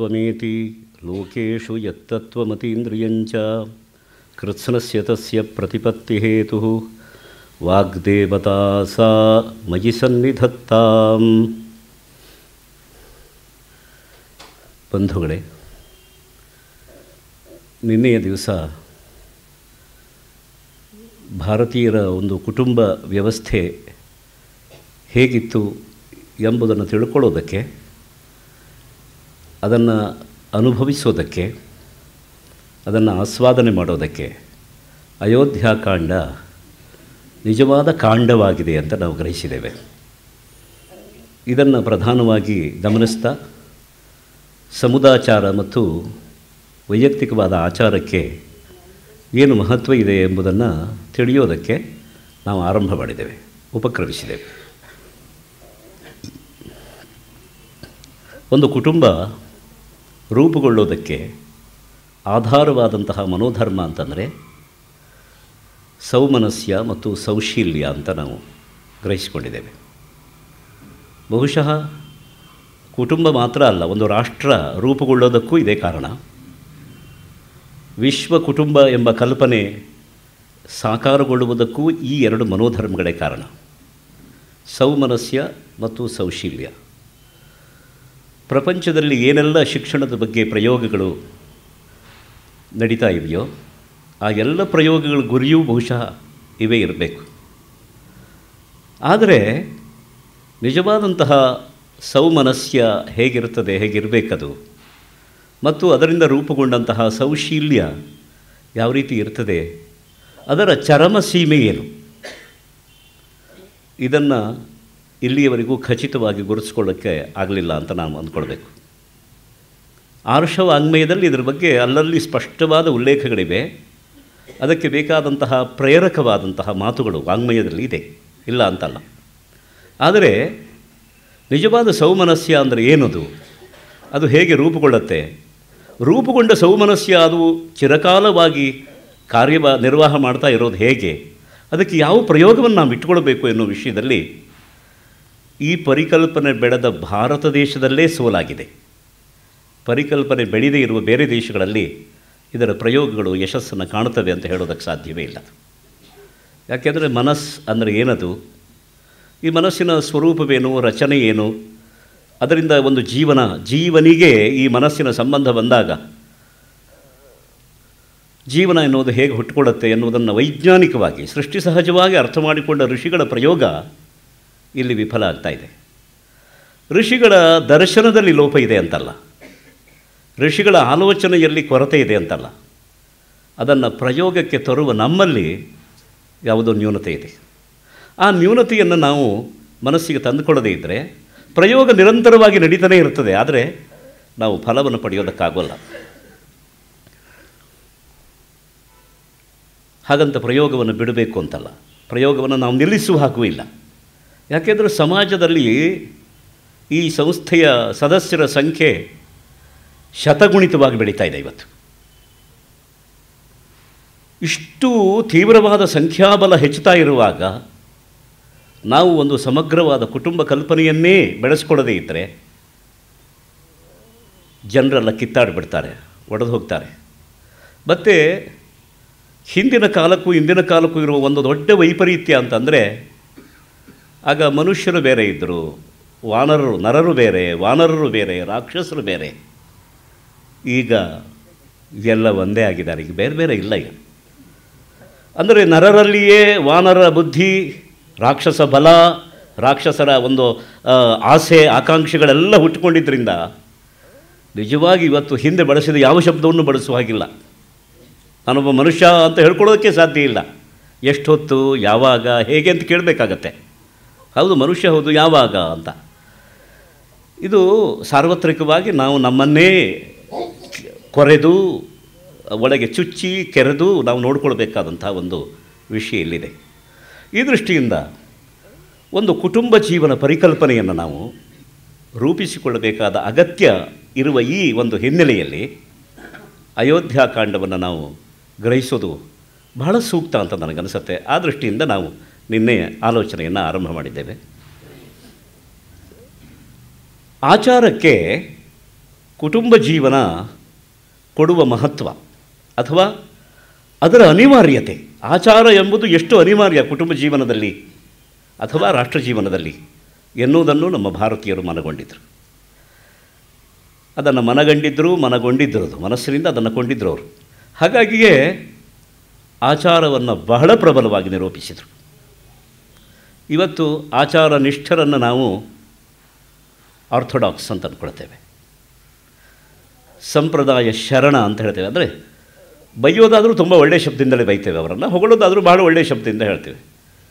ತತ್ವಮೇತಿ ಲೋಕೇಶು ಯತ್ತತ್ವಮತೀಂದ್ರಿಯಂಚ ಕೃತ್ಸ್ನಸ್ಯ ತಸ್ಯ ಪ್ರತಿಪತ್ತಿಹೇತುಃ ವಾಗ್ದೇವತಾ ಸಾ ಮಯಿ ಸನ್ನಿಧತ್ತಾಂ. ಬಂಧುಗಳೇ, ನಿನ್ನೆಯ ದಿವಸ ಭಾರತೀಯರ ಒಂದು ಕುಟುಂಬ ವ್ಯವಸ್ಥೆ ಹೇಗಿತ್ತು ಎಂಬುದನ್ನು ತಿಳ್ಕೊಳ್ಳೋದಕ್ಕೆ, ಅದನ್ನು ಅನುಭವಿಸೋದಕ್ಕೆ, ಅದನ್ನು ಆಸ್ವಾದನೆ ಮಾಡೋದಕ್ಕೆ ಅಯೋಧ್ಯಾಕಾಂಡ ನಿಜವಾದ ಕಾಂಡವಾಗಿದೆ ಅಂತ ನಾವು ಗ್ರಹಿಸಿದ್ದೇವೆ. ಇದನ್ನು ಪ್ರಧಾನವಾಗಿ ಗಮನಿಸ್ತಾ ಸಮುದಾಚಾರ ಮತ್ತು ವೈಯಕ್ತಿಕವಾದ ಆಚಾರಕ್ಕೆ ಏನು ಮಹತ್ವ ಇದೆ ಎಂಬುದನ್ನು ತಿಳಿಯೋದಕ್ಕೆ ನಾವು ಆರಂಭ ಮಾಡಿದ್ದೇವೆ, ಉಪಕ್ರಮಿಸಿದ್ದೇವೆ. ಒಂದು ಕುಟುಂಬ ರೂಪುಗೊಳ್ಳೋದಕ್ಕೆ ಆಧಾರವಾದಂತಹ ಮನೋಧರ್ಮ ಅಂತಂದರೆ ಸೌಮನಸ್ಯ ಮತ್ತು ಸೌಶೀಲ್ಯ ಅಂತ ನಾವು ಗ್ರಹಿಸಿಕೊಂಡಿದ್ದೇವೆ. ಬಹುಶಃ ಕುಟುಂಬ ಮಾತ್ರ ಅಲ್ಲ, ಒಂದು ರಾಷ್ಟ್ರ ರೂಪುಗೊಳ್ಳೋದಕ್ಕೂ ಇದೇ ಕಾರಣ. ವಿಶ್ವ ಕುಟುಂಬ ಎಂಬ ಕಲ್ಪನೆ ಸಾಕಾರಗೊಳ್ಳುವುದಕ್ಕೂ ಈ ಎರಡು ಮನೋಧರ್ಮಗಳೇ ಕಾರಣ, ಸೌಮನಸ್ಯ ಮತ್ತು ಸೌಶೀಲ್ಯ. ಪ್ರಪಂಚದಲ್ಲಿ ಏನೆಲ್ಲ ಶಿಕ್ಷಣದ ಬಗ್ಗೆ ಪ್ರಯೋಗಗಳು ನಡೀತಾ ಇದೆಯೋ ಆ ಎಲ್ಲ ಪ್ರಯೋಗಗಳ ಗುರಿಯೂ ಬಹುಶಃ ಇವೇ ಇರಬೇಕು. ಆದರೆ ನಿಜವಾದಂತಹ ಸೌಮನಸ್ಯ ಹೇಗಿರ್ತದೆ, ಹೇಗಿರಬೇಕದು, ಮತ್ತು ಅದರಿಂದ ರೂಪುಗೊಂಡಂತಹ ಸೌಶೀಲ್ಯ ಯಾವ ರೀತಿ ಇರ್ತದೆ, ಅದರ ಚರಮ ಸೀಮೆ ಏನು, ಇದನ್ನು ಇಲ್ಲಿಯವರೆಗೂ ಖಚಿತವಾಗಿ ಗುರುತಿಸ್ಕೊಳ್ಳೋಕ್ಕೆ ಆಗಲಿಲ್ಲ ಅಂತ ನಾವು ಅಂದ್ಕೊಳ್ಬೇಕು. ಆರ್ಷ ವಾಂಗ್ಮಯದಲ್ಲಿ ಇದರ ಬಗ್ಗೆ ಅಲ್ಲಲ್ಲಿ ಸ್ಪಷ್ಟವಾದ ಉಲ್ಲೇಖಗಳಿವೆ. ಅದಕ್ಕೆ ಬೇಕಾದಂತಹ ಪ್ರೇರಕವಾದಂತಹ ಮಾತುಗಳು ವಾಂಗ್ಮಯದಲ್ಲಿ ಇದೆ, ಇಲ್ಲ ಅಂತಲ್ಲ. ಆದರೆ ನಿಜವಾದ ಸೌಮನಸ್ಯ ಅಂದರೆ ಏನದು, ಅದು ಹೇಗೆ ರೂಪುಗೊಳ್ಳುತ್ತೆ, ರೂಪುಗೊಂಡ ಸೌಮನಸ್ಯ ಅದು ಚಿರಕಾಲವಾಗಿ ನಿರ್ವಾಹ ಮಾಡ್ತಾ ಇರೋದು ಹೇಗೆ, ಅದಕ್ಕೆ ಯಾವ ಪ್ರಯೋಗವನ್ನು ನಾವು ಇಟ್ಕೊಳ್ಬೇಕು ಎನ್ನುವ ವಿಷಯದಲ್ಲಿ ಈ ಪರಿಕಲ್ಪನೆ ಬೆಳೆದ ಭಾರತ ದೇಶದಲ್ಲೇ ಸೋಲಾಗಿದೆ. ಪರಿಕಲ್ಪನೆ ಬೆಳೆದೇ ಇರುವ ಬೇರೆ ದೇಶಗಳಲ್ಲಿ ಇದರ ಪ್ರಯೋಗಗಳು ಯಶಸ್ಸನ್ನು ಕಾಣುತ್ತವೆ ಅಂತ ಹೇಳೋದಕ್ಕೆ ಸಾಧ್ಯವೇ ಇಲ್ಲ. ಯಾಕೆಂದರೆ ಮನಸ್ಸು ಅಂದರೆ ಏನದು, ಈ ಮನಸ್ಸಿನ ಸ್ವರೂಪವೇನು, ರಚನೆ ಏನು, ಅದರಿಂದ ಒಂದು ಜೀವನಿಗೆ ಈ ಮನಸ್ಸಿನ ಸಂಬಂಧ ಬಂದಾಗ ಜೀವನ ಎನ್ನುವುದು ಹೇಗೆ ಹುಟ್ಟುಕೊಳ್ಳುತ್ತೆ ಎನ್ನುವುದನ್ನು ವೈಜ್ಞಾನಿಕವಾಗಿ ಸೃಷ್ಟಿ ಸಹಜವಾಗಿ ಅರ್ಥ ಮಾಡಿಕೊಂಡ ಋಷಿಗಳ ಪ್ರಯೋಗ ಇಲ್ಲಿ ವಿಫಲ ಆಗ್ತಾ ಇದೆ. ಋಷಿಗಳ ದರ್ಶನದಲ್ಲಿ ಲೋಪ ಇದೆ ಅಂತಲ್ಲ, ಋಷಿಗಳ ಆಲೋಚನೆಯಲ್ಲಿ ಕೊರತೆ ಇದೆ ಅಂತಲ್ಲ, ಅದನ್ನು ಪ್ರಯೋಗಕ್ಕೆ ತರುವ ನಮ್ಮಲ್ಲಿ ಯಾವುದೋ ನ್ಯೂನತೆ ಇದೆ. ಆ ನ್ಯೂನತೆಯನ್ನು ನಾವು ಮನಸ್ಸಿಗೆ ತಂದುಕೊಳ್ಳದೇ ಇದ್ದರೆ ಪ್ರಯೋಗ ನಿರಂತರವಾಗಿ ನಡೀತಾನೇ ಇರ್ತದೆ, ಆದರೆ ನಾವು ಫಲವನ್ನು ಪಡೆಯೋದಕ್ಕಾಗೋಲ್ಲ. ಹಾಗಂತ ಪ್ರಯೋಗವನ್ನು ಬಿಡಬೇಕು ಅಂತಲ್ಲ, ಪ್ರಯೋಗವನ್ನು ನಾವು ನಿಲ್ಲಿಸುವ ಹಾಗೂ ಇಲ್ಲ. ಯಾಕೆಂದರೆ ಸಮಾಜದಲ್ಲಿ ಈ ಸಂಸ್ಥೆಯ ಸದಸ್ಯರ ಸಂಖ್ಯೆ ಶತಗುಣಿತವಾಗಿ ಬೆಳೀತಾ ಇದೆ. ಇವತ್ತು ಇಷ್ಟು ತೀವ್ರವಾದ ಸಂಖ್ಯಾಬಲ ಹೆಚ್ಚುತ್ತಾ ಇರುವಾಗ ನಾವು ಒಂದು ಸಮಗ್ರವಾದ ಕುಟುಂಬ ಕಲ್ಪನೆಯನ್ನೇ ಬೆಳೆಸ್ಕೊಳ್ಳದೇ ಇದ್ದರೆ ಜನರೆಲ್ಲ ಕಿತ್ತಾಡಿಬಿಡ್ತಾರೆ, ಒಡೆದು ಹೋಗ್ತಾರೆ. ಮತ್ತು ಹಿಂದಿನ ಕಾಲಕ್ಕೂ ಇಂದಿನ ಕಾಲಕ್ಕೂ ಇರುವ ಒಂದು ದೊಡ್ಡ ವೈಪರೀತ್ಯ ಅಂತಂದರೆ, ಆಗ ಮನುಷ್ಯರು ಬೇರೆ ಇದ್ದರು, ನರರು ಬೇರೆ, ವಾನರರು ಬೇರೆ, ರಾಕ್ಷಸರು ಬೇರೆ. ಈಗ ಎಲ್ಲ ಒಂದೇ ಆಗಿದ್ದಾರೆ, ಈಗ ಬೇರೆ ಬೇರೆ ಇಲ್ಲ. ಈಗ ಅಂದರೆ ನರರಲ್ಲಿಯೇ ವಾನರ ಬುದ್ಧಿ, ರಾಕ್ಷಸ ಬಲ, ರಾಕ್ಷಸರ ಒಂದು ಆಸೆ ಆಕಾಂಕ್ಷೆಗಳೆಲ್ಲ ಹುಟ್ಟುಕೊಂಡಿದ್ದರಿಂದ ನಿಜವಾಗಿ ಇವತ್ತು ಹಿಂದೆ ಬಳಸಿದ ಯಾವ ಶಬ್ದವನ್ನು ಬಳಸುವ ಹಾಗಿಲ್ಲ. ನಾನೊಬ್ಬ ಮನುಷ್ಯ ಅಂತ ಹೇಳ್ಕೊಳ್ಳೋದಕ್ಕೆ ಸಾಧ್ಯ ಇಲ್ಲ. ಎಷ್ಟೊತ್ತು, ಯಾವಾಗ, ಹೇಗೆ ಅಂತ ಕೇಳಬೇಕಾಗತ್ತೆ. ಹೌದು, ಮನುಷ್ಯ ಹೌದು, ಯಾವಾಗ ಅಂತ. ಇದು ಸಾರ್ವತ್ರಿಕವಾಗಿ ನಾವು ನಮ್ಮನ್ನೇ ಕೊರೆದು ಒಳಗೆ ಚುಚ್ಚಿ ಕೆರೆದು ನಾವು ನೋಡ್ಕೊಳ್ಬೇಕಾದಂಥ ಒಂದು ವಿಷಯ ಇಲ್ಲಿದೆ. ಈ ದೃಷ್ಟಿಯಿಂದ ಒಂದು ಕುಟುಂಬ ಜೀವನ ಪರಿಕಲ್ಪನೆಯನ್ನು ನಾವು ರೂಪಿಸಿಕೊಳ್ಳಬೇಕಾದ ಅಗತ್ಯ ಇರುವ ಈ ಒಂದು ಹಿನ್ನೆಲೆಯಲ್ಲಿ ಅಯೋಧ್ಯಾಕಾಂಡವನ್ನು ನಾವು ಗ್ರಹಿಸೋದು ಬಹಳ ಸೂಕ್ತ ಅಂತ ನನಗನ್ನಿಸುತ್ತೆ. ಆ ದೃಷ್ಟಿಯಿಂದ ನಾವು ನಿನ್ನೆ ಆಲೋಚನೆಯನ್ನು ಆರಂಭ ಮಾಡಿದ್ದೇವೆ. ಆಚಾರಕ್ಕೆ ಕುಟುಂಬ ಜೀವನ ಕೊಡುವ ಮಹತ್ವ ಅಥವಾ ಅದರ ಅನಿವಾರ್ಯತೆ, ಆಚಾರ ಎಂಬುದು ಎಷ್ಟು ಅನಿವಾರ್ಯ ಕುಟುಂಬ ಜೀವನದಲ್ಲಿ ಅಥವಾ ರಾಷ್ಟ್ರ ಜೀವನದಲ್ಲಿ ಎನ್ನುವುದನ್ನು ನಮ್ಮ ಭಾರತೀಯರು ಮನಗೊಂಡಿದ್ದರು. ಅದನ್ನು ಮನಗೊಂಡಿದ್ದರು ಮನಸ್ಸಿನಿಂದ ಅದನ್ನು ಕೊಂಡಿದ್ದರು ಅವರು. ಹಾಗಾಗಿಯೇ ಆಚಾರವನ್ನು ಬಹಳ ಪ್ರಬಲವಾಗಿ ನಿರೂಪಿಸಿದರು. ಇವತ್ತು ಆಚಾರ ನಿಷ್ಠರನ್ನು ನಾವು ಆರ್ಥೋಡಾಕ್ಸ್ ಅಂತ ಅಂದ್ಕೊಳ್ತೇವೆ, ಸಂಪ್ರದಾಯ ಶರಣ ಅಂತ ಹೇಳ್ತೇವೆ. ಅಂದರೆ ಬೈಯೋದಾದರೂ ತುಂಬ ಒಳ್ಳೆಯ ಶಬ್ದದಿಂದಲೇ ಬೈತೇವೆ, ಅವರನ್ನು ಹೊಗಳೋದಾದರೂ ಬಹಳ ಒಳ್ಳೆಯ ಶಬ್ದದಿಂದ ಹೇಳ್ತೇವೆ.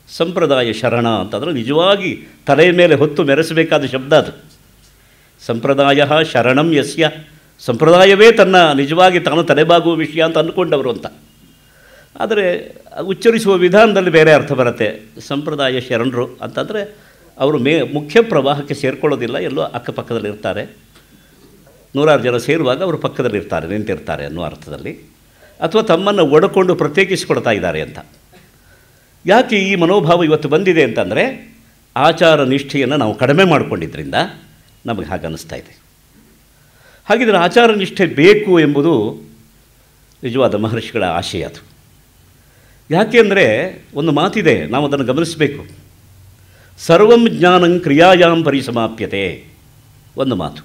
ಸಂಪ್ರದಾಯ ಶರಣ ಅಂತಂದರೆ ನಿಜವಾಗಿ ತಲೆಯ ಮೇಲೆ ಹೊತ್ತು ಮೆರೆಸಬೇಕಾದ ಶಬ್ದ ಅದು. ಸಂಪ್ರದಾಯ ಶರಣಂ ಯಸ್ಯ, ಸಂಪ್ರದಾಯವೇ ತನ್ನ ನಿಜವಾಗಿ ತಾನು ತಲೆಬಾಗುವ ವಿಷಯ ಅಂತ ಅಂದ್ಕೊಂಡವರು ಅಂತ. ಆದರೆ ಉಚ್ಚರಿಸುವ ವಿಧಾನದಲ್ಲಿ ಬೇರೆ ಅರ್ಥ ಬರುತ್ತೆ. ಸಂಪ್ರದಾಯ ಶರಣರು ಅಂತಂದರೆ ಅವರು ಮುಖ್ಯ ಪ್ರವಾಹಕ್ಕೆ ಸೇರಿಕೊಳ್ಳೋದಿಲ್ಲ, ಎಲ್ಲೋ ಅಕ್ಕಪಕ್ಕದಲ್ಲಿರ್ತಾರೆ. 100 ಜನ ಸೇರುವಾಗ ಅವರು ಪಕ್ಕದಲ್ಲಿರ್ತಾರೆ, ನಿಂತಿರ್ತಾರೆ ಅನ್ನೋ ಅರ್ಥದಲ್ಲಿ, ಅಥವಾ ತಮ್ಮನ್ನು ಒಡ್ಕೊಂಡು ಪ್ರತ್ಯೇಕಿಸಿಕೊಡ್ತಾ ಇದ್ದಾರೆ ಅಂತ. ಯಾಕೆ ಈ ಮನೋಭಾವ ಇವತ್ತು ಬಂದಿದೆ ಅಂತಂದರೆ ಆಚಾರ ನಿಷ್ಠೆಯನ್ನು ನಾವು ಕಡಿಮೆ ಮಾಡಿಕೊಂಡಿದ್ದರಿಂದ ನಮಗೆ ಹಾಗೆ ಅನ್ನಿಸ್ತಾ ಇದೆ. ಹಾಗಿದ್ರೆ ಆಚಾರ ನಿಷ್ಠೆ ಬೇಕು ಎಂಬುದು ನಿಜವಾದ ಮಹರ್ಷಿಗಳ ಆಶಯ ಅದು. ಯಾಕೆಂದರೆ ಒಂದು ಮಾತಿದೆ, ನಾವು ಅದನ್ನು ಗಮನಿಸಬೇಕು. ಸರ್ವಂ ಜ್ಞಾನಂ ಕ್ರಿಯಾಯಾಂ ಪರಿಸಮಾಪ್ಯತೆ, ಒಂದು ಮಾತು.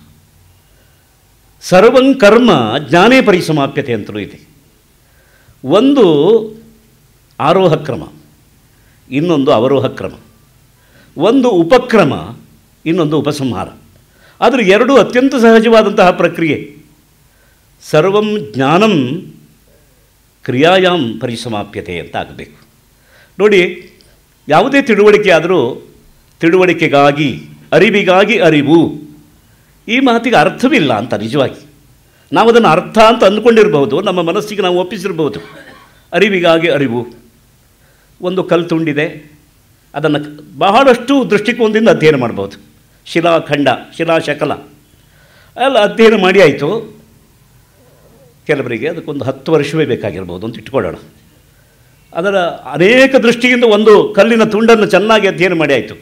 ಸರ್ವಂ ಕರ್ಮ ಜ್ಞಾನೇ ಪರಿಸಮಾಪ್ಯತೆ ಅಂತಲೂ ಇದೆ. ಒಂದು ಆರೋಹ ಕ್ರಮ, ಇನ್ನೊಂದು ಅವರೋಹ ಕ್ರಮ. ಒಂದು ಉಪಕ್ರಮ, ಇನ್ನೊಂದು ಉಪಸಂಹಾರ. ಆದರೆ ಎರಡೂ ಅತ್ಯಂತ ಸಹಜವಾದಂತಹ ಪ್ರಕ್ರಿಯೆ. ಸರ್ವಂ ಜ್ಞಾನಂ ಕ್ರಿಯಾಯಾಂ ಪರಿಸಮಾಪ್ಯತೆ ಅಂತ ಆಗಬೇಕು. ನೋಡಿ, ಯಾವುದೇ ತಿಳುವಳಿಕೆ ಆದರೂ ತಿಳುವಳಿಕೆಗಾಗಿ, ಅರಿವಿಗಾಗಿ ಅರಿವು, ಈ ಮಾತಿಗೆ ಅರ್ಥವಿಲ್ಲ ಅಂತ ನಿಜವಾಗಿ. ನಾವು ಅದನ್ನು ಅರ್ಥ ಅಂತ ಅಂದ್ಕೊಂಡಿರಬಹುದು, ನಮ್ಮ ಮನಸ್ಸಿಗೆ ನಾವು ಒಪ್ಪಿಸಿರ್ಬೋದು. ಅರಿವಿಗಾಗಿ ಅರಿವು. ಒಂದು ಕಲ್ಲು ತುಂಡಿದೆ, ಅದನ್ನು ಬಹಳಷ್ಟು ದೃಷ್ಟಿಕೋನದಿಂದ ಅಧ್ಯಯನ ಮಾಡ್ಬೋದು. ಶಿಲಾಖಂಡ, ಶಿಲಾಶಕಲ ಎಲ್ಲ ಅಧ್ಯಯನ ಮಾಡಿ ಆಯಿತು. ಕೆಲವರಿಗೆ ಅದಕ್ಕೊಂದು 10 ವರ್ಷವೇ ಬೇಕಾಗಿರ್ಬೋದು ಅಂತ ಇಟ್ಕೊಳ್ಳೋಣ. ಅದರ ಅನೇಕ ದೃಷ್ಟಿಯಿಂದ ಒಂದು ಕಲ್ಲಿನ ತುಂಡನ್ನು ಚೆನ್ನಾಗಿ ಅಧ್ಯಯನ ಮಾಡಿ ಆಯಿತು.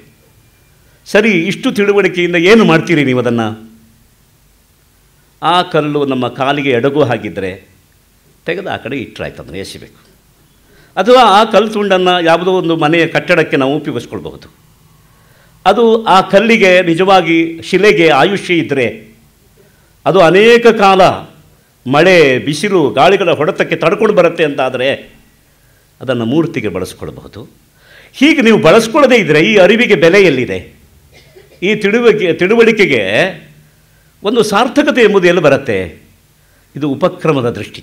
ಸರಿ, ಇಷ್ಟು ತಿಳುವಳಿಕೆಯಿಂದ ಏನು ಮಾಡ್ತೀರಿ ನೀವು ಅದನ್ನು? ಆ ಕಲ್ಲು ನಮ್ಮ ಕಾಲಿಗೆ ಎಡಗು ಹಾಗಿದ್ದರೆ ತೆಗೆದು ಆ ಕಡೆ ಇಟ್ಟರಾಯ್ತು, ಅದನ್ನು ಎಸಿಬೇಕು. ಅಥವಾ ಆ ಕಲ್ಲು ತುಂಡನ್ನು ಯಾವುದೋ ಒಂದು ಮನೆಯ ಕಟ್ಟಡಕ್ಕೆ ನಾವು ಉಪಯೋಗಿಸ್ಕೊಳ್ಬಹುದು. ಅದು ಆ ಕಲ್ಲಿಗೆ ನಿಜವಾಗಿ ಶಿಲೆಗೆ ಆಯುಷ್ಯ ಇದ್ದರೆ ಅದು ಅನೇಕ ಕಾಲ ಮಳೆ, ಬಿಸಿಲು, ಗಾಳಿಗಳ ಹೊಡೆತಕ್ಕೆ ತಡ್ಕೊಂಡು ಬರುತ್ತೆ ಅಂತಾದರೆ ಅದನ್ನು ಮೂರ್ತಿಗೆ ಬಳಸ್ಕೊಳ್ಬಹುದು. ಹೀಗೆ ನೀವು ಬಳಸ್ಕೊಳ್ಳದೇ ಇದ್ದರೆ ಈ ಅರಿವಿಗೆ ಬೆಲೆ ಎಲ್ಲಿದೆ? ಈ ತಿಳುವಳಿಕೆಗೆ ಒಂದು ಸಾರ್ಥಕತೆ ಎಂಬುದು ಎಲ್ಲಿ ಬರುತ್ತೆ? ಇದು ಉಪಕ್ರಮದ ದೃಷ್ಟಿ.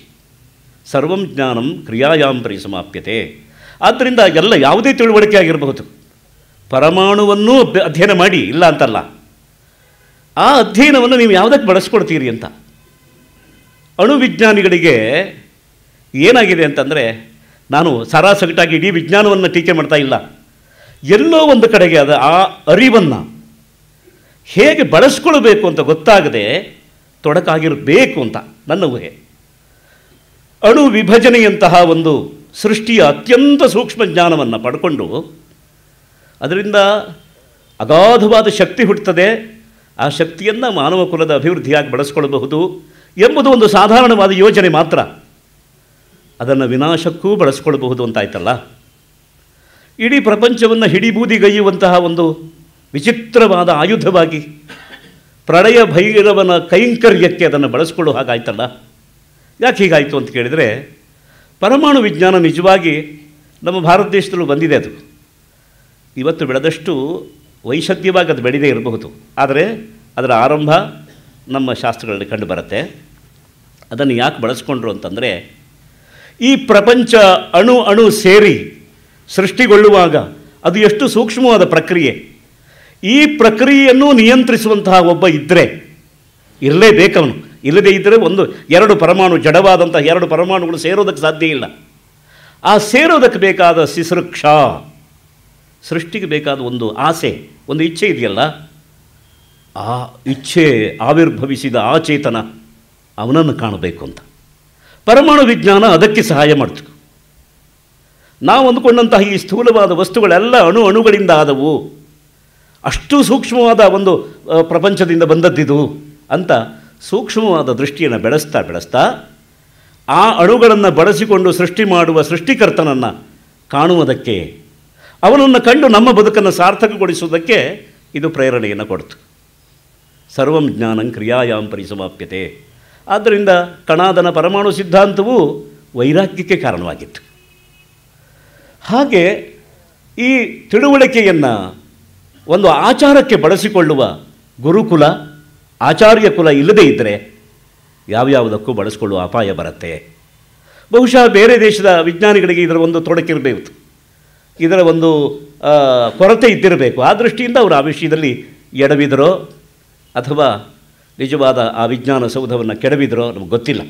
ಸರ್ವಂ ಜ್ಞಾನಂ ಕ್ರಿಯಾಯಾಂ ಪರಿಸಮಾಪ್ಯತೆ. ಆದ್ದರಿಂದ ಎಲ್ಲ ಯಾವುದೇ ತಿಳುವಳಿಕೆ ಆಗಿರಬಹುದು, ಪರಮಾಣುವನ್ನೂ ಅಧ್ಯಯನ ಮಾಡಿ, ಇಲ್ಲ ಅಂತಲ್ಲ. ಆ ಅಧ್ಯಯನವನ್ನು ನೀವು ಯಾವುದಕ್ಕೆ ಬಳಸ್ಕೊಳ್ತೀರಿ ಅಂತ. ಅಣುವಿಜ್ಞಾನಿಗಳಿಗೆ ಏನಾಗಿದೆ ಅಂತಂದರೆ, ನಾನು ಸರಾಸಗಟಾಗಿ ಇಡೀ ವಿಜ್ಞಾನವನ್ನು ಟೀಕೆ ಮಾಡ್ತಾ ಇಲ್ಲ, ಎಲ್ಲೋ ಒಂದು ಕಡೆಗೆ ಅದು ಆ ಅರಿವನ್ನು ಹೇಗೆ ಬಳಸ್ಕೊಳ್ಬೇಕು ಅಂತ ಗೊತ್ತಾಗದೆ ತೊಡಕಾಗಿರಬೇಕು ಅಂತ ನನ್ನ ಊಹೆ. ಅಣು ವಿಭಜನೆಯಂತಹ ಒಂದು ಸೃಷ್ಟಿಯ ಅತ್ಯಂತ ಸೂಕ್ಷ್ಮ ಜ್ಞಾನವನ್ನು ಪಡ್ಕೊಂಡು ಅದರಿಂದ ಅಗಾಧವಾದ ಶಕ್ತಿ ಹುಟ್ಟುತ್ತದೆ. ಆ ಶಕ್ತಿಯನ್ನು ಮಾನವ ಕುಲದ ಅಭಿವೃದ್ಧಿಯಾಗಿ ಬಳಸ್ಕೊಳ್ಬಹುದು ಎಂಬುದು ಒಂದು ಸಾಧಾರಣವಾದ ಯೋಜನೆ ಮಾತ್ರ. ಅದನ್ನು ವಿನಾಶಕ್ಕೂ ಬಳಸ್ಕೊಳ್ಬಹುದು ಅಂತಾಯ್ತಲ್ಲ. ಇಡೀ ಪ್ರಪಂಚವನ್ನು ಹಿಡಿಬೂದಿಗೈಯುವಂತಹ ಒಂದು ವಿಚಿತ್ರವಾದ ಆಯುಧವಾಗಿ ಪ್ರಳಯ ಭೈರವನ ಕೈಂಕರ್ಯಕ್ಕೆ ಅದನ್ನು ಬಳಸ್ಕೊಳ್ಳೋ ಹಾಗಾಯ್ತಲ್ಲ. ಯಾಕೆ ಹೀಗಾಯಿತು ಅಂತ ಕೇಳಿದರೆ, ಪರಮಾಣು ವಿಜ್ಞಾನ ನಿಜವಾಗಿ ನಮ್ಮ ಭಾರತ ದೇಶದಲ್ಲೂ ಬಂದಿದೆ. ಅದು ಇವತ್ತು ಬೆಳೆದಷ್ಟು ವೈಶದ್ಯವಾಗಿ ಅದು ಬೆಳೆದೇ ಇರಬಹುದು, ಆದರೆ ಅದರ ಆರಂಭ ನಮ್ಮ ಶಾಸ್ತ್ರಗಳಲ್ಲಿ ಕಂಡು ಬರುತ್ತೆ. ಅದನ್ನು ಯಾಕೆ ಬಳಸ್ಕೊಂಡ್ರು ಅಂತಂದರೆ, ಈ ಪ್ರಪಂಚ ಅಣು ಅಣು ಸೇರಿ ಸೃಷ್ಟಿಗೊಳ್ಳುವಾಗ ಅದು ಎಷ್ಟು ಸೂಕ್ಷ್ಮವಾದ ಪ್ರಕ್ರಿಯೆ. ಈ ಪ್ರಕ್ರಿಯೆಯನ್ನು ನಿಯಂತ್ರಿಸುವಂತಹ ಒಬ್ಬ ಇದ್ದರೆ, ಇರಲೇಬೇಕವನು. ಇಲ್ಲದೇ ಇದ್ದರೆ ಎರಡು ಪರಮಾಣು, ಜಡವಾದಂಥ 2 ಪರಮಾಣುಗಳು ಸೇರೋದಕ್ಕೆ ಸಾಧ್ಯ ಇಲ್ಲ. ಆ ಸೇರೋದಕ್ಕೆ ಬೇಕಾದ ಸಿಸೃಕ್ಷ, ಸೃಷ್ಟಿಗೆ ಬೇಕಾದ ಒಂದು ಆಸೆ, ಒಂದು ಇಚ್ಛೆ ಇದೆಯಲ್ಲ, ಆ ಇಚ್ಛೆ ಆವಿರ್ಭವಿಸಿದ ಆ ಚೇತನ ಅವನನ್ನು ಕಾಣಬೇಕು ಅಂತ ಪರಮಾಣು ವಿಜ್ಞಾನ ಅದಕ್ಕೆ ಸಹಾಯ ಮಾಡ್ತು. ನಾವು ಅಂದುಕೊಂಡಂತಹ ಈ ಸ್ಥೂಲವಾದ ವಸ್ತುಗಳೆಲ್ಲ ಅಣುಗಳಿಂದ ಆದವು, ಅಷ್ಟು ಸೂಕ್ಷ್ಮವಾದ ಒಂದು ಪ್ರಪಂಚದಿಂದ ಬಂದದ್ದಿದು ಅಂತ ಸೂಕ್ಷ್ಮವಾದ ದೃಷ್ಟಿಯನ್ನು ಬೆಳೆಸ್ತಾ ಬೆಳೆಸ್ತಾ ಆ ಅಣುಗಳನ್ನು ಬಳಸಿಕೊಂಡು ಸೃಷ್ಟಿ ಮಾಡುವ ಸೃಷ್ಟಿಕರ್ತನನ್ನು ಕಾಣುವುದಕ್ಕೆ, ಅವನನ್ನು ಕಂಡು ನಮ್ಮ ಬದುಕನ್ನು ಸಾರ್ಥಕಗೊಳಿಸುವುದಕ್ಕೆ ಇದು ಪ್ರೇರಣೆಯನ್ನು ಕೊಡ್ತು. ಸರ್ವಂ ಜ್ಞಾನಂ ಕ್ರಿಯಾಯಾಂ ಪರಿಸಮಾಪ್ಯತೆ. ಆದ್ದರಿಂದ ಕಣಾದನ ಪರಮಾಣು ಸಿದ್ಧಾಂತವು ವೈರಾಗ್ಯಕ್ಕೆ ಕಾರಣವಾಗಿತ್ತು. ಹಾಗೆ ಈ ತಿಳುವಳಿಕೆಯನ್ನು ಒಂದು ಆಚಾರಕ್ಕೆ ಬಳಸಿಕೊಳ್ಳುವ ಗುರುಕುಲ, ಆಚಾರ್ಯ ಕುಲ ಇಲ್ಲದೇ ಇದ್ದರೆ ಯಾವ್ಯಾವುದಕ್ಕೂ ಬಳಸಿಕೊಳ್ಳುವ ಅಪಾಯ ಬರುತ್ತೆ. ಬಹುಶಃ ಬೇರೆ ದೇಶದ ವಿಜ್ಞಾನಿಗಳಿಗೆ ಇದರ ಒಂದು ತೊಡಕಿರಬೇಕು, ಇದರ ಒಂದು ಕೊರತೆ ಇದ್ದಿರಬೇಕು. ಆ ದೃಷ್ಟಿಯಿಂದ ಅವರು ಆ ವಿಷಯದಲ್ಲಿ ಎಡವಿದರೋ ಅಥವಾ ನಿಜವಾದ ಆ ವಿಜ್ಞಾನ ಸೌಧವನ್ನು ಕೆಡವಿದರೋ ನಮಗೆ ಗೊತ್ತಿಲ್ಲ.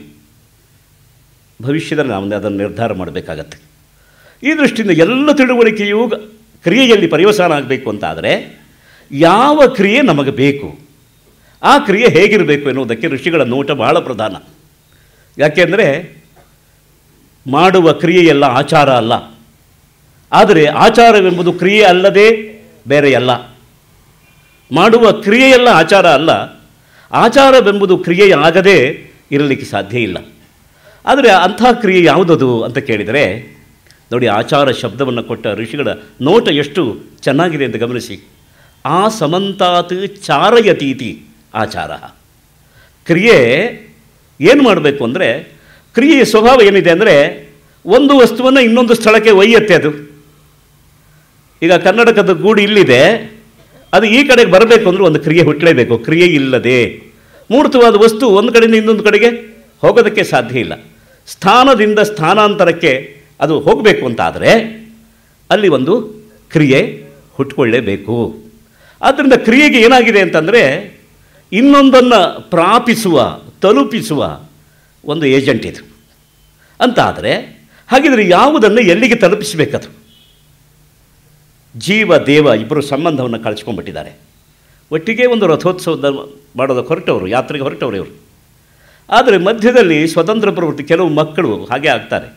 ಭವಿಷ್ಯದಲ್ಲಿ ನಾವು ಅದನ್ನು ನಿರ್ಧಾರ ಮಾಡಬೇಕಾಗತ್ತೆ. ಈ ದೃಷ್ಟಿಯಿಂದ ಎಲ್ಲ ತಿಳುವಳಿಕೆಯೂ ಕ್ರಿಯೆಯಲ್ಲಿ ಪರ್ಯವಸಾನ ಆಗಬೇಕು ಅಂತಾದರೆ ಯಾವ ಕ್ರಿಯೆ ನಮಗೆ ಬೇಕು, ಆ ಕ್ರಿಯೆ ಹೇಗಿರಬೇಕು ಎನ್ನುವುದಕ್ಕೆ ಋಷಿಗಳ ನೋಟ ಬಹಳ ಪ್ರಧಾನ. ಯಾಕೆಂದರೆ ಮಾಡುವ ಕ್ರಿಯೆಯೆಲ್ಲ ಆಚಾರ ಅಲ್ಲ, ಆದರೆ ಆಚಾರವೆಂಬುದು ಕ್ರಿಯೆ ಅಲ್ಲದೆ ಬೇರೆಯಲ್ಲ. ಮಾಡುವ ಕ್ರಿಯೆಯೆಲ್ಲ ಆಚಾರ ಅಲ್ಲ, ಆಚಾರವೆಂಬುದು ಕ್ರಿಯೆಯಾಗದೇ ಇರಲಿಕ್ಕೆ ಸಾಧ್ಯ ಇಲ್ಲ. ಆದರೆ ಅಂಥ ಕ್ರಿಯೆ ಯಾವುದದು ಅಂತ ಕೇಳಿದರೆ ನೋಡಿ, ಆಚಾರ ಶಬ್ದವನ್ನು ಕೊಟ್ಟ ಋಷಿಗಳ ನೋಟ ಎಷ್ಟು ಚೆನ್ನಾಗಿದೆ ಅಂತ ಗಮನಿಸಿ. ಆ ಸಮಂತಾತ್ ಚಾರಯತೀತಿ ಆಚಾರ. ಕ್ರಿಯೆ ಏನು ಮಾಡಬೇಕು ಅಂದರೆ, ಕ್ರಿಯೆಯ ಸ್ವಭಾವ ಏನಿದೆ ಅಂದರೆ ಒಂದು ವಸ್ತುವನ್ನು ಇನ್ನೊಂದು ಸ್ಥಳಕ್ಕೆ ಒಯ್ಯತ್ತೆ. ಅದು ಈಗ ಕನ್ನಡಕದ ಗೂಡು ಇಲ್ಲಿದೆ, ಅದು ಈ ಕಡೆಗೆ ಬರಬೇಕು ಅಂದರೆ ಒಂದು ಕ್ರಿಯೆ ಹುಟ್ಟಲೇಬೇಕು. ಕ್ರಿಯೆ ಇಲ್ಲದೆ ಮೂರ್ತವಾದ ವಸ್ತು ಒಂದು ಕಡೆಯಿಂದ ಇನ್ನೊಂದು ಕಡೆಗೆ ಹೋಗೋದಕ್ಕೆ ಸಾಧ್ಯ ಇಲ್ಲ. ಸ್ಥಾನದಿಂದ ಸ್ಥಾನಾಂತರಕ್ಕೆ ಅದು ಹೋಗಬೇಕು ಅಂತಾದರೆ ಅಲ್ಲಿ ಒಂದು ಕ್ರಿಯೆ ಹುಟ್ಟುಕೊಳ್ಳೇಬೇಕು. ಆದ್ದರಿಂದ ಕ್ರಿಯೆಗೆ ಏನಾಗಿದೆ ಅಂತಂದರೆ ಇನ್ನೊಂದನ್ನು ಪ್ರಾಪಿಸುವ, ತಲುಪಿಸುವ ಒಂದು ಏಜೆಂಟ್ ಇದು ಅಂತಾದರೆ, ಹಾಗಿದ್ರೆ ಯಾವುದನ್ನು ಎಲ್ಲಿಗೆ ತಲುಪಿಸಬೇಕದು? ಜೀವ ದೇವ ಇಬ್ಬರು ಸಂಬಂಧವನ್ನು ಕಳಿಸ್ಕೊಂಡ್ಬಿಟ್ಟಿದ್ದಾರೆ. ಒಟ್ಟಿಗೆ ಒಂದು ರಥೋತ್ಸವದ ಮಾಡೋದಕ್ಕೆ ಹೊರಟವರು, ಯಾತ್ರೆಗೆ ಹೊರಟವರು ಇವರು. ಆದರೆ ಮಧ್ಯದಲ್ಲಿ ಸ್ವತಂತ್ರ ಪ್ರವೃತ್ತಿ, ಕೆಲವು ಮಕ್ಕಳು ಹಾಗೆ ಆಗ್ತಾರೆ.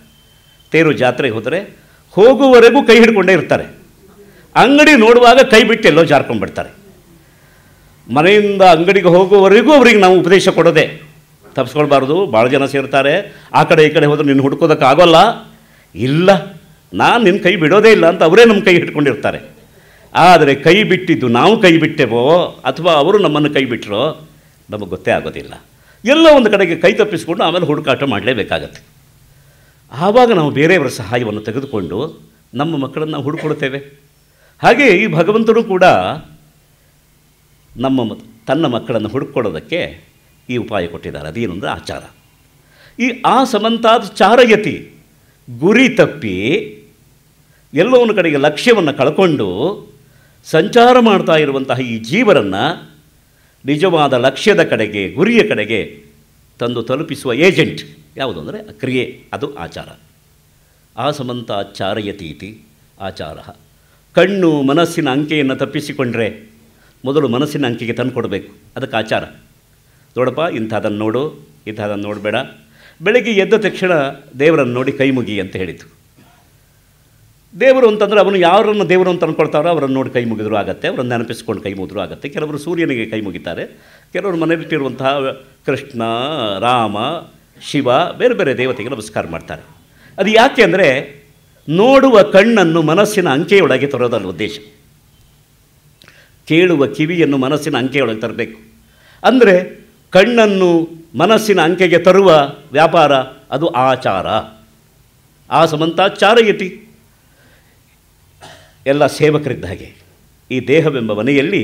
ತೇರು ಜಾತ್ರೆಗೆ ಹೋದರೆ ಹೋಗುವವರೆಗೂ ಕೈ ಹಿಡ್ಕೊಂಡೇ ಇರ್ತಾರೆ, ಅಂಗಡಿ ನೋಡುವಾಗ ಕೈ ಬಿಟ್ಟು ಎಲ್ಲೋ ಜಾರ್ಕೊಂಡ್ಬಿಡ್ತಾರೆ. ಮನೆಯಿಂದ ಅಂಗಡಿಗೆ ಹೋಗುವವರೆಗೂ ಅವರಿಗೆ ನಾವು ಉಪದೇಶ ಕೊಡೋದೆ, ತಪ್ಪಿಸ್ಕೊಳ್ಬಾರ್ದು, ಭಾಳ ಜನ ಸೇರ್ತಾರೆ, ಆ ಕಡೆ ಈ ಕಡೆ ಹೋದ್ರೆ ನಿನ್ನ ಹುಡ್ಕೋದಕ್ಕಾಗೋಲ್ಲ, ಇಲ್ಲ ನಾನು ನಿನ್ನ ಕೈ ಬಿಡೋದೇ ಇಲ್ಲ ಅಂತ ಅವರೇ ನಮ್ಮ ಕೈ ಹಿಡ್ಕೊಂಡಿರ್ತಾರೆ. ಆದರೆ ಕೈ ಬಿಟ್ಟಿದ್ದು ನಾವು ಕೈ ಬಿಟ್ಟೆವೋ ಅಥವಾ ಅವರು ನಮ್ಮನ್ನು ಕೈ ಬಿಟ್ಟರೋ ನಮಗೆ ಗೊತ್ತೇ ಆಗೋದಿಲ್ಲ. ಎಲ್ಲ ಒಂದು ಕಡೆಗೆ ಕೈ ತಪ್ಪಿಸ್ಕೊಂಡು ಆಮೇಲೆ ಹುಡುಕಾಟ ಮಾಡಲೇಬೇಕಾಗತ್ತೆ. ಆವಾಗ ನಾವು ಬೇರೆಯವರ ಸಹಾಯವನ್ನು ತೆಗೆದುಕೊಂಡು ನಮ್ಮ ಮಕ್ಕಳನ್ನು ನಾವು ಹುಡುಕೊಳ್ತೇವೆ. ಹಾಗೆ ಈ ಭಗವಂತನು ಕೂಡ ತನ್ನ ಮಕ್ಕಳನ್ನು ಹುಡುಕೊಳ್ಳೋದಕ್ಕೆ ಈ ಉಪಾಯ ಕೊಟ್ಟಿದ್ದಾರೆ. ಅದೇನು ಅಂದರೆ ಆಚಾರ. ಈ ಆ ಸಮಂತಾದ ಚಾರಯತಿ, ಗುರಿ ತಪ್ಪಿ ಎಲ್ಲೋ ಒಂದು ಕಡೆಗೆ ಲಕ್ಷ್ಯವನ್ನು ಕಳ್ಕೊಂಡು ಸಂಚಾರ ಮಾಡ್ತಾ ಇರುವಂತಹ ಈ ಜೀವರನ್ನು ನಿಜವಾದ ಲಕ್ಷ್ಯದ ಕಡೆಗೆ, ಗುರಿಯ ಕಡೆಗೆ ತಂದು ತಲುಪಿಸುವ ಏಜೆಂಟ್ ಯಾವುದು ಅಂದರೆ ಕ್ರಿಯೆ, ಅದು ಆಚಾರ. ಆ ಸಮಂತ ಚಾರಯತೀತಿ ಆಚಾರ. ಕಣ್ಣು ಮನಸ್ಸಿನ ಅಂಕೆಯನ್ನು ತಪ್ಪಿಸಿಕೊಂಡ್ರೆ ಮೊದಲು ಮನಸ್ಸಿನ ಅಂಕೆಗೆ ತಂದು ಕೊಡಬೇಕು, ಅದಕ್ಕೆ ಆಚಾರ. ನೋಡಪ್ಪ, ಇಂಥದನ್ನು ನೋಡು, ಇಂಥದನ್ನು ನೋಡಬೇಡ. ಬೆಳಗ್ಗೆ ಎದ್ದ ತಕ್ಷಣ ದೇವರನ್ನು ನೋಡಿ ಕೈ ಮುಗಿ ಅಂತ ಹೇಳಿತು. ದೇವರು ಅಂತಂದರೆ ಅವನು ಯಾರನ್ನು ದೇವರು ಅಂತ ಅಂದ್ಕೊಳ್ತಾರೋ ಅವರನ್ನು ನೋಡಿ ಕೈ ಮುಗಿದ್ರು ಆಗುತ್ತೆ, ಅವರನ್ನು ನೆನಪಿಸ್ಕೊಂಡು ಕೈ ಮುಗಿದ್ರು ಆಗುತ್ತೆ. ಕೆಲವರು ಸೂರ್ಯನಿಗೆ ಕೈ ಮುಗಿತಾರೆ, ಕೆಲವರು ಮನೆಯಲ್ಲಿಟ್ಟಿರುವಂತಹ ಕೃಷ್ಣ, ರಾಮ, ಶಿವ, ಬೇರೆ ಬೇರೆ ದೇವತೆಗೆ ನಮಸ್ಕಾರ ಮಾಡ್ತಾರೆ. ಅದು ಯಾಕೆ ಅಂದರೆ ನೋಡುವ ಕಣ್ಣನ್ನು ಮನಸ್ಸಿನ ಅಂಕೆಯೊಳಗೆ ತರೋದಲ್ಲ ಉದ್ದೇಶ. ಕೇಳುವ ಕಿವಿಯನ್ನು ಮನಸ್ಸಿನ ಅಂಕೆಯೊಳಗೆ ತರಬೇಕು. ಅಂದರೆ ಕಣ್ಣನ್ನು ಮನಸ್ಸಿನ ಅಂಕೆಗೆ ತರುವ ವ್ಯಾಪಾರ ಅದು ಆಚಾರ. ಆ ಸಮಂತಾಚಾರಯತಿ. ಎಲ್ಲ ಸೇವಕರಿದ್ದ ಹಾಗೆ ಈ ದೇಹವೆಂಬ ಮನೆಯಲ್ಲಿ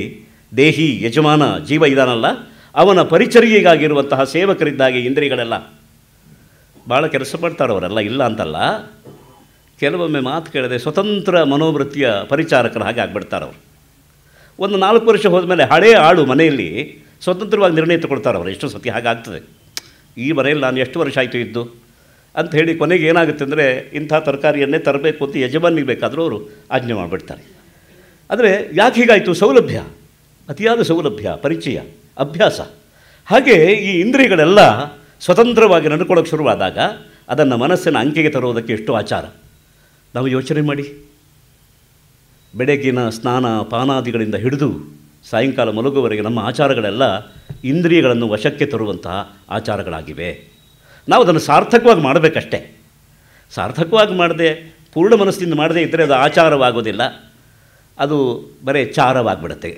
ದೇಹಿ ಯಜಮಾನ ಜೀವ ಇದಾನಲ್ಲ, ಅವನ ಪರಿಚರ್ಯೆಗಾಗಿರುವಂತಹ ಸೇವಕರಿದ್ದಾಗೆ ಇಂದ್ರಿಯಗಳೆಲ್ಲ ಭಾಳ ಕೆಲಸ ಮಾಡ್ತಾರೆ ಅವರೆಲ್ಲ, ಇಲ್ಲ ಅಂತಲ್ಲ. ಕೆಲವೊಮ್ಮೆ ಮಾತು ಕೇಳದೆ ಸ್ವತಂತ್ರ ಮನೋವೃತ್ತಿಯ ಪರಿಚಾರಕರು ಹಾಗೆ ಆಗಿಬಿಡ್ತಾರೆ ಅವರು. ಒಂದು 4 ವರ್ಷ ಹೋದ್ಮೇಲೆ ಹಳೆಯ ಆಳು ಮನೆಯಲ್ಲಿ ಸ್ವತಂತ್ರವಾಗಿ ನಿರ್ಣಯ ತಗೊಳ್ತಾರೆ ಅವರು. ಎಷ್ಟು ಸತಿ ಹಾಗಾಗ್ತದೆ, ಈ ಮನೆಯಲ್ಲಿ ನಾನು ಎಷ್ಟು ವರ್ಷ ಆಯಿತು ಇದ್ದು ಅಂತ ಹೇಳಿ ಕೊನೆಗೆ ಏನಾಗುತ್ತೆ ಅಂದರೆ ಇಂಥ ತರಕಾರಿಯನ್ನೇ ತರಬೇಕು ಅಂತ ಯಜಮಾನಿಗೆ ಬೇಕಾದರೂ ಅವರು ಆಜ್ಞೆ ಮಾಡಿಬಿಡ್ತಾರೆ. ಆದರೆ ಯಾಕೆ ಹೀಗಾಯಿತು? ಸೌಲಭ್ಯ, ಅತಿಯಾದ ಸೌಲಭ್ಯ, ಪರಿಚಯ, ಅಭ್ಯಾಸ. ಹಾಗೆ ಈ ಇಂದ್ರಿಯಗಳೆಲ್ಲ ಸ್ವತಂತ್ರವಾಗಿ ನಡ್ಕೊಳ್ಳೋಕ್ಕೆ ಶುರುವಾದಾಗ ಅದನ್ನು ಮನಸ್ಸಿನ ಅಂಕೆಗೆ ತರುವುದಕ್ಕೆ ಎಷ್ಟು ಆಚಾರ. ನಾವು ಯೋಚನೆ ಮಾಡಿ, ಬೆಳಗಿನ ಸ್ನಾನ ಪಾನಾದಿಗಳಿಂದ ಹಿಡಿದು ಸಾಯಂಕಾಲ ಮಲಗುವವರೆಗೆ ನಮ್ಮ ಆಚಾರಗಳೆಲ್ಲ ಇಂದ್ರಿಯಗಳನ್ನು ವಶಕ್ಕೆ ತರುವಂತಹ ಆಚಾರಗಳಾಗಿವೆ. ನಾವು ಅದನ್ನು ಸಾರ್ಥಕವಾಗಿ ಮಾಡಬೇಕಷ್ಟೇ. ಸಾರ್ಥಕವಾಗಿ ಮಾಡದೆ ಪೂರ್ಣ ಮನಸ್ಸಿನಿಂದ ಮಾಡದೇ ಇದ್ದರೆ ಅದು ಆಚಾರವಾಗೋದಿಲ್ಲ, ಅದು ಬರೀ ಚಾರವಾಗಿಬಿಡುತ್ತೆ.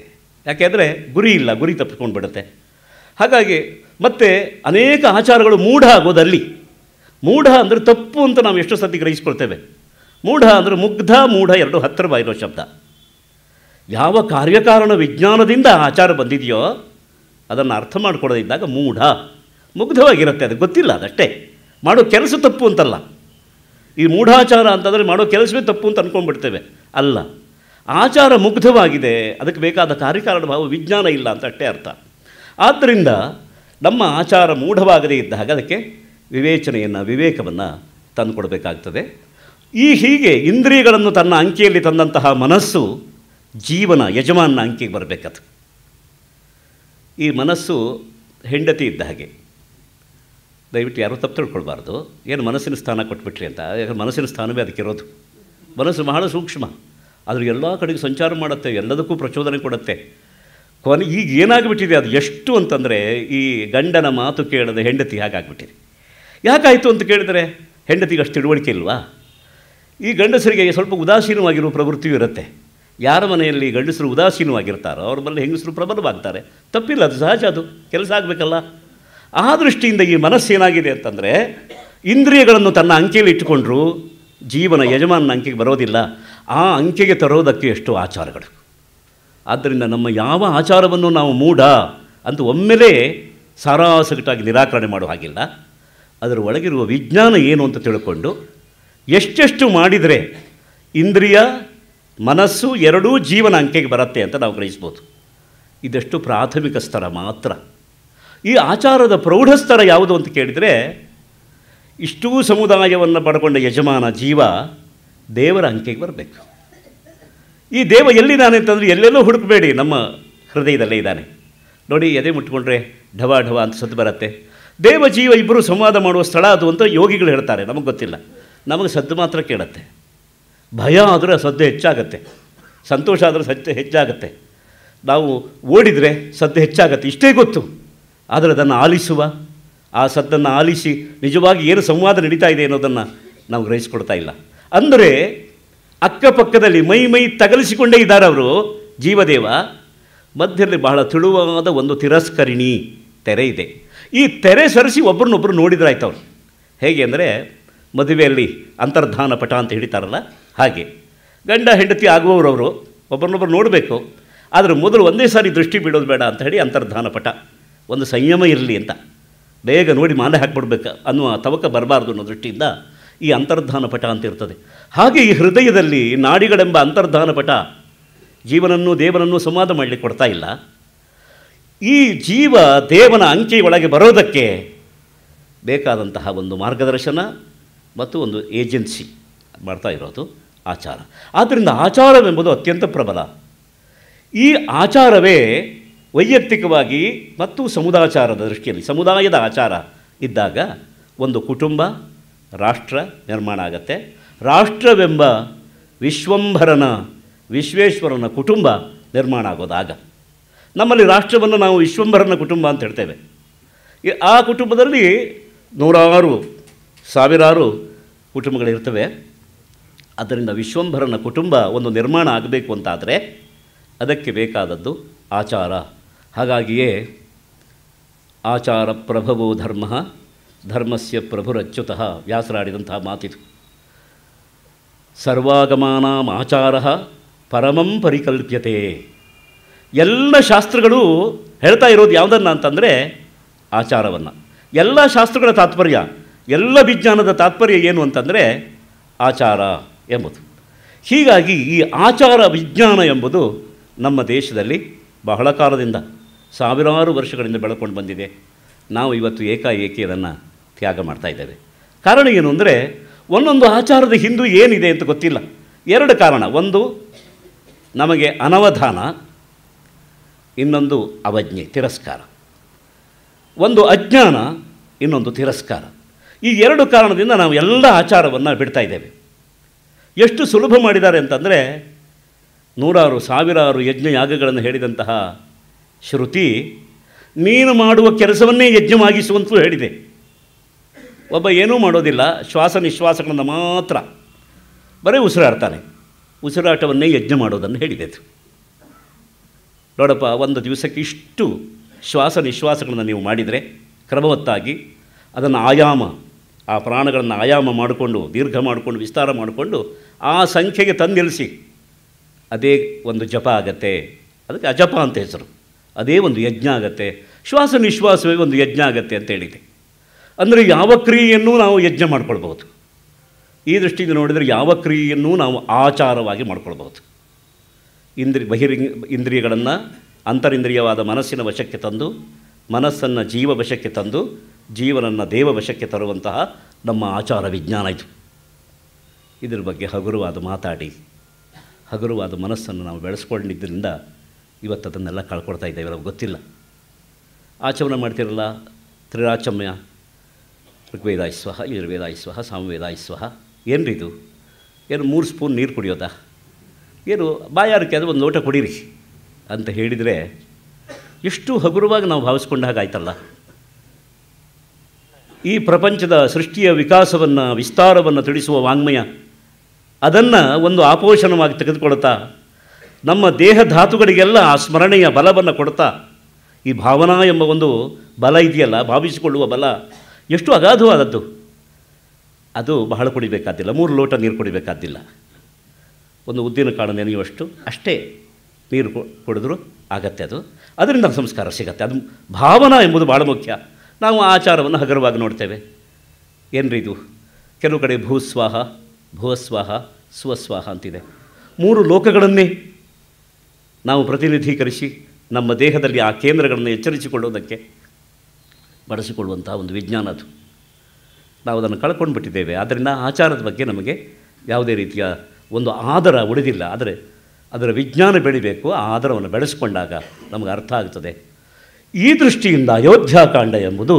ಯಾಕೆಂದರೆ ಗುರಿ ಇಲ್ಲ, ಗುರಿ ತಪ್ಪಿಕೊಂಡು ಬಿಡುತ್ತೆ. ಹಾಗಾಗಿ ಮತ್ತೆ ಅನೇಕ ಆಚಾರಗಳು ಮೂಢ ಆಗೋದಲ್ಲಿ. ಮೂಢ ಅಂದರೆ ತಪ್ಪು ಅಂತ ನಾವು ಎಷ್ಟು ಸತಿ ಗ್ರಹಿಸ್ಕೊಳ್ತೇವೆ. ಮೂಢ ಅಂದರೆ ಮುಗ್ಧ ಮೂಢ ಎರಡು ಹತ್ತಿರವಾಗಿರೋ ಶಬ್ದ. ಯಾವ ಕಾರ್ಯಕಾರಣ ವಿಜ್ಞಾನದಿಂದ ಆಚಾರ ಬಂದಿದೆಯೋ ಅದನ್ನು ಅರ್ಥ ಮಾಡ್ಕೊಳ್ಳೋದಿದ್ದಾಗ ಮೂಢ, ಮುಗ್ಧವಾಗಿರುತ್ತೆ, ಅದು ಗೊತ್ತಿಲ್ಲ, ಅದಷ್ಟೇ. ಮಾಡೋ ಕೆಲಸ ತಪ್ಪು ಅಂತಲ್ಲ. ಈ ಮೂಢಾಚಾರ ಅಂತಂದರೆ ಮಾಡೋ ಕೆಲಸವೇ ತಪ್ಪು ಅಂತ ಅಂದ್ಕೊಂಡ್ಬಿಡ್ತೇವೆ. ಅಲ್ಲ, ಆಚಾರ ಮುಗ್ಧವಾಗಿದೆ, ಅದಕ್ಕೆ ಬೇಕಾದ ಕಾರ್ಯಕಾರಣ ಭಾವ ವಿಜ್ಞಾನ ಇಲ್ಲ ಅಂತ ಅಷ್ಟೇ ಅರ್ಥ. ಆದ್ದರಿಂದ ನಮ್ಮ ಆಚಾರ ಮೂಢವಾಗದೇ ಇದ್ದಾಗ ಅದಕ್ಕೆ ವಿವೇಚನೆಯನ್ನು, ವಿವೇಕವನ್ನು ತಂದುಕೊಡಬೇಕಾಗ್ತದೆ. ಹೀಗೆ ಇಂದ್ರಿಯಗಳನ್ನು ತನ್ನ ಅಂಕೆಯಲ್ಲಿ ತಂದಂತಹ ಮನಸ್ಸು ಜೀವನ ಯಜಮಾನನ ಅಂಕೆಗೆ ಬರಬೇಕದು. ಈ ಮನಸ್ಸು ಹೆಂಡತಿ ಇದ್ದ ಹಾಗೆ. ದಯವಿಟ್ಟು ಯಾರೂ ತಪ್ಪು ತಿಳ್ಕೊಳ್ಬಾರ್ದು, ಏನು ಮನಸ್ಸಿನ ಸ್ಥಾನ ಕೊಟ್ಬಿಟ್ರಿ ಅಂತ. ಯಾಕಂದರೆ ಮನಸ್ಸಿನ ಸ್ಥಾನವೇ ಅದಕ್ಕಿರೋದು. ಮನಸ್ಸು ಬಹಳ ಸೂಕ್ಷ್ಮ, ಅದ್ರ ಎಲ್ಲ ಕಡೆಗೆ ಸಂಚಾರ ಮಾಡುತ್ತೆ, ಎಲ್ಲದಕ್ಕೂ ಪ್ರಚೋದನೆ ಕೊಡುತ್ತೆ. ಈಗ ಏನಾಗಿಬಿಟ್ಟಿದೆ ಅದು ಎಷ್ಟು ಅಂತಂದರೆ, ಈ ಗಂಡನ ಮಾತು ಕೇಳದೆ ಹೆಂಡತಿ ಹಾಗಾಗ್ಬಿಟ್ಟಿದೆ. ಯಾಕಾಯಿತು ಅಂತ ಕೇಳಿದರೆ ಹೆಂಡತಿಗೆ ಅಷ್ಟು ತಿಳುವಳಿಕೆ ಇಲ್ವಾ? ಈ ಗಂಡಸರಿಗೆ ಸ್ವಲ್ಪ ಉದಾಸೀನವಾಗಿರುವ ಪ್ರವೃತ್ತಿಯೂ ಇರುತ್ತೆ. ಯಾರ ಮನೆಯಲ್ಲಿ ಗಂಡಸರು ಉದಾಸೀನವಾಗಿರ್ತಾರೋ ಅವ್ರ ಮೇಲೆ ಹೆಂಗಸರು ಪ್ರಬಲವಾಗ್ತಾರೆ. ತಪ್ಪಿಲ್ಲ, ಅದು ಸಹಜ, ಅದು ಕೆಲಸ ಆಗಬೇಕಲ್ಲ. ಆ ದೃಷ್ಟಿಯಿಂದ ಈ ಮನಸ್ಸೇನಾಗಿದೆ ಅಂತಂದರೆ, ಇಂದ್ರಿಯಗಳನ್ನು ತನ್ನ ಅಂಕೆಯಲ್ಲಿ ಇಟ್ಟುಕೊಂಡ್ರೂ ಜೀವನ ಯಜಮಾನನ ಅಂಕೆಗೆ ಬರೋದಿಲ್ಲ. ಆ ಅಂಕೆಗೆ ತರೋದಕ್ಕೆ ಎಷ್ಟು ಆಚಾರಗಳು. ಆದ್ದರಿಂದ ನಮ್ಮ ಯಾವ ಆಚಾರವನ್ನು ನಾವು ಮೂಢ ಅಂತ ಒಮ್ಮೆಲೇ ಸಾರಾಸಗಟಾಗಿ ನಿರಾಕರಣೆ ಮಾಡೋ ಹಾಗಿಲ್ಲ. ಅದರ ಒಳಗಿರುವ ವಿಜ್ಞಾನ ಏನು ಅಂತ ತಿಳ್ಕೊಂಡು ಎಷ್ಟೆಷ್ಟು ಮಾಡಿದರೆ ಇಂದ್ರಿಯ ಮನಸ್ಸು ಎರಡೂ ಜೀವನ ಅಂಕೆಗೆ ಬರುತ್ತೆ ಅಂತ ನಾವು ಗ್ರಹಿಸ್ಬೋದು. ಇದೆಷ್ಟು ಪ್ರಾಥಮಿಕ ಸ್ತರ ಮಾತ್ರ. ಈ ಆಚಾರದ ಪ್ರೌಢ ಸ್ತರ ಯಾವುದು ಅಂತ ಕೇಳಿದರೆ, ಇಷ್ಟೂ ಸಮುದಾಯವನ್ನು ಪಡ್ಕೊಂಡ ಯಜಮಾನ ಜೀವ ದೇವರ ಅಂಕೆಗೆ ಬರಬೇಕು. ಈ ದೇವ ಎಲ್ಲಿದ್ದಾನೆ ಅಂತಂದರೆ ಎಲ್ಲೆಲ್ಲೋ ಹುಡುಕಬೇಡಿ, ನಮ್ಮ ಹೃದಯದಲ್ಲೇ ಇದ್ದಾನೆ. ನೋಡಿ, ಎದೆ ಮುಟ್ಕೊಂಡ್ರೆ ಢವ ಢವ ಅಂತ ಸದ್ದು ಬರುತ್ತೆ. ದೇವ ಜೀವ ಇಬ್ಬರು ಸಂವಾದ ಮಾಡುವ ಸ್ಥಳ ಅದು ಅಂತ ಯೋಗಿಗಳು ಹೇಳ್ತಾರೆ. ನಮಗೆ ಗೊತ್ತಿಲ್ಲ, ನಮಗೆ ಸದ್ದು ಮಾತ್ರ ಕೇಳುತ್ತೆ. ಭಯ ಆದರೆ ಸದ್ದು ಹೆಚ್ಚಾಗತ್ತೆ, ಸಂತೋಷ ಆದರೆ ಸದ್ದು ಹೆಚ್ಚಾಗತ್ತೆ, ನಾವು ಓಡಿದರೆ ಸದ್ದು ಹೆಚ್ಚಾಗತ್ತೆ, ಇಷ್ಟೇ ಗೊತ್ತು. ಆದರೆ ಅದನ್ನು ಆಲಿಸುವ, ಆ ಸದ್ದನ್ನು ಆಲಿಸಿ ನಿಜವಾಗಿ ಏನು ಸಂವಾದ ನಡೀತಾ ಇದೆ ಅನ್ನೋದನ್ನು ನಾವು ಗ್ರಹಿಸ್ಕೊಡ್ತಾ ಇಲ್ಲ. ಅಂದರೆ ಅಕ್ಕಪಕ್ಕದಲ್ಲಿ ಮೈ ತಗಲಿಸಿಕೊಂಡೇ ಇದ್ದಾರೆ ಅವರು, ಜೀವದೇವ. ಮಧ್ಯದಲ್ಲಿ ಬಹಳ ತೆಳುವಾದ ಒಂದು ತಿರಸ್ಕರಿಣಿ ತೆರೆ ಇದೆ. ಈ ತೆರೆ ಸರಿಸಿ ಒಬ್ಬರನ್ನೊಬ್ಬರು ನೋಡಿದ್ರಾಯ್ತು ಅವರು. ಹೇಗೆ ಅಂದರೆ, ಮದುವೆಯಲ್ಲಿ ಅಂತರ್ಧಾನ ಪಟ ಅಂತ ಹಿಡಿತಾರಲ್ಲ ಹಾಗೆ. ಗಂಡ ಹೆಂಡತಿ ಆಗುವವರವರು ಒಬ್ಬರನ್ನೊಬ್ಬರು ನೋಡಬೇಕು, ಆದರೆ ಮೊದಲು ಒಂದೇ ಸಾರಿ ದೃಷ್ಟಿ ಬಿಡೋದು ಬೇಡ ಅಂತ ಹೇಳಿ ಅಂತರ್ಧಾನ ಪಟ, ಒಂದು ಸಂಯಮ ಇರಲಿ ಅಂತ, ಬೇಗ ನೋಡಿ ಮಾಲೆ ಹಾಕ್ಬಿಡ್ಬೇಕು ಅನ್ನುವ ತವಕ ಬರಬಾರ್ದು ಅನ್ನೋ ದೃಷ್ಟಿಯಿಂದ ಈ ಅಂತರ್ಧಾನ ಪಟ ಅಂತ ಇರ್ತದೆ. ಹಾಗೆ ಈ ಹೃದಯದಲ್ಲಿ ನಾಡಿಗಳೆಂಬ ಅಂತರ್ಧಾನ ಪಟ ಜೀವನನ್ನು ದೇವನನ್ನು ಸಂವಾದ ಮಾಡಲಿಕ್ಕೆ ಕೊಡ್ತಾ ಇಲ್ಲ. ಈ ಜೀವ ದೇವನ ಅಂಕೆಯೊಳಗೆ ಬರೋದಕ್ಕೆ ಬೇಕಾದಂತಹ ಒಂದು ಮಾರ್ಗದರ್ಶನ ಮತ್ತು ಒಂದು ಏಜೆನ್ಸಿ ಮಾಡ್ತಾ ಇರೋದು ಆಚಾರ. ಆದ್ದರಿಂದ ಆಚಾರವೆಂಬುದು ಅತ್ಯಂತ ಪ್ರಬಲ. ಈ ಆಚಾರವೇ ವೈಯಕ್ತಿಕವಾಗಿ ಮತ್ತು ಸಮುದಾಚಾರದ ದೃಷ್ಟಿಯಲ್ಲಿ, ಸಮುದಾಯದ ಆಚಾರ ಇದ್ದಾಗ ಒಂದು ಕುಟುಂಬ, ರಾಷ್ಟ್ರ ನಿರ್ಮಾಣ ಆಗತ್ತೆ. ರಾಷ್ಟ್ರವೆಂಬ ವಿಶ್ವಂಭರನ, ವಿಶ್ವೇಶ್ವರನ ಕುಟುಂಬ ನಿರ್ಮಾಣ ಆಗೋದಾಗ ನಮ್ಮಲ್ಲಿ ರಾಷ್ಟ್ರವನ್ನು ನಾವು ವಿಶ್ವಂಭರನ ಕುಟುಂಬ ಅಂತ ಹೇಳ್ತೇವೆ. ಆ ಕುಟುಂಬದಲ್ಲಿ ನೂರಾರು ಸಾವಿರಾರು ಕುಟುಂಬಗಳಿರ್ತವೆ. ಆದ್ದರಿಂದ ವಿಶ್ವಂಭರನ ಕುಟುಂಬ ಒಂದು ನಿರ್ಮಾಣ ಆಗಬೇಕು ಅಂತಾದರೆ ಅದಕ್ಕೆ ಬೇಕಾದದ್ದು ಆಚಾರ. ಹಾಗಾಗಿಯೇ ಆಚಾರ ಪ್ರಭವೋ ಧರ್ಮ, ಧರ್ಮಸ್ಯ ಪ್ರಭುರಚ್ಯುತಃ ವ್ಯಾಸರಾಡಿದಂತಹ ಮಾತಿದು. ಸರ್ವಾಗಮಾನಾಂ ಆಚಾರ ಪರಮಂ ಪರಿಕಲ್ಪ್ಯತೆ. ಎಲ್ಲ ಶಾಸ್ತ್ರಗಳು ಹೇಳ್ತಾ ಇರೋದು ಯಾವುದನ್ನು ಅಂತಂದರೆ ಆಚಾರವನ್ನು. ಎಲ್ಲ ಶಾಸ್ತ್ರಗಳ ತಾತ್ಪರ್ಯ, ಎಲ್ಲ ವಿಜ್ಞಾನದ ತಾತ್ಪರ್ಯ ಏನು ಅಂತಂದರೆ ಆಚಾರ ಎಂಬುದು. ಹೀಗಾಗಿ ಈ ಆಚಾರ ವಿಜ್ಞಾನ ಎಂಬುದು ನಮ್ಮ ದೇಶದಲ್ಲಿ ಬಹಳ ಕಾಲದಿಂದ, ಸಾವಿರಾರು ವರ್ಷಗಳಿಂದ ಬೆಳ್ಕೊಂಡು ಬಂದಿದೆ. ನಾವು ಇವತ್ತು ಏಕಾಏಕಿ ಅದನ್ನು ತ್ಯಾಗ ಮಾಡ್ತಾ ಇದ್ದೇವೆ. ಕಾರಣ ಏನು ಅಂದರೆ, ಒಂದೊಂದು ಆಚಾರದ ಹಿಂದೂ ಏನಿದೆ ಅಂತ ಗೊತ್ತಿಲ್ಲ. ಎರಡು ಕಾರಣ, ಒಂದು ನಮಗೆ ಅನವಧಾನ, ಇನ್ನೊಂದು ಅವಜ್ಞೆ, ತಿರಸ್ಕಾರ. ಒಂದು ಅಜ್ಞಾನ, ಇನ್ನೊಂದು ತಿರಸ್ಕಾರ. ಈ ಎರಡು ಕಾರಣದಿಂದ ನಾವು ಎಲ್ಲ ಆಚಾರವನ್ನು ಬಿಡ್ತಾ ಇದ್ದೇವೆ. ಎಷ್ಟು ಸುಲಭ ಮಾಡಿದ್ದಾರೆ ಅಂತಂದರೆ, ನೂರಾರು ಸಾವಿರಾರು ಯಜ್ಞ ಯಾಗಗಳನ್ನು ಹೇಳಿದಂತಹ ಶ್ರುತಿ ನೀನು ಮಾಡುವ ಕೆಲಸವನ್ನೇ ಯಜ್ಞವಾಗಿಸುವಂತಲೂ ಹೇಳಿದೆ. ಒಬ್ಬ ಏನೂ ಮಾಡೋದಿಲ್ಲ, ಶ್ವಾಸ ನಿಶ್ವಾಸಗಳನ್ನು ಮಾತ್ರ ಬರೀ ಉಸಿರಾಡ್ತಾನೆ, ಉಸಿರಾಟವನ್ನೇ ಯಜ್ಞ ಮಾಡೋದನ್ನು ಹೇಳಿದೆ. ನೋಡಪ್ಪ, ಒಂದು ದಿವಸಕ್ಕೆ ಇಷ್ಟು ಶ್ವಾಸ ನಿಶ್ವಾಸಗಳನ್ನು ನೀವು ಮಾಡಿದರೆ ಕ್ರಮವತ್ತಾಗಿ ಅದನ್ನು ಆಯಾಮ, ಆ ಪ್ರಾಣಗಳನ್ನು ಆಯಾಮ ಮಾಡಿಕೊಂಡು ದೀರ್ಘ ಮಾಡಿಕೊಂಡು ವಿಸ್ತಾರ ಮಾಡಿಕೊಂಡು ಆ ಸಂಖ್ಯೆಗೆ ತಂದಿಳಿಸಿ, ಅದೇ ಒಂದು ಜಪ ಆಗತ್ತೆ. ಅದಕ್ಕೆ ಅಜಪ ಅಂತ ಹೆಸರು. ಅದೇ ಒಂದು ಯಜ್ಞ ಆಗತ್ತೆ. ಶ್ವಾಸ ನಿಶ್ವಾಸವೇ ಒಂದು ಯಜ್ಞ ಆಗತ್ತೆ ಅಂತ ಹೇಳಿದೆ. ಅಂದರೆ ಯಾವ ಕ್ರಿಯೆಯನ್ನು ನಾವು ಯಜ್ಞ ಮಾಡ್ಕೊಳ್ಬೋದು. ಈ ದೃಷ್ಟಿಯಿಂದ ನೋಡಿದರೆ ಯಾವ ಕ್ರಿಯೆಯನ್ನು ನಾವು ಆಚಾರವಾಗಿ ಮಾಡ್ಕೊಳ್ಬೋದು. ಇಂದ್ರಿಯಗಳನ್ನು ಅಂತರಿಂದ್ರಿಯವಾದ ಮನಸ್ಸಿನ ವಶಕ್ಕೆ ತಂದು, ಮನಸ್ಸನ್ನು ಜೀವ ವಶಕ್ಕೆ ತಂದು, ಜೀವನನ್ನು ದೇವ ವಶಕ್ಕೆ ತರುವಂತಹ ನಮ್ಮ ಆಚಾರ ವಿಜ್ಞಾನ ಇದು. ಇದರ ಬಗ್ಗೆ ಹಗುರವಾದ ಮಾತಾಡಿ ಹಗುರವಾದ ಮನಸ್ಸನ್ನು ನಾವು ಬೆಳೆಸ್ಕೊಂಡಿದ್ದರಿಂದ ಇವತ್ತು ಅದನ್ನೆಲ್ಲ ಕಳ್ಕೊಳ್ತಾ ಇದ್ದೇವೆ. ನಮಗೆ ಗೊತ್ತಿಲ್ಲ. ಆಚಮನ ಮಾಡ್ತಿರಲ್ಲ, ತ್ರಿರಾಚಮ್ಯ, ಋಗ್ವೇದಾಯ ಸ್ವಹ, ಯಜುರ್ವೇದಾಯ ಸ್ವಹ, ಸಾಮವೇದಾಯ ಸ್ವಹ. ಏನ್ರಿ ಇದು? ಏನು 3 ಸ್ಪೂನ್ ನೀರು ಕುಡಿಯೋದಾ? ಏನು ಬಾಯಾರಿಕೆ ಅದು ಒಂದು ಲೋಟ ಕುಡೀರಿ ಅಂತ ಹೇಳಿದರೆ ಎಷ್ಟು ಹಗುರವಾಗಿ ನಾವು ಭಾವಿಸ್ಕೊಂಡಾಗ ಆಯ್ತಲ್ಲ. ಈ ಪ್ರಪಂಚದ ಸೃಷ್ಟಿಯ ವಿಕಾಸವನ್ನು, ವಿಸ್ತಾರವನ್ನು ತಿಳಿಸುವ ವಾಂಗ್ಮಯ, ಅದನ್ನು ಒಂದು ಆಪೋಷಣವಾಗಿ ತೆಗೆದುಕೊಳ್ತಾ ನಮ್ಮ ದೇಹ ಧಾತುಗಳಿಗೆಲ್ಲ ಆ ಸ್ಮರಣೆಯ ಬಲವನ್ನು ಕೊಡ್ತಾ, ಈ ಭಾವನಾ ಎಂಬ ಒಂದು ಬಲ ಇದೆಯಲ್ಲ, ಭಾವಿಸಿಕೊಳ್ಳುವ ಬಲ ಎಷ್ಟು ಅಗಾಧವಾದದ್ದು. ಅದು ಬಹಳ ಕುಡಿಬೇಕಾದ್ದಿಲ್ಲ, 3 ಲೋಟ ನೀರು ಕುಡಿಬೇಕಾದ್ದಿಲ್ಲ. ಒಂದು ಉದ್ದಿನ ಕಾಳು ನೆನೆಯುವಷ್ಟು ಅಷ್ಟೇ ನೀರು ಕುಡಿದ್ರೂ ಆಗತ್ತೆ. ಅದರಿಂದ ಸಂಸ್ಕಾರ ಸಿಗತ್ತೆ. ಅದು ಭಾವನಾ ಎಂಬುದು ಭಾಳ ಮುಖ್ಯ. ನಾವು ಆಚಾರವನ್ನು ಹಗುರವಾಗಿ ನೋಡ್ತೇವೆ. ಏನ್ರಿ ಇದು? ಕೆಲವು ಕಡೆ ಭೂಸ್ವಾಹ, ಭುವಸ್ವಾಹ, ಸ್ವಸ್ವಾಹ ಅಂತಿದೆ. 3 ಲೋಕಗಳನ್ನೇ ನಾವು ಪ್ರತಿನಿಧೀಕರಿಸಿ ನಮ್ಮ ದೇಹದಲ್ಲಿ ಆ ಕೇಂದ್ರಗಳನ್ನು ಎಚ್ಚರಿಸಿಕೊಳ್ಳುವುದಕ್ಕೆ ಬಳಸಿಕೊಳ್ಳುವಂಥ ಒಂದು ವಿಜ್ಞಾನ ಅದು. ನಾವು ಅದನ್ನು ಕಳ್ಕೊಂಡು ಬಿಟ್ಟಿದ್ದೇವೆ. ಆದ್ದರಿಂದ ಆಚಾರದ ಬಗ್ಗೆ ನಮಗೆ ಯಾವುದೇ ರೀತಿಯ ಒಂದು ಆದರ ಉಳಿದಿಲ್ಲ. ಆದರೆ ಅದರ ವಿಜ್ಞಾನ ಬೆಳಿಬೇಕು. ಆ ಆದರವನ್ನು ಬೆಳೆಸಿಕೊಂಡಾಗ ನಮಗೆ ಅರ್ಥ ಆಗ್ತದೆ. ಈ ದೃಷ್ಟಿಯಿಂದ ಅಯೋಧ್ಯಾಕಾಂಡ ಎಂಬುದು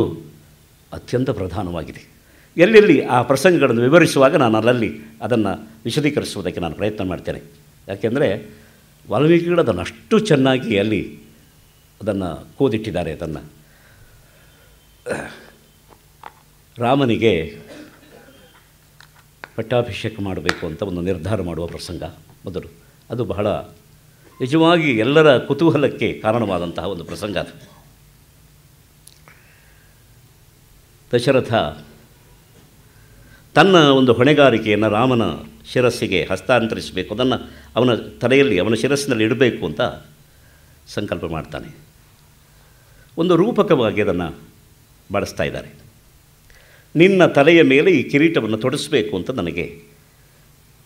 ಅತ್ಯಂತ ಪ್ರಧಾನವಾಗಿದೆ. ಎಲ್ಲೆಲ್ಲಿ ಆ ಪ್ರಸಂಗಗಳನ್ನು ವಿವರಿಸುವಾಗ ನಾನು ಅಲ್ಲಲ್ಲಿ ಅದನ್ನು ವಿಶದೀಕರಿಸುವುದಕ್ಕೆ ನಾನು ಪ್ರಯತ್ನ ಮಾಡ್ತೇನೆ. ಯಾಕೆಂದರೆ ವಾಲ್ಮೀಕಿಗಳು ಅದನ್ನು ಅಷ್ಟು ಚೆನ್ನಾಗಿ ಅಲ್ಲಿ ಅದನ್ನು ಕೋದಿಟ್ಟಿದ್ದಾರೆ. ಅದನ್ನು ರಾಮನಿಗೆ ಪಟ್ಟಾಭಿಷೇಕ ಮಾಡಬೇಕು ಅಂತ ಒಂದು ನಿರ್ಧಾರ ಮಾಡುವ ಪ್ರಸಂಗ ಮೊದಲು. ಅದು ಬಹಳ ನಿಜವಾಗಿ ಎಲ್ಲರ ಕುತೂಹಲಕ್ಕೆ ಕಾರಣವಾದಂತಹ ಒಂದು ಪ್ರಸಂಗ ಅದು. ದಶರಥ ತನ್ನ ಒಂದು ಹೊಣೆಗಾರಿಕೆಯನ್ನು ರಾಮನ ಶಿರಸ್ಸಿಗೆ ಹಸ್ತಾಂತರಿಸಬೇಕು, ಅದನ್ನು ಅವನ ತಲೆಯಲ್ಲಿ, ಅವನ ಶಿರಸ್ಸಿನಲ್ಲಿ ಇಡಬೇಕು ಅಂತ ಸಂಕಲ್ಪ ಮಾಡ್ತಾನೆ. ಒಂದು ರೂಪಕವಾಗಿ ಅದನ್ನು ಬಳಸ್ತಾ ಇದ್ದಾರೆ. ನಿನ್ನ ತಲೆಯ ಮೇಲೆ ಈ ಕಿರೀಟವನ್ನು ತೊಡಿಸಬೇಕು ಅಂತ ನನಗೆ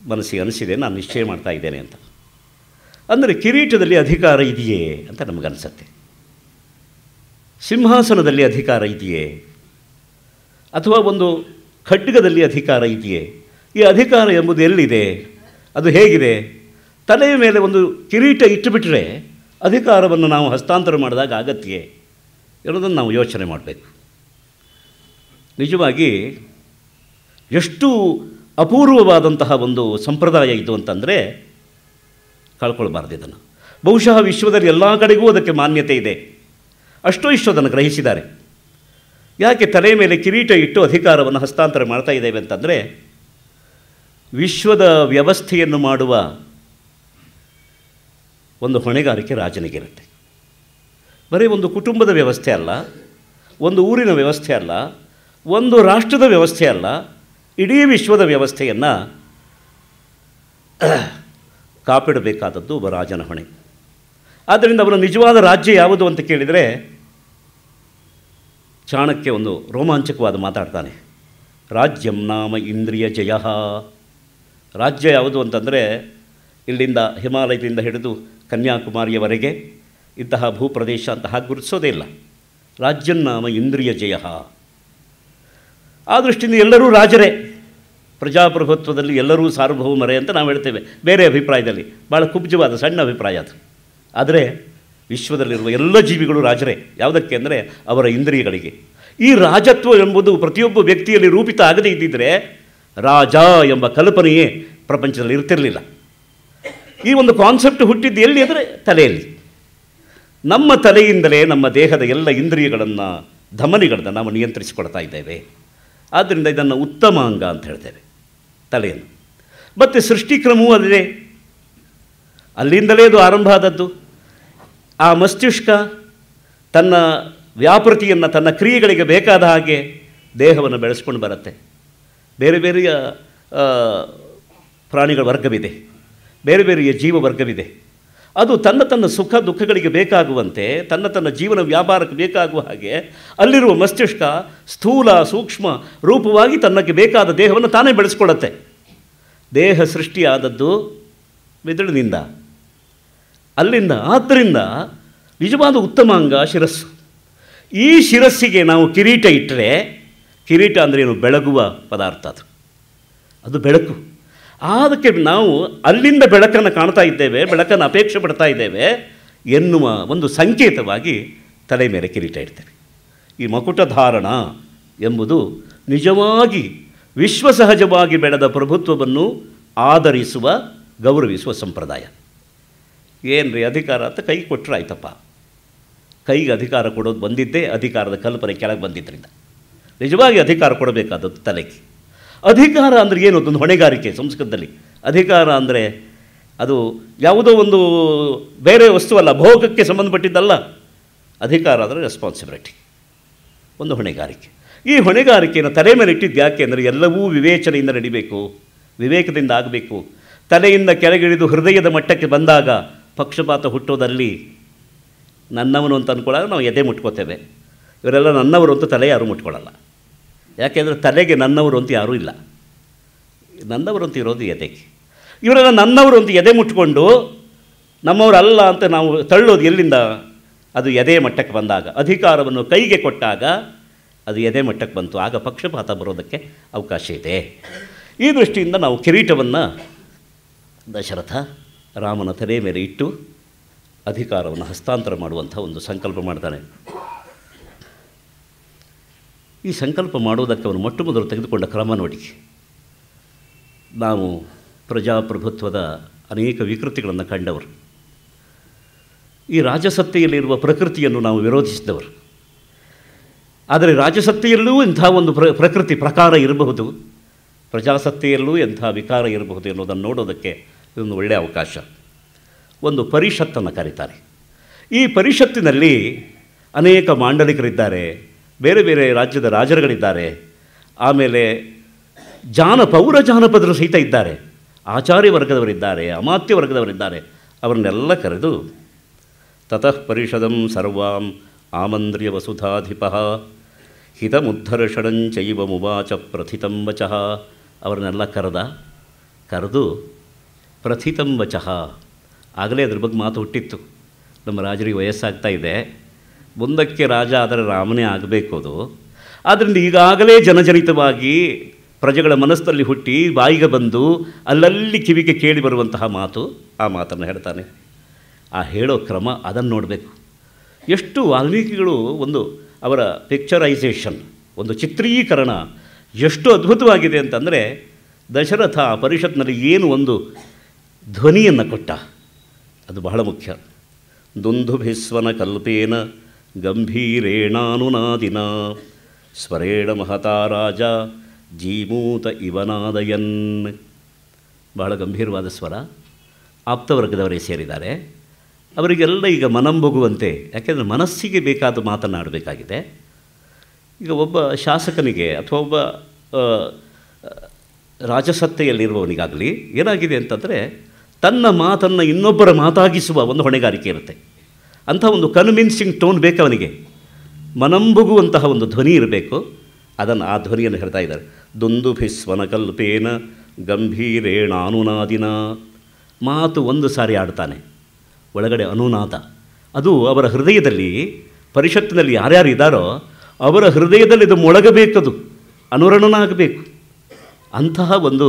ಮನಸ್ಸಿಗೆ ಅನಿಸಿದೆ, ನಾನು ನಿಶ್ಚಯ ಮಾಡ್ತಾ ಇದ್ದೇನೆ ಅಂತ. ಅಂದರೆ ಕಿರೀಟದಲ್ಲಿ ಅಧಿಕಾರ ಇದೆಯೇ ಅಂತ ನಮಗನ್ಸುತ್ತೆ. ಸಿಂಹಾಸನದಲ್ಲಿ ಅಧಿಕಾರ ಇದೆಯೇ, ಅಥವಾ ಒಂದು ಖಡ್ಗದಲ್ಲಿ ಅಧಿಕಾರ ಇದೆಯೇ? ಈ ಅಧಿಕಾರ ಎಂಬುದು ಎಲ್ಲಿದೆ? ಅದು ಹೇಗಿದೆ? ತಲೆಯ ಮೇಲೆ ಒಂದು ಕಿರೀಟ ಇಟ್ಟುಬಿಟ್ರೆ ಅಧಿಕಾರವನ್ನು ನಾವು ಹಸ್ತಾಂತರ ಮಾಡಿದಾಗ ಆಗತ್ಯೆ ಎನ್ನುವುದನ್ನು ನಾವು ಯೋಚನೆ ಮಾಡಬೇಕು. ನಿಜವಾಗಿ ಎಷ್ಟು ಅಪೂರ್ವವಾದಂತಹ ಒಂದು ಸಂಪ್ರದಾಯ ಇದು ಅಂತಂದರೆ ಕಳ್ಕೊಳ್ಬಾರ್ದು ಇದನ್ನು. ಬಹುಶಃ ವಿಶ್ವದಲ್ಲಿ ಎಲ್ಲ ಕಡೆಗೂ ಅದಕ್ಕೆ ಮಾನ್ಯತೆ ಇದೆ. ಅಷ್ಟೋ ಇಷ್ಟು ಅದನ್ನು ಗ್ರಹಿಸಿದ್ದಾರೆ. ಯಾಕೆ ತಲೆಯ ಮೇಲೆ ಕಿರೀಟ ಇಟ್ಟು ಅಧಿಕಾರವನ್ನು ಹಸ್ತಾಂತರ ಮಾಡ್ತಾ ಇದ್ದೇವೆ ಅಂತಂದರೆ, ವಿಶ್ವದ ವ್ಯವಸ್ಥೆಯನ್ನು ಮಾಡುವ ಒಂದು ಹೊಣೆಗಾರಿಕೆ ರಾಜನಿಗಿರುತ್ತೆ. ಬರೀ ಒಂದು ಕುಟುಂಬದ ವ್ಯವಸ್ಥೆ ಅಲ್ಲ, ಒಂದು ಊರಿನ ವ್ಯವಸ್ಥೆ ಅಲ್ಲ, ಒಂದು ರಾಷ್ಟ್ರದ ವ್ಯವಸ್ಥೆ ಅಲ್ಲ, ಇಡೀ ವಿಶ್ವದ ವ್ಯವಸ್ಥೆಯನ್ನು ಕಾಪಿಡಬೇಕಾದದ್ದು ಒಬ್ಬ ರಾಜನ ಹೊಣೆ. ಆದ್ದರಿಂದ ಅವನ ನಿಜವಾದ ರಾಜ್ಯ ಯಾವುದು ಅಂತ ಕೇಳಿದರೆ, ಚಾಣಕ್ಯ ಒಂದು ರೋಮಾಂಚಕವಾದ ಮಾತಾಡ್ತಾನೆ. ರಾಜ್ಯಂ ನಾಮ ಇಂದ್ರಿಯ ಜಯ. ರಾಜ್ಯ ಯಾವುದು ಅಂತಂದರೆ, ಇಲ್ಲಿಂದ ಹಿಮಾಲಯದಿಂದ ಹಿಡಿದು ಕನ್ಯಾಕುಮಾರಿಯವರೆಗೆ ಇಂತಹ ಭೂಪ್ರದೇಶ ಅಂತ ಹಾಗೆ ಗುರುತಿಸೋದೇ ಇಲ್ಲ. ರಾಜ್ಯನ್ನಾಮ ಇಂದ್ರಿಯ ಜಯ. ಆ ದೃಷ್ಟಿಯಿಂದ ಎಲ್ಲರೂ ರಾಜರೇ. ಪ್ರಜಾಪ್ರಭುತ್ವದಲ್ಲಿ ಎಲ್ಲರೂ ಸಾರ್ವಭೌಮರೇ ಅಂತ ನಾವು ಹೇಳ್ತೇವೆ. ಬೇರೆ ಅಭಿಪ್ರಾಯದಲ್ಲಿ ಭಾಳ ಕುಬ್ಜವಾದ ಸಣ್ಣ ಅಭಿಪ್ರಾಯ ಅದು. ಆದರೆ ವಿಶ್ವದಲ್ಲಿರುವ ಎಲ್ಲ ಜೀವಿಗಳು ರಾಜರೇ. ಯಾವುದಕ್ಕೆ ಅಂದರೆ ಅವರ ಇಂದ್ರಿಯಗಳಿಗೆ. ಈ ರಾಜತ್ವ ಎಂಬುದು ಪ್ರತಿಯೊಬ್ಬ ವ್ಯಕ್ತಿಯಲ್ಲಿ ರೂಪಿತ ಆಗದೇ ಇದ್ದಿದ್ದರೆ ರಾಜ ಎಂಬ ಕಲ್ಪನೆಯೇ ಪ್ರಪಂಚದಲ್ಲಿ ಇರ್ತಿರಲಿಲ್ಲ. ಈ ಒಂದು ಕಾನ್ಸೆಪ್ಟ್ ಹುಟ್ಟಿದ್ದು ಎಲ್ಲಿ ಅಂದರೆ ತಲೆಯಲ್ಲಿ. ನಮ್ಮ ತಲೆಯಿಂದಲೇ ನಮ್ಮ ದೇಹದ ಎಲ್ಲ ಇಂದ್ರಿಯಗಳನ್ನು, ಧಮನಿಗಳನ್ನು ನಾವು ನಿಯಂತ್ರಿಸಿಕೊಡ್ತಾ ಇದ್ದೇವೆ. ಆದ್ದರಿಂದ ಇದನ್ನು ಉತ್ತಮ ಅಂಗ ಅಂತ ಹೇಳ್ತೇವೆ ತಲೆಯನ್ನು. ಮತ್ತು ಸೃಷ್ಟಿಕ್ರಮವೂ ಅಲ್ಲೇ, ಅಲ್ಲಿಂದಲೇ ಅದು ಆರಂಭ ಆದದ್ದು. ಆ ಮಸ್ತಿಷ್ಕ ತನ್ನ ವ್ಯಾಪೃತಿಯನ್ನು, ತನ್ನ ಕ್ರಿಯೆಗಳಿಗೆ ಬೇಕಾದ ಹಾಗೆ ದೇಹವನ್ನು ಬೆಳೆಸ್ಕೊಂಡು ಬರುತ್ತೆ. ಬೇರೆ ಬೇರೆಯ ಪ್ರಾಣಿಗಳ ವರ್ಗವಿದೆ, ಬೇರೆ ಬೇರೆಯ ಜೀವ ವರ್ಗವಿದೆ. ಅದು ತನ್ನ ಸುಖ ದುಃಖಗಳಿಗೆ ಬೇಕಾಗುವಂತೆ, ತನ್ನ ಜೀವನ ವ್ಯಾಪಾರಕ್ಕೆ ಬೇಕಾಗುವ ಹಾಗೆ ಅಲ್ಲಿರುವ ಮಸ್ತಿಷ್ಕ ಸ್ಥೂಲ ಸೂಕ್ಷ್ಮ ರೂಪವಾಗಿ ತನ್ನಕ್ಕೆ ಬೇಕಾದ ದೇಹವನ್ನು ತಾನೇ ಬೆಳೆಸ್ಕೊಳ್ಳುತ್ತೆ. ದೇಹ ಸೃಷ್ಟಿಯಾದದ್ದು ಮೆದುಳಿನಿಂದ, ಅಲ್ಲಿಂದ. ಆದ್ದರಿಂದ ನಿಜವಾದ ಉತ್ತಮ ಅಂಗ ಶಿರಸ್ಸು. ಈ ಶಿರಸ್ಸಿಗೆ ನಾವು ಕಿರೀಟ ಇಟ್ಟರೆ, ಕಿರೀಟ ಅಂದರೆ ಏನು? ಬೆಳಗುವ ಪದಾರ್ಥ. ಅದು ಬೆಳಕು. ಅದಕ್ಕೆ ನಾವು ಅಲ್ಲಿಂದ ಬೆಳಕನ್ನು ಕಾಣ್ತಾ ಇದ್ದೇವೆ, ಬೆಳಕನ್ನು ಅಪೇಕ್ಷೆ ಪಡ್ತಾ ಇದ್ದೇವೆ ಎನ್ನುವ ಒಂದು ಸಂಕೇತವಾಗಿ ತಲೆ ಮೇಲೆ ಕಿರೀಟ ಇಡ್ತೇವೆ. ಈ ಮಕುಟಧಾರಣ ಎಂಬುದು ನಿಜವಾಗಿ ವಿಶ್ವಸಹಜವಾಗಿ ಬೆಳೆದ ಪ್ರಭುತ್ವವನ್ನು ಆಧರಿಸುವ, ಗೌರವಿಸುವ ಸಂಪ್ರದಾಯ. ಏನ್ರಿ ಅಧಿಕಾರ ಅಂತ ಕೈ ಕೊಟ್ಟರೆ ಆಯ್ತಪ್ಪ. ಕೈಗೆ ಅಧಿಕಾರ ಕೊಡೋದು ಬಂದಿದ್ದೇ ಅಧಿಕಾರದ ಕಲ್ಪನೆ ಕೆಳಗೆ ಬಂದಿದ್ದರಿಂದ. ನಿಜವಾಗಿ ಅಧಿಕಾರ ಕೊಡಬೇಕಾದದ್ದು ತಲೆಗೆ. ಅಧಿಕಾರ ಅಂದರೆ ಏನು? ಅದೊಂದು ಹೊಣೆಗಾರಿಕೆ. ಸಂಸ್ಕೃತದಲ್ಲಿ ಅಧಿಕಾರ ಅಂದರೆ ಅದು ಯಾವುದೋ ಒಂದು ಬೇರೆ ವಸ್ತುವಲ್ಲ, ಭೋಗಕ್ಕೆ ಸಂಬಂಧಪಟ್ಟಿದ್ದಲ್ಲ. ಅಧಿಕಾರ ಅಂದರೆ ರೆಸ್ಪಾನ್ಸಿಬಿಲಿಟಿ, ಒಂದು ಹೊಣೆಗಾರಿಕೆ. ಈ ಹೊಣೆಗಾರಿಕೆಯನ್ನು ತಲೆ ಮೇಲೆ ಇಟ್ಟಿದ್ದು ಯಾಕೆ ಅಂದರೆ ಎಲ್ಲವೂ ವಿವೇಚನೆಯಿಂದ ನಡಿಬೇಕು, ವಿವೇಕದಿಂದ ಆಗಬೇಕು. ತಲೆಯಿಂದ ಕೆಳಗಿಳಿದು ಹೃದಯದ ಮಟ್ಟಕ್ಕೆ ಬಂದಾಗ ಪಕ್ಷಪಾತ ಹುಟ್ಟೋದಲ್ಲಿ ನನ್ನವನು ಅಂತ ಅಂದ್ಕೊಳ್ಳಾಗ ನಾವು ಎದೆ ಮುಟ್ಕೋತೇವೆ. ಇವರೆಲ್ಲ ನನ್ನವರು ಅಂತ ತಲೆ ಯಾರೂ ಮುಟ್ಕೊಳ್ಳಲ್ಲ. ಯಾಕೆಂದರೆ ತಲೆಗೆ ನನ್ನವರು ಅಂತ ಯಾರೂ ಇಲ್ಲ. ನನ್ನವರು ಅಂತ ಇರೋದು ಎದೆಗೆ. ಇವರೆಲ್ಲ ನನ್ನವರು ಅಂತ ಎದೆ ಮುಟ್ಕೊಂಡು ನಮ್ಮವರಲ್ಲ ಅಂತ ನಾವು ತಳ್ಳೋದು ಎಲ್ಲಿಂದ? ಅದು ಎದೆ ಮಟ್ಟಕ್ಕೆ ಬಂದಾಗ, ಅಧಿಕಾರವನ್ನು ಕೈಗೆ ಕೊಟ್ಟಾಗ ಅದು ಎದೆ ಮಟ್ಟಕ್ಕೆ ಬಂತು. ಆಗ ಪಕ್ಷಪಾತ ಬರೋದಕ್ಕೆ ಅವಕಾಶ ಇದೆ. ಈ ದೃಷ್ಟಿಯಿಂದ ನಾವು ಕಿರೀಟವನ್ನು ದಶರಥ ರಾಮನ ತಲೆ ಮೇಲೆ ಇಟ್ಟು ಅಧಿಕಾರವನ್ನು ಹಸ್ತಾಂತರ ಮಾಡುವಂಥ ಒಂದು ಸಂಕಲ್ಪ ಮಾಡ್ತಾನೆ. ಈ ಸಂಕಲ್ಪ ಮಾಡುವುದಕ್ಕೆ ಅವನು ಮೊಟ್ಟ ಮೊದಲು ತೆಗೆದುಕೊಂಡ ಕ್ರಮ ನೋಡಿ. ನಾವು ಪ್ರಜಾಪ್ರಭುತ್ವದ ಅನೇಕ ವಿಕೃತಿಗಳನ್ನು ಕಂಡವರು. ಈ ರಾಜಸತ್ತೆಯಲ್ಲಿರುವ ಪ್ರಕೃತಿಯನ್ನು ನಾವು ವಿರೋಧಿಸಿದವರು. ಆದರೆ ರಾಜಸತ್ತೆಯಲ್ಲೂ ಇಂಥ ಒಂದು ಪ್ರಕೃತಿ ಪ್ರಕಾರ ಇರಬಹುದು, ಪ್ರಜಾಸತ್ತೆಯಲ್ಲೂ ಎಂಥ ವಿಕಾರ ಇರಬಹುದು ಎನ್ನುವುದನ್ನು ನೋಡೋದಕ್ಕೆ ಇದೊಂದು ಒಳ್ಳೆಯ ಅವಕಾಶ. ಒಂದು ಪರಿಷತ್ತನ್ನು ಕರೀತಾರೆ. ಈ ಪರಿಷತ್ತಿನಲ್ಲಿ ಅನೇಕ ಮಾಂಡಲಿಕರಿದ್ದಾರೆ, ಬೇರೆ ಬೇರೆ ರಾಜ್ಯದ ರಾಜರುಗಳಿದ್ದಾರೆ, ಆಮೇಲೆ ಪೌರ ಜಾನಪದರು ಸಹಿತ ಇದ್ದಾರೆ, ಆಚಾರ್ಯ ವರ್ಗದವರಿದ್ದಾರೆ, ಅಮಾತ್ಯ ವರ್ಗದವರಿದ್ದಾರೆ. ಅವರನ್ನೆಲ್ಲ ಕರೆದು ತತಃ ಪರಿಷದಂ ಸರ್ವಾಂ ಆಮಂತ್ರ್ಯ ವಸುಧಾಧಿಪಃ ಹಿತಮುದ್ಧರ್ಷಣಂಚೈವ ಮುವಾಚ ಪ್ರಥಿತಂ ವಚಃ. ಅವರನ್ನೆಲ್ಲ ಕರೆದು ಪ್ರಥಿತಂ ವಚಃ. ಆಗಲೇ ಅದ್ರ ಬಗ್ಗೆ ಮಾತು ಹುಟ್ಟಿತ್ತು. ನಮ್ಮ ರಾಜರಿಗೆ ವಯಸ್ಸಾಗ್ತಾ ಇದೆ, ಮುಂದಕ್ಕೆ ರಾಜ ಆದರೆ ರಾಮನೇ ಆಗಬೇಕು ಅದು. ಆದ್ದರಿಂದ ಈಗಾಗಲೇ ಜನಜನಿತವಾಗಿ ಪ್ರಜೆಗಳ ಮನಸ್ಸಲ್ಲಿ ಹುಟ್ಟಿ ಬಾಯಿಗೆ ಬಂದು ಅಲ್ಲಲ್ಲಿ ಕಿವಿಗೆ ಕೇಳಿ ಬರುವಂತಹ ಮಾತು, ಆ ಮಾತನ್ನು ಹೇಳ್ತಾನೆ. ಆ ಹೇಳೋ ಕ್ರಮ ಅದನ್ನು ನೋಡಬೇಕು. ಎಷ್ಟು ವಾಲ್ಮೀಕಿಗಳು ಒಂದು ಅವರ ಪಿಕ್ಚರೈಸೇಷನ್, ಒಂದು ಚಿತ್ರೀಕರಣ ಎಷ್ಟು ಅದ್ಭುತವಾಗಿದೆ ಅಂತಂದರೆ, ದಶರಥ ಆ ಪರಿಷತ್ನಲ್ಲಿ ಏನು ಒಂದು ಧ್ವನಿಯನ್ನು ಕೊಟ್ಟ, ಅದು ಬಹಳ ಮುಖ್ಯ. ದುಂದುಭಿಸ್ವನ ಕಲ್ಪೇನ ಗಂಭೀರೇಣಾನುನಾದಿನ ಸ್ವರೇಣ ಮಹತಾ ರಾಜ ಜೀಮೂತ ಇವನಾದಯನ್. ಬಹಳ ಗಂಭೀರವಾದ ಸ್ವರ. ಆಪ್ತವರ್ಗದವರೇ ಸೇರಿದ್ದಾರೆ. ಅವರಿಗೆಲ್ಲ ಈಗ ಮನಂಬೊಗುವಂತೆ, ಯಾಕೆಂದರೆ ಮನಸ್ಸಿಗೆ ಬೇಕಾದ ಮಾತನಾಡಬೇಕಾಗಿದೆ. ಈಗ ಒಬ್ಬ ಶಾಸಕನಿಗೆ ಅಥವಾ ಒಬ್ಬ ರಾಜಸತ್ತೆಯಲ್ಲಿರುವವನಿಗಾಗಲಿ ಏನಾಗಿದೆ ಅಂತಂದರೆ, ತನ್ನ ಮಾತನ್ನು ಇನ್ನೊಬ್ಬರ ಮಾತಾಗಿಸುವ ಒಂದು ಹೊಣೆಗಾರಿಕೆ ಇರುತ್ತೆ. ಅಂಥ ಒಂದು ಕನ್ವಿನ್ಸಿಂಗ್ ಟೋನ್ ಬೇಕು ಅವನಿಗೆ, ಮನಂಬುಗುವಂತಹ ಒಂದು ಧ್ವನಿ ಇರಬೇಕು. ಆ ಧ್ವನಿಯನ್ನು ಹೇಳ್ತಾ ಇದ್ದಾರೆ. ದುಂದುಭಿಸ್ವನಕಲ್ಪೇನ ಗಂಭೀರೇಣಾನುನಾದಿನ. ಮಾತು ಒಂದು ಸಾರಿ ಆಡ್ತಾನೆ, ಒಳಗಡೆ ಅನುನಾದ. ಅದು ಅವರ ಹೃದಯದಲ್ಲಿ, ಪರಿಷತ್ತಿನಲ್ಲಿ ಯಾರ್ಯಾರು ಇದ್ದಾರೋ ಅವರ ಹೃದಯದಲ್ಲಿ ಇದು ಮೊಳಗಬೇಕದು, ಅನುರಣನ ಆಗಬೇಕು. ಅಂತಹ ಒಂದು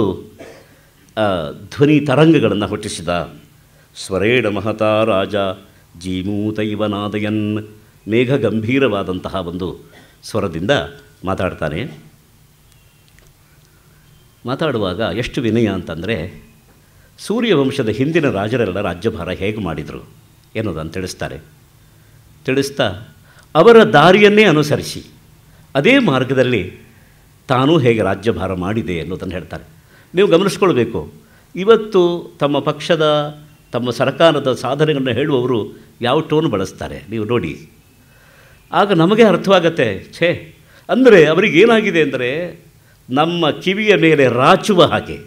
ಧ್ವನಿ ತರಂಗಗಳನ್ನು ಹುಟ್ಟಿಸಿದ. ಸ್ವರೇಣ ಮಹತಾ ರಾಜ ಜೀಮೂತ ಇವನಾದಯನ್. ಮೇಘ ಗಂಭೀರವಾದಂತಹ ಒಂದು ಸ್ವರದಿಂದ ಮಾತಾಡ್ತಾನೆ. ಮಾತಾಡುವಾಗ ಎಷ್ಟು ವಿನಯ ಅಂತಂದರೆ, ಸೂರ್ಯವಂಶದ ಹಿಂದಿನ ರಾಜರೆಲ್ಲ ರಾಜ್ಯಭಾರ ಹೇಗೆ ಮಾಡಿದರು ಎನ್ನುವುದನ್ನು ತಿಳಿಸ್ತಾ ಅವರ ದಾರಿಯನ್ನೇ ಅನುಸರಿಸಿ ಅದೇ ಮಾರ್ಗದಲ್ಲಿ ತಾನೂ ಹೇಗೆ ರಾಜ್ಯಭಾರ ಮಾಡಿದೆ ಎನ್ನುವುದನ್ನು ಹೇಳ್ತಾರೆ. ನೀವು ಗಮನಿಸ್ಕೊಳ್ಬೇಕು, ಇವತ್ತು ತಮ್ಮ ಪಕ್ಷದ ತಮ್ಮ ಸರ್ಕಾರದ ಸಾಧನೆಗಳನ್ನು ಹೇಳುವವರು ಯಾವ ಟೋನ್ ಬಳಸ್ತಾರೆ ನೀವು ನೋಡಿ. ಆಗ ನಮಗೆ ಅರ್ಥವಾಗತ್ತೆ, ಛೇ ಅಂದರೆ ಅವರಿಗೇನಾಗಿದೆ ಅಂದರೆ ನಮ್ಮ ಕಿವಿಯ ಮೇಲೆ ರಾಚುವ ಹಾಗೆ,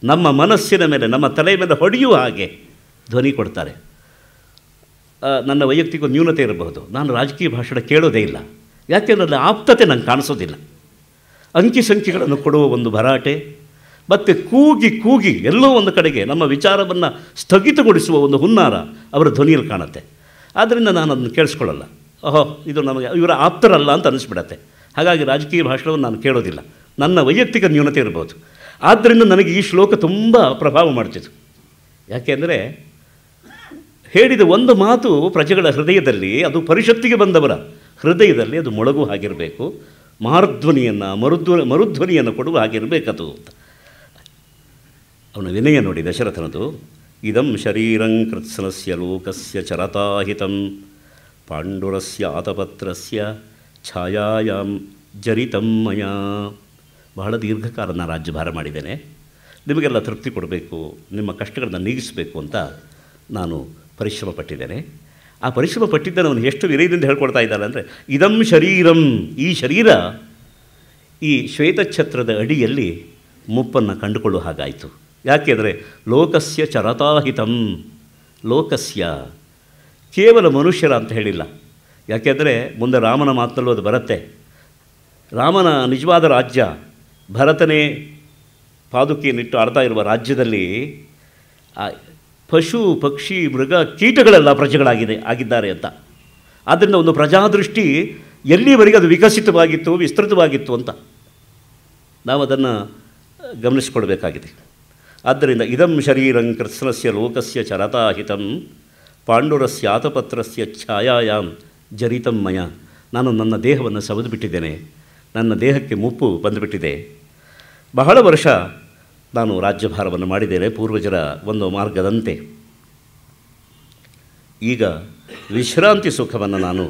ನಮ್ಮ ಮನಸ್ಸಿನ ಮೇಲೆ ನಮ್ಮ ತಲೆಯ ಮೇಲೆ ಹೊಡೆಯುವ ಹಾಗೆ ಧ್ವನಿ ಕೊಡ್ತಾರೆ. ನನ್ನ ವೈಯಕ್ತಿಕ ನ್ಯೂನತೆ ಇರಬಹುದು, ನಾನು ರಾಜಕೀಯ ಭಾಷಣ ಕೇಳೋದೇ ಇಲ್ಲ, ಯಾಕೆಂದರೆ ಅಲ್ಲಿ ಆಪ್ತತೆ ನಂಗೆ ಕಾಣಿಸೋದಿಲ್ಲ. ಅಂಕಿ ಸಂಖ್ಯೆಗಳನ್ನು ಕೊಡುವ ಒಂದು ಭರಾಟೆ ಮತ್ತು ಕೂಗಿ ಎಲ್ಲೋ ಒಂದು ಕಡೆಗೆ ನಮ್ಮ ವಿಚಾರವನ್ನು ಸ್ಥಗಿತಗೊಳಿಸುವ ಒಂದು ಹುನ್ನಾರ ಅವರ ಧ್ವನಿಯಲ್ಲಿ ಕಾಣುತ್ತೆ. ಆದ್ದರಿಂದ ನಾನು ಅದನ್ನು ಕೇಳಿಸ್ಕೊಳ್ಳಲ್ಲ. ಓಹೋ, ಇದು ನಮಗೆ ಇವರ ಆಪ್ತರಲ್ಲ ಅಂತ ಅನಿಸ್ಬಿಡತ್ತೆ. ಹಾಗಾಗಿ ರಾಜಕೀಯ ಭಾಷಣವನ್ನು ನಾನು ಕೇಳೋದಿಲ್ಲ, ನನ್ನ ವೈಯಕ್ತಿಕ ನ್ಯೂನತೆ ಇರ್ಬೋದು. ಆದ್ದರಿಂದ ನನಗೆ ಈ ಶ್ಲೋಕ ತುಂಬ ಪ್ರಭಾವ ಮಾಡ್ತಿತ್ತು. ಯಾಕೆಂದರೆ ಹೇಳಿದ ಒಂದು ಮಾತು ಪ್ರಜೆಗಳ ಹೃದಯದಲ್ಲಿ, ಅದು ಪರಿಷತ್ತಿಗೆ ಬಂದವರ ಹೃದಯದಲ್ಲಿ ಅದು ಮೊಳಗು ಹಾಗಿರಬೇಕು, ಮಾರ್ಧ್ವನಿಯನ್ನು ಮರುಧ್ವನಿಯನ್ನು ಕೊಡುವ ಹಾಗಿರಬೇಕದು ಅಂತ. ಅವನ ವಿನಯ ನೋಡಿ ದಶರಥನದು. ಇದಂ ಶರೀರಂ ಕೃತ್ಸ್ನಸ್ಯ ಲೋಕಸ್ಯ ಚರತಾಹಿತಂ ಪಾಂಡುರಸ್ಯ ಆತಪತ್ರಸ್ಯ ಛಾಯಾಯಾಂ ಜರಿತಂ ಮಯಾ. ಬಹಳ ದೀರ್ಘಕಾಲ ನಾನು ರಾಜ್ಯಭಾರ ಮಾಡಿದ್ದೇನೆ, ನಿಮಗೆಲ್ಲ ತೃಪ್ತಿ ಕೊಡಬೇಕು, ನಿಮ್ಮ ಕಷ್ಟಗಳನ್ನು ನೀಗಿಸಬೇಕು ಅಂತ ನಾನು ಪರಿಶ್ರಮ ಪಟ್ಟಿದ್ದೇನೆ. ಆ ಪರಿಶ್ರಮ ಪಟ್ಟಿದ್ದನ್ನು ಅವನು ಎಷ್ಟು ವಿನಯದಿಂದ ಹೇಳ್ಕೊಡ್ತಾ ಇದ್ದಾನೆ ಅಂದರೆ, ಇದಂ ಶರೀರಂ, ಈ ಶರೀರ ಈ ಶ್ವೇತಛತ್ರದ ಅಡಿಯಲ್ಲಿ ಮುಪ್ಪನ್ನು ಕಂಡುಕೊಳ್ಳುವ ಹಾಗಾಯಿತು. ಯಾಕೆಂದರೆ ಲೋಕಸ್ಯ ಚರತಾಹಿತಂ, ಲೋಕಸ್ಯ ಕೇವಲ ಮನುಷ್ಯರ ಅಂತ ಹೇಳಿಲ್ಲ. ಯಾಕೆಂದರೆ ಮುಂದೆ ರಾಮನ ಮಾತನಲ್ಲೂ ಅದು ಬರುತ್ತೆ. ರಾಮನ ನಿಜವಾದ ರಾಜ್ಯ, ಭರತನೇ ಪಾದುಕೆಯನ್ನಿಟ್ಟು ಆಡ್ತಾ ಇರುವ ರಾಜ್ಯದಲ್ಲಿ ಪಶು ಪಕ್ಷಿ ಮೃಗ ಕೀಟಗಳೆಲ್ಲ ಆಗಿದ್ದಾರೆ ಅಂತ. ಆದ್ದರಿಂದ ಒಂದು ಪ್ರಜಾದೃಷ್ಟಿ ಎಲ್ಲಿವರೆಗೆ ಅದು ವಿಕಸಿತವಾಗಿತ್ತು, ವಿಸ್ತೃತವಾಗಿತ್ತು ಅಂತ ನಾವು ಅದನ್ನು ಗಮನಿಸಿಕೊಳ್ಬೇಕಾಗಿದೆ. ಆದ್ದರಿಂದ ಇದಂ ಶರೀರಂ ಕೃತ್ಸ್ನಸ್ಯ ಲೋಕಸ್ಯ ಚರತಾಹಿತಂ ಪಾಂಡುರಸ್ಯ ಆತಪತ್ರಸ್ಯ ಛಾಯಾಯಾಂ ಜರಿತಂ ಮಯ. ನಾನು ನನ್ನ ದೇಹವನ್ನು ಸವದು ಬಿಟ್ಟಿದ್ದೇನೆ, ನನ್ನ ದೇಹಕ್ಕೆ ಮುಪ್ಪು ಬಂದುಬಿಟ್ಟಿದೆ. ಬಹಳ ವರ್ಷ ನಾನು ರಾಜ್ಯಭಾರವನ್ನು ಮಾಡಿದ್ದೇನೆ ಪೂರ್ವಜರ ಒಂದು ಮಾರ್ಗದಂತೆ. ಈಗ ವಿಶ್ರಾಂತಿ ಸುಖವನ್ನು ನಾನು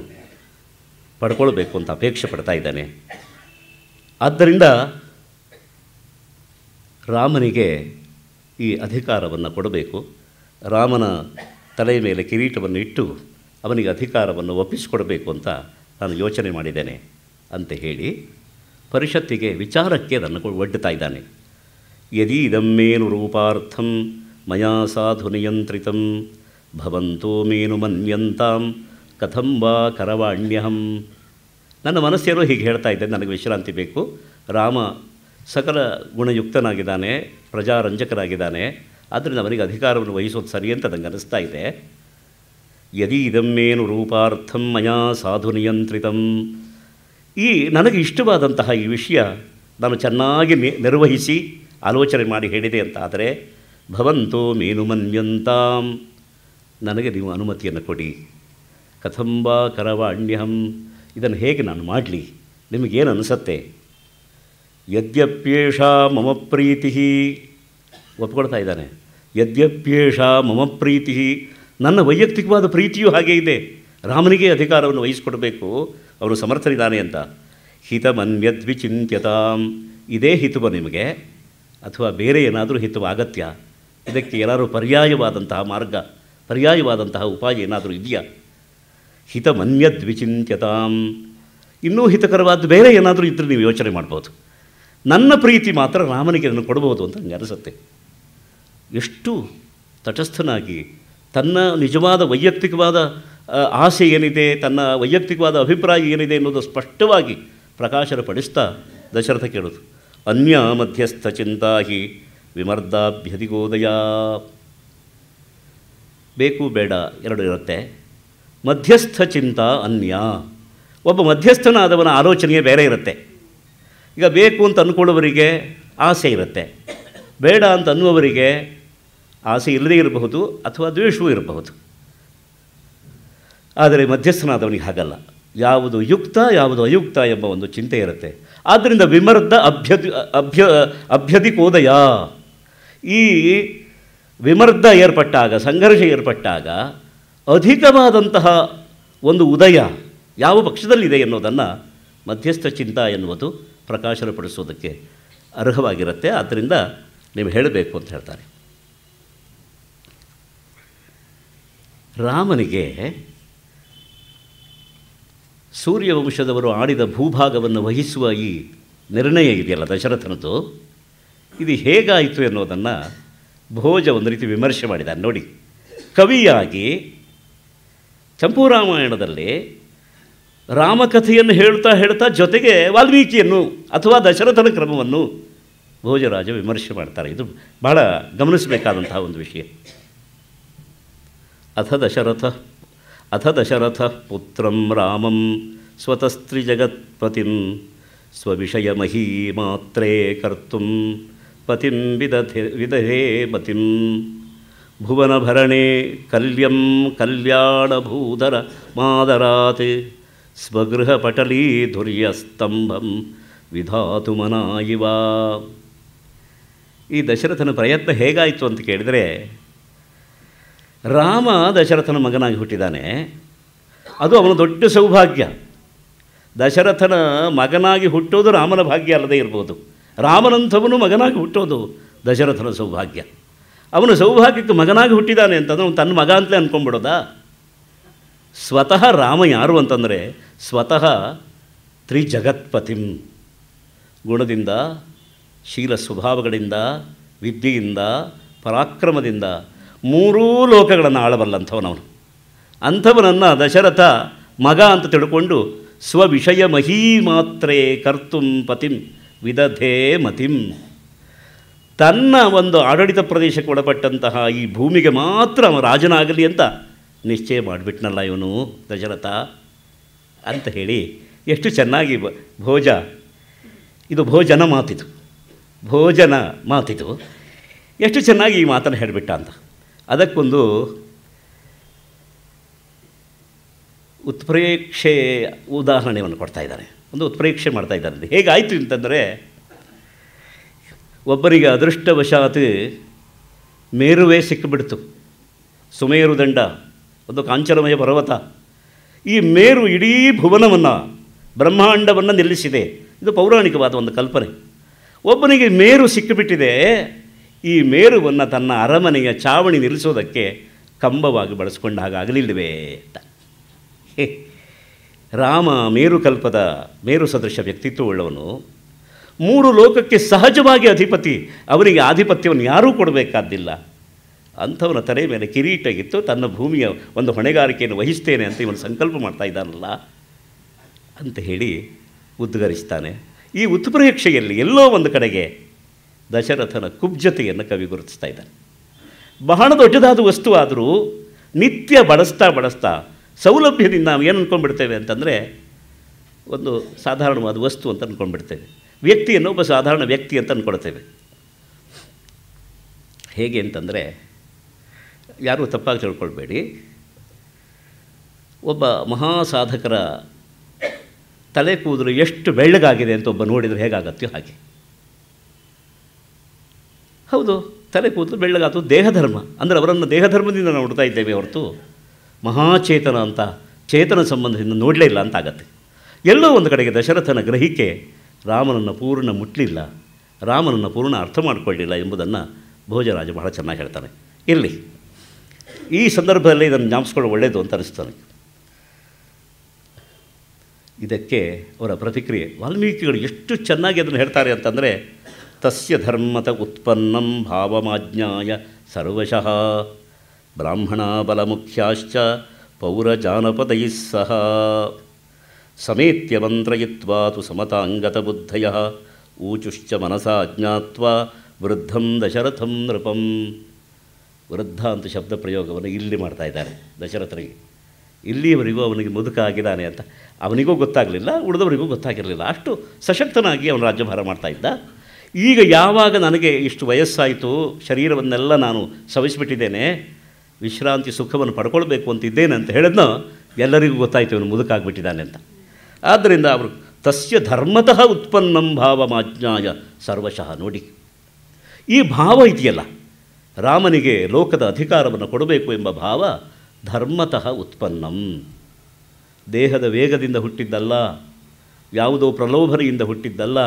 ಪಡ್ಕೊಳ್ಬೇಕು ಅಂತ ಅಪೇಕ್ಷೆ ಪಡ್ತಾ ಇದ್ದೇನೆ. ಆದ್ದರಿಂದ ರಾಮನಿಗೆ ಈ ಅಧಿಕಾರವನ್ನು ಕೊಡಬೇಕು, ರಾಮನ ತಲೆಯ ಮೇಲೆ ಕಿರೀಟವನ್ನು ಇಟ್ಟು ಅವನಿಗೆ ಅಧಿಕಾರವನ್ನು ಒಪ್ಪಿಸಿಕೊಡಬೇಕು ಅಂತ ನಾನು ಯೋಚನೆ ಮಾಡಿದ್ದೇನೆ ಅಂತ ಹೇಳಿ ಪರಿಷತ್ತಿಗೆ ವಿಚಾರಕ್ಕೆ ಅದನ್ನು ಒಡ್ಡುತ್ತಾ ಇದ್ದಾನೆ. ಯದೀದಮ್ಮೇನು ರೂಪಾರ್ಥಂ ಮಯಾ ಸಾಧು ನಿಯಂತ್ರಿತಂ ಭವಂತೋ ಮೇನು ಮನ್ಯಂತಾಂ ಕಥಂ ವಾ ಕರವಾಣ್ಯಹಂ. ನನ್ನ ಮನಸ್ಸೇನೋ ಹೀಗೆ ಹೇಳ್ತಾ ಇದ್ದೆ, ನನಗೆ ವಿಶ್ರಾಂತಿ ಬೇಕು. ರಾಮ ಸಕಲ ಗುಣಯುಕ್ತನಾಗಿದ್ದಾನೆ, ಪ್ರಜಾರಂಜಕನಾಗಿದ್ದಾನೆ, ಆದ್ದರಿಂದ ಅವನಿಗೆ ಅಧಿಕಾರವನ್ನು ವಹಿಸೋದು ಸರಿ ಅಂತ ನನಗೆ ಅನ್ನಿಸ್ತಾ ಇದೆ. ಯದೀದಮ್ಮೇನು ರೂಪಾರ್ಥಂ ಮಯಾ ಸಾಧು ನಿಯಂತ್ರಿತಂ. ಈ ನನಗೆ ಇಷ್ಟವಾದಂತಹ ಈ ವಿಷಯ ನಾನು ಚೆನ್ನಾಗಿ ನಿರ್ವಹಿಸಿ ಆಲೋಚನೆ ಮಾಡಿ ಹೇಳಿದೆ ಅಂತ ಆದರೆ ಭವಂತೋ ಮೇನು ಮನ್ಯಂತಾಂ, ನನಗೆ ನೀವು ಅನುಮತಿಯನ್ನು ಕೊಡಿ. ಕಥಂಬಾ ಕರವಾಣ್ಯಹಂ, ಇದನ್ನು ಹೇಗೆ ನಾನು ಮಾಡಲಿ, ನಿಮಗೇನು ಅನಿಸತ್ತೆ? ಯದ್ಯಪ್ಯೇಷಾ ಮಮ ಪ್ರೀತಿ, ಒಪ್ಕೊಳ್ತಾ ಇದ್ದಾನೆ. ಯದ್ಯಪ್ಯೇಷಾ ಮಮ ಪ್ರೀತಿ, ನನ್ನ ವೈಯಕ್ತಿಕವಾದ ಪ್ರೀತಿಯೂ ಹಾಗೇ ಇದೆ, ರಾಮನಿಗೆ ಅಧಿಕಾರವನ್ನು ವಹಿಸಿಕೊಡಬೇಕು, ಅವನು ಸಮರ್ಥನಿದ್ದಾನೆ ಅಂತ. ಹಿತಮನ್ಯದ್ವಿಚಿಂತ್ಯತಾಂ, ಇದೇ ಹಿತವ ನಿಮಗೆ ಅಥವಾ ಬೇರೆ ಏನಾದರೂ ಹಿತವ ಅಗತ್ಯ? ಇದಕ್ಕೆ ಏನಾದರೂ ಪರ್ಯಾಯವಾದಂತಹ ಮಾರ್ಗ, ಪರ್ಯಾಯವಾದಂತಹ ಉಪಾಯ ಏನಾದರೂ ಇದೆಯಾ? ಹಿತಮನ್ಯದ್ವಿಚಿಂತ್ಯತಾಂ, ಇನ್ನೂ ಹಿತಕರವಾದ ಬೇರೆ ಏನಾದರೂ ಇದ್ದರೆ ನೀವು ಯೋಚನೆ ಮಾಡ್ಬೋದು. ನನ್ನ ಪ್ರೀತಿ ಮಾತ್ರ ರಾಮನಿಗೆ ಅದನ್ನು ಕೊಡ್ಬೋದು ಅಂತ ನನಗೆ ಅನಿಸುತ್ತೆ. ಎಷ್ಟು ತಟಸ್ಥನಾಗಿ ತನ್ನ ನಿಜವಾದ ವೈಯಕ್ತಿಕವಾದ ಆಸೆ ಏನಿದೆ, ತನ್ನ ವೈಯಕ್ತಿಕವಾದ ಅಭಿಪ್ರಾಯ ಏನಿದೆ ಅನ್ನೋದು ಸ್ಪಷ್ಟವಾಗಿ ಪ್ರಕಾಶನಪಡಿಸ್ತಾ ದಶರಥ ಕೇಳೋದು. ಅನ್ಯ ಮಧ್ಯಸ್ಥ ಚಿಂತಾ ಹಿ ವಿಮರ್ದಾಭ್ಯಧಿಗೋದಯ. ಬೇಕು ಬೇಡ ಎರಡು ಇರುತ್ತೆ. ಮಧ್ಯಸ್ಥ ಚಿಂತಾ ಅನ್ಯ, ಒಬ್ಬ ಮಧ್ಯಸ್ಥನಾದವನ ಆಲೋಚನೆಯೇ ಬೇರೆ ಇರುತ್ತೆ. ಈಗ ಬೇಕು ಅಂತ ಅಂದ್ಕೊಳ್ಳೋವರಿಗೆ ಆಸೆ ಇರುತ್ತೆ, ಬೇಡ ಅಂತ ಅನ್ನುವವರಿಗೆ ಆಸೆ ಇಲ್ಲದೇ ಇರಬಹುದು ಅಥವಾ ದ್ವೇಷವೂ ಇರಬಹುದು. ಆದರೆ ಮಧ್ಯಸ್ಥನಾದವನಿಗೆ ಹಾಗಲ್ಲ, ಯಾವುದು ಯುಕ್ತ ಯಾವುದು ಅಯುಕ್ತ ಎಂಬ ಒಂದು ಚಿಂತೆ ಇರುತ್ತೆ. ಆದ್ದರಿಂದ ವಿಮರ್ದ ಅಭ್ಯಧಿಕೋದಯ, ಈ ವಿಮರ್ದ ಏರ್ಪಟ್ಟಾಗ, ಸಂಘರ್ಷ ಏರ್ಪಟ್ಟಾಗ ಅಧಿಕವಾದಂತಹ ಒಂದು ಉದಯ ಯಾವ ಪಕ್ಷದಲ್ಲಿದೆ ಎನ್ನುವುದನ್ನು ಮಧ್ಯಸ್ಥ ಚಿಂತ ಎನ್ನುವುದು ಪ್ರಕಾಶನಪಡಿಸೋದಕ್ಕೆ ಅರ್ಹವಾಗಿರುತ್ತೆ. ಆದ್ದರಿಂದ ನೀವು ಹೇಳಬೇಕು ಅಂತ ಹೇಳ್ತಾರೆ. ರಾಮನಿಗೆ ಸೂರ್ಯವಂಶದವರು ಆಳಿದ ಭೂಭಾಗವನ್ನು ವಹಿಸುವ ಈ ನಿರ್ಣಯ ಇದೆಯಲ್ಲ ದಶರಥನದು, ಇದು ಹೇಗಾಯಿತು ಎನ್ನುವುದನ್ನು ಭೋಜ ಒಂದು ರೀತಿ ವಿಮರ್ಶೆ ಮಾಡಿದ್ದಾನೆ. ನೋಡಿ, ಕವಿಯಾಗಿ ಚಂಪೂರಾಮಾಯಣದಲ್ಲಿ ರಾಮಕಥೆಯನ್ನು ಹೇಳ್ತಾ ಜೊತೆಗೆ ವಾಲ್ಮೀಕಿಯನ್ನು ಅಥವಾ ದಶರಥನ ಕ್ರಮವನ್ನು ಭೋಜರಾಜ ವಿಮರ್ಶೆ ಮಾಡ್ತಾರೆ. ಇದು ಬಹಳ ಗಮನಿಸಬೇಕಾದಂತಹ ಒಂದು ವಿಷಯ. ಅಥ ದಶರಥ ಪುತ್ರಂ ರಾಮಂ ಸ್ವತಸ್ತ್ರಿಜಗತ್ಪತಿಂ ಸ್ವವಿಷಯ ಮಹೀ ಮಾತ್ರೇ ಕರ್ತುಂ ಪತಿಂ ವಿದಧೇ ಮತಿಂ ಭುವನಭರಣೆ ಕಲ್ಯಂ ಕಲ್ಯಾಣಭೂಧರ ಮಾದರಾತ್ ಸ್ವಗೃಹಪಟಲೀ ಧುರ್ಯಸ್ತಂಭಂ ವಿಧಾತು ಮನಾಯಿವ. ಈ ದಶರಥನ ಪ್ರಯತ್ನ ಹೇಗಾಯಿತು ಅಂತ ಕೇಳಿದರೆ, ರಾಮ ದಶರಥನ ಮಗನಾಗಿ ಹುಟ್ಟಿದ್ದಾನೆ. ಅದು ಅವನ ದೊಡ್ಡ ಸೌಭಾಗ್ಯ. ದಶರಥನ ಮಗನಾಗಿ ಹುಟ್ಟೋದು ರಾಮನ ಭಾಗ್ಯ ಅಲ್ಲದೇ ಇರ್ಬೋದು. ರಾಮನಂಥವನು ಮಗನಾಗಿ ಹುಟ್ಟೋದು ದಶರಥನ ಸೌಭಾಗ್ಯ. ಅವನ ಸೌಭಾಗ್ಯಕ್ಕೆ ಮಗನಾಗಿ ಹುಟ್ಟಿದ್ದಾನೆ ಅಂತಂದ್ರೆ ಅವನು ತನ್ನ ಮಗ ಅಂತಲೇ ಅಂದ್ಕೊಂಡ್ಬಿಡೋದಾ? ಸ್ವತಃ ರಾಮ ಯಾರು ಅಂತಂದರೆ ಸ್ವತಃ ತ್ರಿಜಗತ್ಪತಿಂ. ಗುಣದಿಂದ, ಶೀಲ ಸ್ವಭಾವಗಳಿಂದ, ವಿದ್ಯೆಯಿಂದ, ಪರಾಕ್ರಮದಿಂದ ಮೂರೂ ಲೋಕಗಳನ್ನು ಆಳಬಲ್ಲಂಥವನವನು. ಅಂಥವನನ್ನು ದಶರಥ ಮಗ ಅಂತ ತಿಳ್ಕೊಂಡು ಸ್ವವಿಷಯ ಮಹೀ ಮಾತ್ರೇ ಕರ್ತುಂ ಪತಿಂ ವಿದಧೇ ಮತಿಂ. ತನ್ನ ಒಂದು ಆಡಳಿತ ಪ್ರದೇಶಕ್ಕೆ ಒಳಪಟ್ಟಂತಹ ಈ ಭೂಮಿಗೆ ಮಾತ್ರ ಅವನು ರಾಜನಾಗಲಿ ಅಂತ ನಿಶ್ಚಯ ಮಾಡಿಬಿಟ್ನಲ್ಲ ಇವನು ದಶರಥ ಅಂತ ಹೇಳಿ ಎಷ್ಟು ಚೆನ್ನಾಗಿ ಇದು ಭೋಜನ ಮಾತಿದು ಎಷ್ಟು ಚೆನ್ನಾಗಿ ಈ ಮಾತನ್ನು ಹೇಳಿಬಿಟ್ಟ ಅಂತ. ಅದಕ್ಕೊಂದು ಉತ್ಪ್ರೇಕ್ಷೆ ಉದಾಹರಣೆಯನ್ನು ಕೊಡ್ತಾ ಇದ್ದಾರೆ. ಒಂದು ಉತ್ಪ್ರೇಕ್ಷೆ ಮಾಡ್ತಾ ಇದ್ದಾರೆ. ಹೇಗಾಯಿತು ಅಂತಂದರೆ, ಒಬ್ಬರಿಗೆ ಅದೃಷ್ಟವಶಾತ್ ಮೇರುವೇ ಸಿಕ್ಕಿಬಿಡ್ತು. ಸುಮೇರು ದಂಡ, ಒಂದು ಕಾಂಚನಮಯ ಪರ್ವತ. ಈ ಮೇರು ಇಡೀ ಭುವನವನ್ನು, ಬ್ರಹ್ಮಾಂಡವನ್ನು ನಿಲ್ಲಿಸಿದೆ. ಇದು ಪೌರಾಣಿಕವಾದ ಒಂದು ಕಲ್ಪನೆ. ಒಬ್ಬನಿಗೆ ಮೇರು ಸಿಕ್ಕಿಬಿಟ್ಟಿದೆ. ಈ ಮೇರುವನ್ನು ತನ್ನ ಅರಮನೆಯ ಚಾವಣಿ ನಿಲ್ಲಿಸೋದಕ್ಕೆ ಕಂಬವಾಗಿ ಬಳಸ್ಕೊಂಡ ಹಾಗಾಗಲಿಲ್ಲವೇ ಅಂತ. ರಾಮ ಮೇರುಕಲ್ಪದ ಮೇರು ಸದೃಶ ವ್ಯಕ್ತಿತ್ವವುಳ್ಳವನು, ಮೂರು ಲೋಕಕ್ಕೆ ಸಹಜವಾಗಿ ಅಧಿಪತಿ. ಅವನಿಗೆ ಆಧಿಪತ್ಯವನ್ನು ಯಾರೂ ಕೊಡಬೇಕಾದ್ದಿಲ್ಲ. ಅಂಥವನ ತಲೆ ಮೇಲೆ ಕಿರೀಟ ಇತ್ತು. ತನ್ನ ಭೂಮಿಯ ಒಂದು ಹೊಣೆಗಾರಿಕೆಯನ್ನು ವಹಿಸ್ತೇನೆ ಅಂತ ಇವನು ಸಂಕಲ್ಪ ಮಾಡ್ತಾ ಇದ್ದಾನಲ್ಲ ಅಂತ ಹೇಳಿ ಉದ್ಗರಿಸ್ತಾನೆ. ಈ ಉತ್ಪ್ರೇಕ್ಷೆಯಲ್ಲಿ ಎಲ್ಲೋ ಒಂದು ಕಡೆಗೆ ದಶರಥನ ಕುಬ್ಜತೆಯನ್ನು ಕವಿ ಗುರುತಿಸ್ತಾ ಇದ್ದಾನೆ. ಬಹಳ ದೊಡ್ಡದಾದ ವಸ್ತು ಆದರೂ ನಿತ್ಯ ಬಳಸ್ತಾ ಸೌಲಭ್ಯದಿಂದ ನಾವು ಏನು ಅಂದ್ಕೊಂಡ್ಬಿಡ್ತೇವೆ ಅಂತಂದರೆ, ಒಂದು ಸಾಧಾರಣವಾದ ವಸ್ತು ಅಂತ ಅಂದ್ಕೊಂಡ್ಬಿಡ್ತೇವೆ. ವ್ಯಕ್ತಿಯನ್ನು ಒಬ್ಬ ಸಾಧಾರಣ ವ್ಯಕ್ತಿ ಅಂತ ಅಂದ್ಕೊಳ್ತೇವೆ. ಹೇಗೆ ಅಂತಂದರೆ, ಯಾರೂ ತಪ್ಪಾಗಿ ತಿಳ್ಕೊಳ್ಬೇಡಿ, ಒಬ್ಬ ಮಹಾಸಾಧಕರ ತಲೆ ಕೂದಲು ಎಷ್ಟು ಬೆಳ್ಳಗಾಗಿದೆ ಅಂತ ಒಬ್ಬ ನೋಡಿದರೆ ಹೇಗಾಗತ್ತೋ ಹಾಗೆ. ಹೌದು, ತಲೆ ಕೂದಲು ಬೆಳ್ಳಗಾತು ದೇಹಧರ್ಮ. ಅಂದರೆ ಅವರನ್ನು ದೇಹಧರ್ಮದಿಂದ ನಾವು ನೋಡ್ತಾ ಇದ್ದೇವೆ ಹೊರತು ಮಹಾಚೇತನ ಅಂತ ಚೇತನ ಸಂಬಂಧದಿಂದ ನೋಡಲೇ ಇಲ್ಲ ಅಂತ ಆಗತ್ತೆ. ಎಲ್ಲೋ ಒಂದು ಕಡೆಗೆ ದಶರಥನ ಗ್ರಹಿಕೆ ರಾಮನನ್ನು ಪೂರ್ಣ ಮುಟ್ಟಲಿಲ್ಲ, ರಾಮನನ್ನು ಪೂರ್ಣ ಅರ್ಥ ಮಾಡಿಕೊಳ್ಳಲಿಲ್ಲ ಎಂಬುದನ್ನು ಭೋಜರಾಜ ಬಹಳ ಚೆನ್ನಾಗಿ ಹೇಳ್ತಾನೆ. ಇರಲಿ, ಈ ಸಂದರ್ಭದಲ್ಲಿ ಇದನ್ನು ಜ್ಞಾಪಿಸ್ಕೊಳ್ಳೋ ಒಳ್ಳೆಯದು ಅಂತ ಅನಿಸ್ತಾನೆ. ಇದಕ್ಕೆ ಅವರ ಪ್ರತಿಕ್ರಿಯೆ ವಾಲ್ಮೀಕಿಗಳು ಎಷ್ಟು ಚೆನ್ನಾಗಿ ಅದನ್ನು ಹೇಳ್ತಾರೆ ಅಂತಂದರೆ, ತಸ್ಯ ಧರ್ಮತ ಉತ್ಪನ್ನಂ ಭಾವಮಾಜ್ಞಾಯ ಸರ್ವಶಃ ಬ್ರಾಹ್ಮಣ ಬಲಮುಖ್ಯಾಶ್ಚ ಪೌರಜಾನಪದೈಃ ಸಹ ಸಮೇತ್ಯ ಮಂತ್ರಯಿತ್ವಾ ತು ಸಮತಾಂಗತಬುದ್ಧಯಃ ಊಚುಶ್ಚ ಮನಸಾ ಜ್ಞಾತ್ವಾ ವೃದ್ಧಂ ದಶರಥಂ ನೃಪಂ. ವೃದ್ಧ ಅಂತ ಶಬ್ದ ಪ್ರಯೋಗವನ್ನು ಇಲ್ಲಿ ಮಾಡ್ತಾ ಇದ್ದಾರೆ ದಶರಥನಿಗೆ. ಇಲ್ಲಿಯವರೆಗೂ ಅವನಿಗೆ ಮುದುಕ ಆಗಿದ್ದಾನೆ ಅಂತ ಅವನಿಗೂ ಗೊತ್ತಾಗಲಿಲ್ಲ, ಉಳಿದವರಿಗೂ ಗೊತ್ತಾಗಿರಲಿಲ್ಲ. ಅಷ್ಟು ಸಶಕ್ತನಾಗಿ ಅವನು ರಾಜ್ಯಭಾರ ಮಾಡ್ತಾ ಇದ್ದ. ಈಗ ಯಾವಾಗ ನನಗೆ ಇಷ್ಟು ವಯಸ್ಸಾಯಿತು, ಶರೀರವನ್ನೆಲ್ಲ ನಾನು ಸವಿಸಿಬಿಟ್ಟಿದ್ದೇನೆ, ವಿಶ್ರಾಂತಿ ಸುಖವನ್ನು ಪಡ್ಕೊಳ್ಬೇಕು ಅಂತಿದ್ದೇನೆ ಅಂತ ಹೇಳಿದ್ನೋ ಎಲ್ಲರಿಗೂ ಗೊತ್ತಾಯಿತು ಇವನು ಮುದುಕ ಆಗಿಬಿಟ್ಟಿದ್ದಾನೆ ಅಂತ. ಆದ್ದರಿಂದ ಅವರು ತಸ್ಯ ಧರ್ಮತಃ ಉತ್ಪನ್ನಂ ಭಾವಮಾಜ್ಞಾಯ ಸರ್ವಶಃ. ನೋಡಿ, ಈ ಭಾವ ಇದೆಯಲ್ಲ, ರಾಮನಿಗೆ ಲೋಕದ ಅಧಿಕಾರವನ್ನು ಕೊಡಬೇಕು ಎಂಬ ಭಾವ ಧರ್ಮತಃ ಉತ್ಪನ್ನಂ. ದೇಹದ ವೇಗದಿಂದ ಹುಟ್ಟಿದ್ದಲ್ಲ, ಯಾವುದೋ ಪ್ರಲೋಭನೆಯಿಂದ ಹುಟ್ಟಿದ್ದಲ್ಲ,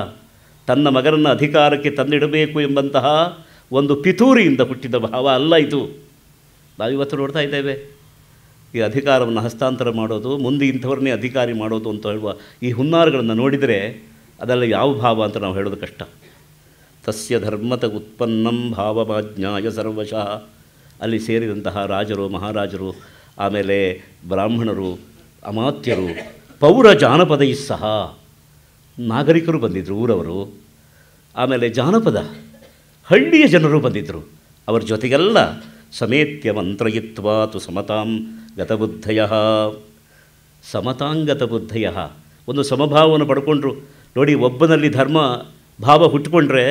ತನ್ನ ಮಗನನ್ನು ಅಧಿಕಾರಕ್ಕೆ ತಂದಿಡಬೇಕು ಎಂಬಂತಹ ಒಂದು ಪಿತೂರಿಯಿಂದ ಹುಟ್ಟಿದ ಭಾವ ಅಲ್ಲ ಇದು. ನಾವಿವತ್ತು ನೋಡ್ತಾ ಇದ್ದೇವೆ, ಈ ಅಧಿಕಾರವನ್ನು ಹಸ್ತಾಂತರ ಮಾಡೋದು, ಮುಂದೆ ಇಂಥವ್ರನ್ನೇ ಅಧಿಕಾರಿ ಮಾಡೋದು ಅಂತ ಹೇಳುವ ಈ ಹುನ್ನಾರಗಳನ್ನು ನೋಡಿದರೆ ಅದೆಲ್ಲ ಯಾವ ಭಾವ ಅಂತ ನಾವು ಹೇಳೋದು ಕಷ್ಟ. ತಸ್ಯ ಧರ್ಮತ ಉತ್ಪನ್ನಂ ಭಾವಮಾಜ್ಞಾಯ ಸರ್ವಶಃ. ಅಲ್ಲಿ ಸೇರಿದಂತಹ ರಾಜರು, ಮಹಾರಾಜರು, ಆಮೇಲೆ ಬ್ರಾಹ್ಮಣರು, ಅಮಾತ್ಯರು, ಪೌರ ಜಾನಪದೈ ಸಹ ನಾಗರಿಕರು ಬಂದಿದ್ದರು, ಊರವರು, ಆಮೇಲೆ ಜಾನಪದ ಹಳ್ಳಿಯ ಜನರು ಬಂದಿದ್ದರು. ಅವರ ಜೊತೆಗೆಲ್ಲ ಸಮೇತ್ಯ ಮಂತ್ರಯಿತ್ವಾ ತು ಸಮತಾಂ ಗತಬುದ್ಧಯ. ಸಮತಾಂಗತಬುದ್ಧಯ, ಒಂದು ಸಮಭಾವವನ್ನು ಪಡ್ಕೊಂಡ್ರು. ನೋಡಿ, ಒಬ್ಬನಲ್ಲಿ ಧರ್ಮ ಭಾವ ಹುಟ್ಟುಕೊಂಡ್ರೆ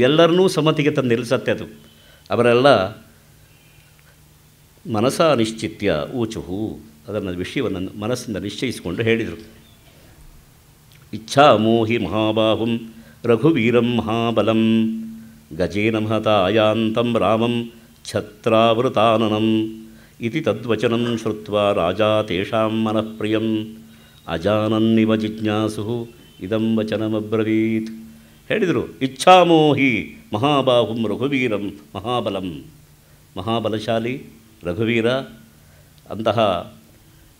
ಎಲ್ಲರನ್ನೂ ಸಮತಿಗೆ ತಂದು ನಿಲ್ಲಿಸತ್ತೆ ಅದು. ಅವರೆಲ್ಲ ಮನಸ ನಿಶ್ಚಿತ್ಯ ಊಚುಹು, ಅದನ್ನು ವಿಷಯವನ್ನು ಮನಸ್ಸಿಂದ ನಿಶ್ಚಯಿಸಿಕೊಂಡು ಹೇಳಿದರು. ಇಚ್ಛಾ ಮೋಹಿ ಮಹಾಬಾಹುಂ ರಘುವೀರಂ ಮಹಾಬಲಂ ಗಜೇನ ಮಹತಾಯಾಂತಂ ರಾಮಂ ಛತ್ರಾವೃತಾನನಂ ಇತಿ ತದ್ವಚನಂ ಶ್ರುತ್ವಾ ರಾಜಾ ತೇಷಾಂ ಮನಃಪ್ರಿಯಂ ಅಜಾನನ್ನಿವ ಜಿಜ್ಞಾಸು ಇದಂ ವಚನಮಬ್ರವೀತ್. ಹೇಳಿದರು, ಇಚ್ಛಾಮೋಹಿ ಮಹಾಬಾಹುಂ ರಘುವೀರಂ ಮಹಾಬಲಂ. ಮಹಾಬಲಶಾಲಿ ರಘುವೀರ ಅಂತಹ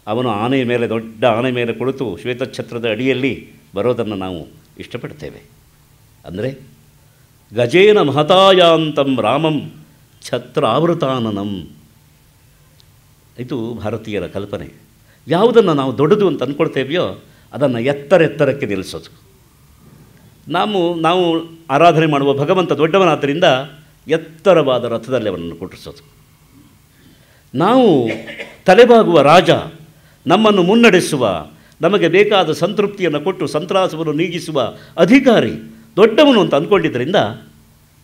ಅವನು ಆನೆಯ ಮೇಲೆ, ದೊಡ್ಡ ಆನೆ ಮೇಲೆ ಕುಳಿತು ಶ್ವೇತಛತ್ರದ ಅಡಿಯಲ್ಲಿ ಬರೋದನ್ನು ನಾವು ಇಷ್ಟಪಡ್ತೇವೆ. ಅಂದರೆ ಗಜೇನ ಮಹತಾಯಾಂತಂ ರಾಮಂ ಛತ್ರಾವೃತಾನನಂ. ಇದು ಭಾರತೀಯರ ಕಲ್ಪನೆ. ಯಾವುದನ್ನು ನಾವು ದೊಡ್ಡದು ಅಂತ ಅಂದ್ಕೊಳ್ತೇವೆಯೋ ಅದನ್ನು ಎತ್ತರಕ್ಕೆ ನಿಲ್ಲಿಸೋದು. ನಾವು ಆರಾಧನೆ ಮಾಡುವ ಭಗವಂತ ದೊಡ್ಡವನಾದ್ದರಿಂದ ಎತ್ತರವಾದ ರಥದಲ್ಲಿ ಅವನನ್ನು ಕುಟ್ಟಿಸೋದು. ನಾವು ತಲೆಬಾಗುವ ರಾಜ, ನಮ್ಮನ್ನು ಮುನ್ನಡೆಸುವ, ನಮಗೆ ಬೇಕಾದ ಸಂತೃಪ್ತಿಯನ್ನು ಕೊಟ್ಟು ಸಂತ್ರಾಸವನ್ನು ನೀಗಿಸುವ ಅಧಿಕಾರಿ ದೊಡ್ಡವನು ಅಂತ ಅಂದ್ಕೊಂಡಿದ್ದರಿಂದ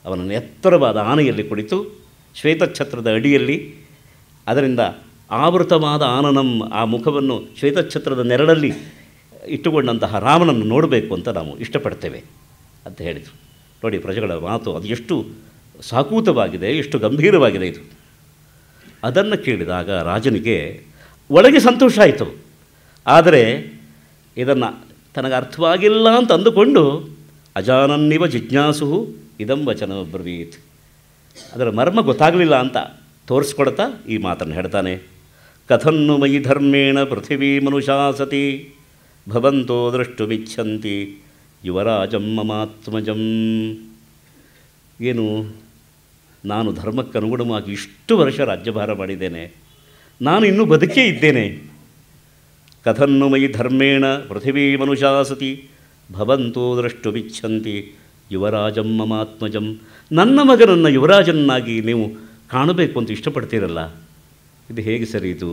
ಅವನನ್ನು ಎತ್ತರವಾದ ಆನೆಯಲ್ಲಿ ಕುಳಿತು ಶ್ವೇತಛತ್ರದ ಅಡಿಯಲ್ಲಿ, ಅದರಿಂದ ಆವೃತವಾದ ಆನನಂ, ಆ ಮುಖವನ್ನು ಶ್ವೇತಛತ್ರದ ನೆರಳಲ್ಲಿ ಇಟ್ಟುಕೊಂಡಂತಹ ರಾಮನನ್ನು ನೋಡಬೇಕು ಅಂತ ನಾವು ಇಷ್ಟಪಡ್ತೇವೆ ಅಂತ ಹೇಳಿದರು. ನೋಡಿ, ಪ್ರಜೆಗಳ ಮಾತು ಅದು ಎಷ್ಟು ಸಾಕೂತವಾಗಿದೆ, ಎಷ್ಟು ಗಂಭೀರವಾಗಿದೆ ಇದು. ಅದನ್ನು ಕೇಳಿದಾಗ ರಾಜನಿಗೆ ಒಳಗೆ ಸಂತೋಷ ಆಯಿತು. ಆದರೆ ಇದನ್ನು ತನಗೆ ಅರ್ಥವಾಗಿಲ್ಲ ಅಂತ ಅಂದುಕೊಂಡು ಅಜಾನನ್ನಿವ ಜಿಜ್ಞಾಸು ಇದಂ ವಚನ ಬ್ರವೀತ್. ಅದರ ಮರ್ಮ ಗೊತ್ತಾಗಲಿಲ್ಲ ಅಂತ ತೋರಿಸ್ಕೊಡ್ತಾ ಈ ಮಾತನ್ನು ಹೇಳ್ತಾನೆ. ಕಥನ್ನು ಮಯಿ ಧರ್ಮೇಣ ಪೃಥಿವೀ ಮನುಷಾಸತಿ ಭವಂತೋ ದ್ರಷ್ಟುಮಿಚ್ಛಂತಿ ಯುವರಾಜಂ ಮಮಾತ್ಮಜಂ. ಏನು, ನಾನು ಧರ್ಮಕ್ಕನುಗುಣವಾಗಿ ಇಷ್ಟು ವರ್ಷ ರಾಜ್ಯಭಾರ ಮಾಡಿದ್ದೇನೆ, ನಾನು ಇನ್ನೂ ಬದುಕೇ ಇದ್ದೇನೆ. ಕಥನ್ನು ಮಯಿ ಧರ್ಮೇಣ ಪೃಥಿವೀ ಮನುಷಾಸತಿ ಭವಂತೋ ದ್ರಷ್ಟುಮಿಚ್ಛಂತಿ ಯುವರಾಜಂ ಮಮಾತ್ಮಜಂ. ನನ್ನ ಮಗನನ್ನು ಯುವರಾಜನಾಗಿ ನೀವು ಕಾಣಬೇಕು ಅಂತ ಇಷ್ಟಪಡ್ತೀರಲ್ಲ, ಇದು ಹೇಗೆ ಸರಿ? ಇದು